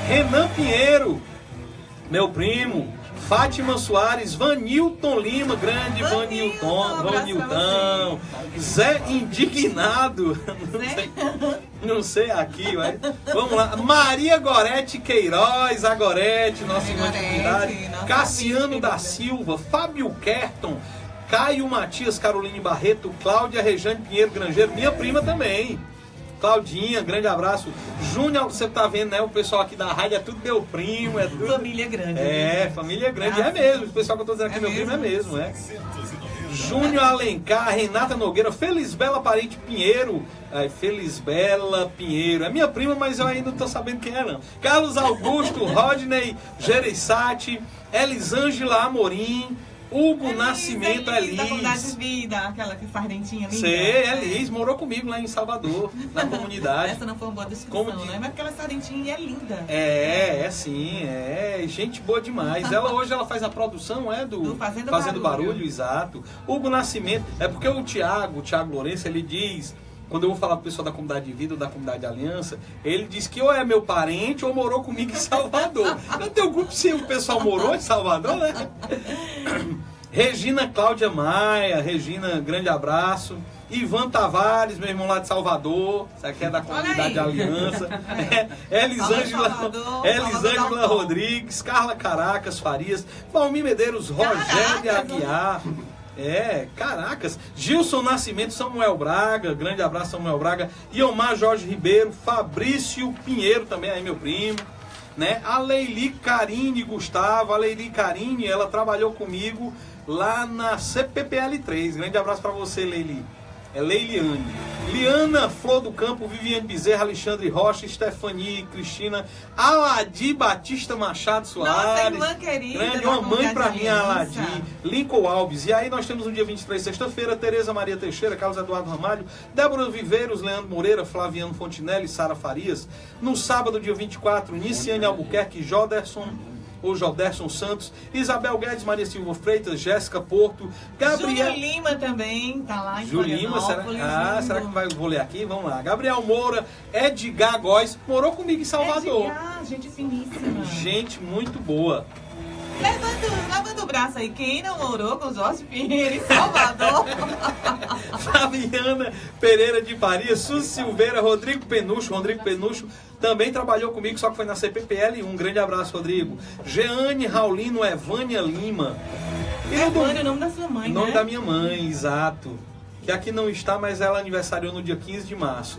H: Renan Pinheiro, meu primo. Fátima Soares, Vanilton Lima, grande Vanilton, Zé Indignado, não sei aqui, mas vamos lá, Maria Gorete Queiroz, a Gorete, nossa irmã de comunidade, Cassiano da Silva, Fábio Kerton, Caio Matias, Caroline Barreto, Cláudia Rejane Pinheiro Grangeiro, minha prima também. Claudinha, grande abraço. Júnior, você tá vendo, né? O pessoal aqui da rádio é tudo meu primo, é tudo...
C: Família grande.
H: É, família grande, é mesmo. O pessoal que eu tô dizendo aqui, meu primo, é mesmo, é. Júnior Alencar, Renata Nogueira, Felisbela Parente Pinheiro. Felisbela Pinheiro. É minha prima, mas eu ainda não tô sabendo quem é, não. Carlos Augusto, Rodney Gereissati, Elisângela Amorim, Hugo Nascimento, Elis.
C: Da Comunidade de Vida, aquela que faz dentinha linda.
H: Sei, Elis, morou comigo lá em Salvador, na comunidade.
C: Essa não foi uma boa descrição, né? Mas porque ela é dentinha e é linda.
H: É sim, gente boa demais. Hoje ela faz a produção, do Fazendo Barulho, exato. Hugo Nascimento, é porque o Thiago Lourenço, ele diz... Quando eu vou falar pro pessoal da Comunidade de Vida ou da Comunidade Aliança, ele diz que ou é meu parente ou morou comigo em Salvador. Eu tenho grupo se o pessoal morou em Salvador, né? Regina Cláudia Maia, Regina, grande abraço. Ivan Tavares, meu irmão lá de Salvador, isso aqui é da Comunidade de Aliança. Elisângela Rodrigues, Carla Caracas Farias, Valmir Medeiros, Rogério Aguiar. Caracas. Gilson Nascimento, Samuel Braga, grande abraço, Samuel Braga. Iomar Jorge Ribeiro, Fabrício Pinheiro, também aí meu primo, né? A Leili Carine Gustavo, a Leili Carine, ela trabalhou comigo lá na CPPL3. Grande abraço pra você, Leili. É Leiliane. Liana Flor do Campo, Viviane Bezerra, Alexandre Rocha, Stefani, Cristina, Aladi Batista Machado Soares.
C: Nossa irmã querida.
H: Grande, uma mãe pra mim, Aladi. Lincoln Alves. E aí nós temos no dia 23, sexta-feira, Tereza Maria Teixeira, Carlos Eduardo Ramalho, Débora Viveiros, Leandro Moreira, Flaviano Fontinelli, Sara Farias. No sábado, dia 24, Niciane Albuquerque, Joderson Santos, Isabel Guedes, Maria Silva Freitas, Jéssica Porto, Gabriel...
C: Júlio Lima também, tá lá em
H: Júlio Lima, será que vou ler aqui? Vamos lá. Gabriel Moura, Edgar Góes, morou comigo em Salvador.
C: Edgar, gente finíssima.
H: Gente muito boa.
C: Lavando abraço aí. Quem namorou com Jorge Pinheiro em Salvador?
B: Fabiana Pereira de Faria, Suzy Silveira, Rodrigo Penucho também trabalhou comigo, só que foi na CPPL. Um grande abraço, Rodrigo. Jeane Raulino, Evânia Lima.
C: Evânia, o nome da sua mãe,
B: o nome
C: né?
B: da minha mãe, exato. Que aqui não está, mas ela aniversariou no dia 15 de março.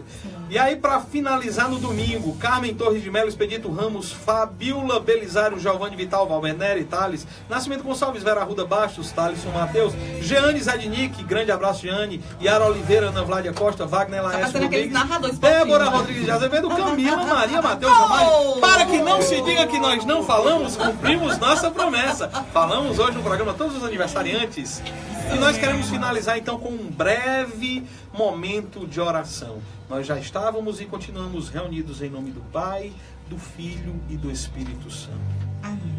B: E aí, para finalizar no domingo, Carmen Torres de Melo, Expedito Ramos, Fabiola Belisário, Giovanni Vital, Valbeneri, Thales, Nascimento Gonçalves, Vera Arruda Bastos, Thaleson Matheus, Jeane Zadnik, grande abraço, Jeane, Yara Oliveira, Ana Vládia Costa, Wagner Laércio Rodrigues, Débora Rodrigues de Azevedo, Camila Maria Matheus Ramalho. Para que não se diga que nós não falamos, cumprimos nossa promessa. Falamos hoje no programa todos os aniversariantes. E nós queremos finalizar então com um breve momento de oração. Nós já estávamos e continuamos reunidos em nome do Pai, do Filho e do Espírito Santo.
C: Amém.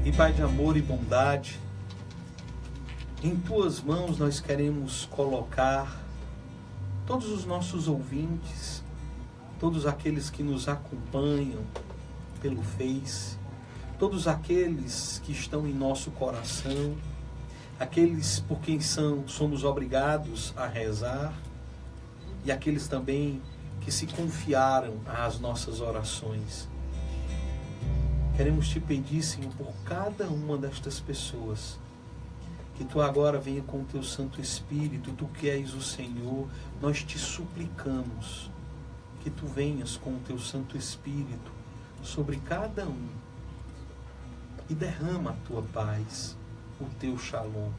B: E Pai de amor e bondade, em Tuas mãos nós queremos colocar todos os nossos ouvintes, todos aqueles que nos acompanham pelo Face, todos aqueles que estão em nosso coração, aqueles por quem somos obrigados a rezar e aqueles também que se confiaram às nossas orações. Queremos te pedir, Senhor, por cada uma destas pessoas, que Tu agora venha com o Teu Santo Espírito, Tu que és o Senhor, nós te suplicamos que Tu venhas com o Teu Santo Espírito sobre cada um e derrama a Tua paz, o Teu shalom.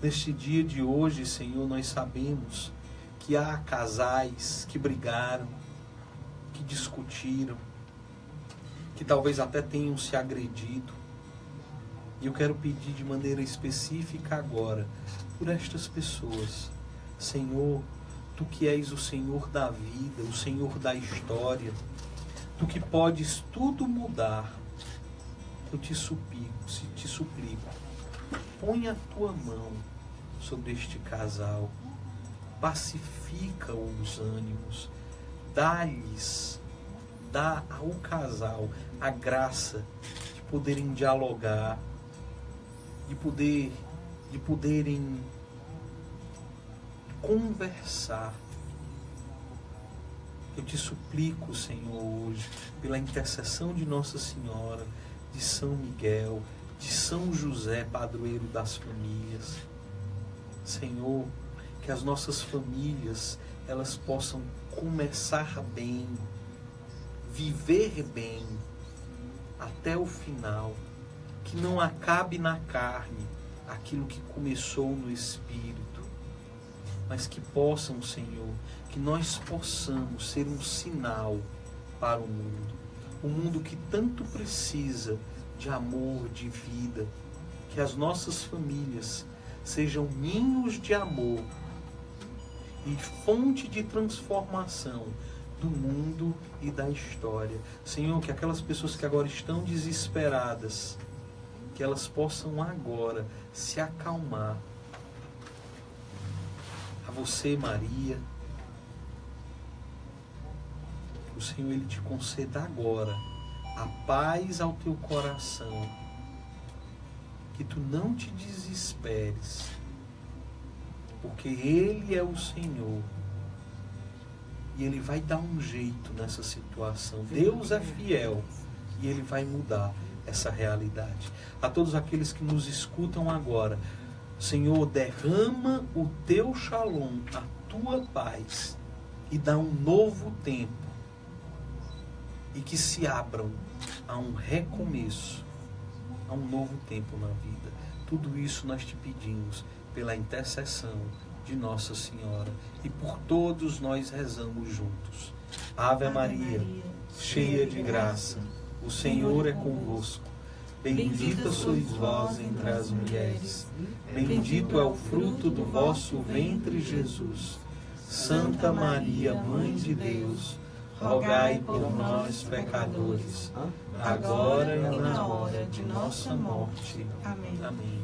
B: Neste dia de hoje, Senhor, nós sabemos que há casais que brigaram, que discutiram, que talvez até tenham se agredido. E eu quero pedir de maneira específica agora por estas pessoas. Senhor, Tu que és o Senhor da vida, o Senhor da história, Tu que podes tudo mudar, eu te suplico, põe a Tua mão sobre este casal, pacifica os ânimos, dá ao casal a graça de poderem dialogar, de poderem conversar. Eu te suplico, Senhor, hoje, pela intercessão de Nossa Senhora, de São Miguel, de São José, padroeiro das famílias. Senhor, que as nossas famílias, elas possam começar bem, viver bem, até o final. Que não acabe na carne aquilo que começou no Espírito, mas que possam, Senhor, que nós possamos ser um sinal para o mundo que tanto precisa de amor, de vida, que as nossas famílias sejam ninhos de amor e fonte de transformação do mundo e da história. Senhor, que aquelas pessoas que agora estão desesperadas, que elas possam agora se acalmar. A você, Maria, que o Senhor Ele te conceda agora a paz ao teu coração, que tu não te desesperes, porque Ele é o Senhor e Ele vai dar um jeito nessa situação. Deus é fiel e Ele vai mudar essa realidade. A todos aqueles que nos escutam agora, Senhor, derrama o teu shalom, a tua paz, e dá um novo tempo, e que se abram a um recomeço, a um novo tempo na vida. Tudo isso nós te pedimos pela intercessão de Nossa Senhora, e por todos nós rezamos juntos. Ave Maria, cheia de graça, o Senhor é convosco. Bendita sois vós entre as mulheres, bendito é o fruto do vosso ventre, Jesus. Santa Maria, Mãe de Deus, rogai por nós, pecadores, agora e na hora de nossa morte.
C: Amém.
B: Amém.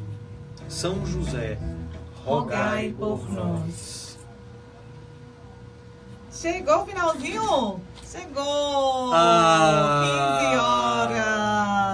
B: São José, rogai por nós.
C: Chegou o finalzinho? Chegou! 15 horas!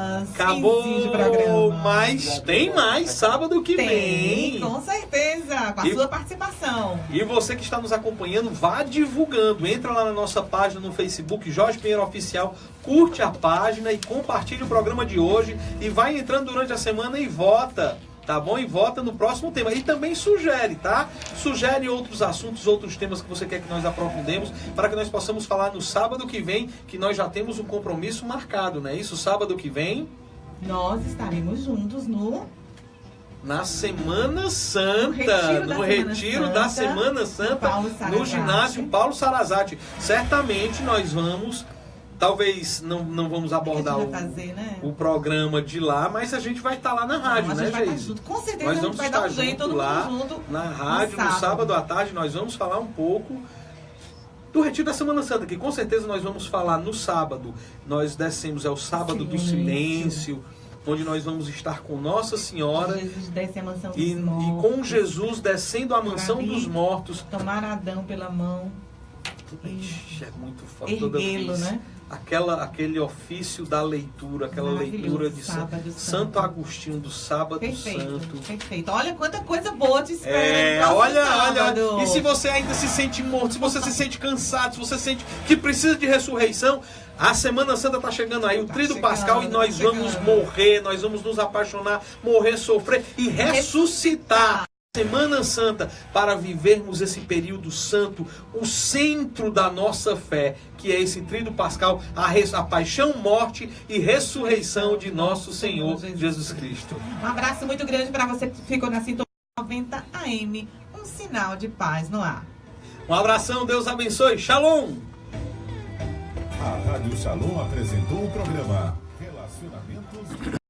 B: acabou,
C: de programa.
B: mas tem mais sábado que vem.
C: Com certeza, com a sua participação.
B: E você que está nos acompanhando, vá divulgando. Entra lá na nossa página no Facebook, Jorge Pinheiro Oficial, curte a página e compartilhe o programa de hoje. E vai entrando durante a semana e vota. Tá bom? E vota no próximo tema. E também sugere, tá? Sugere outros assuntos, outros temas que você quer que nós aprofundemos, para que nós possamos falar no sábado que vem, que nós já temos um compromisso marcado, não é isso? Sábado que vem...
C: Nós estaremos juntos
B: na Semana Santa, no Retiro da Semana Santa, no ginásio Paulo Sarazate. Certamente nós vamos... Talvez não vamos abordar o programa de lá, mas a gente vai estar lá na rádio, né, Geise?
C: Com certeza
B: nós
C: a gente vai dar um jeito, todo mundo junto.
B: Na rádio, no sábado à tarde, nós vamos falar um pouco do Retiro da Semana Santa, que com certeza nós vamos falar no sábado. Nós descemos, é o sábado do silêncio, onde nós vamos estar com Nossa Senhora
C: Jesus desce a mansão dos
B: e com Jesus descendo a mansão dos mortos.
C: Tomar Adão pela mão.
B: Ixi, é muito forte toda vez.
C: Né?
B: Aquele ofício da leitura, aquela leitura de Santo Agostinho do Sábado Santo.
C: Perfeito. Olha quanta coisa boa te espera.
B: Olha. E se você ainda se sente morto, se você se sente cansado, se você sente que precisa de ressurreição, a Semana Santa está chegando aí, o Tríduo Pascal, e nós vamos morrer, nós vamos nos apaixonar, morrer, sofrer e ressuscitar. Semana Santa, para vivermos esse período santo, o centro da nossa fé, que é esse Tríduo Pascal, a paixão, morte e ressurreição de nosso Senhor Jesus Cristo.
C: Um abraço muito grande para você que ficou na sintonia 90 AM, um sinal de paz no ar.
B: Um abração, Deus abençoe, Shalom!
A: A Rádio Shalom apresentou o programa Relacionamentos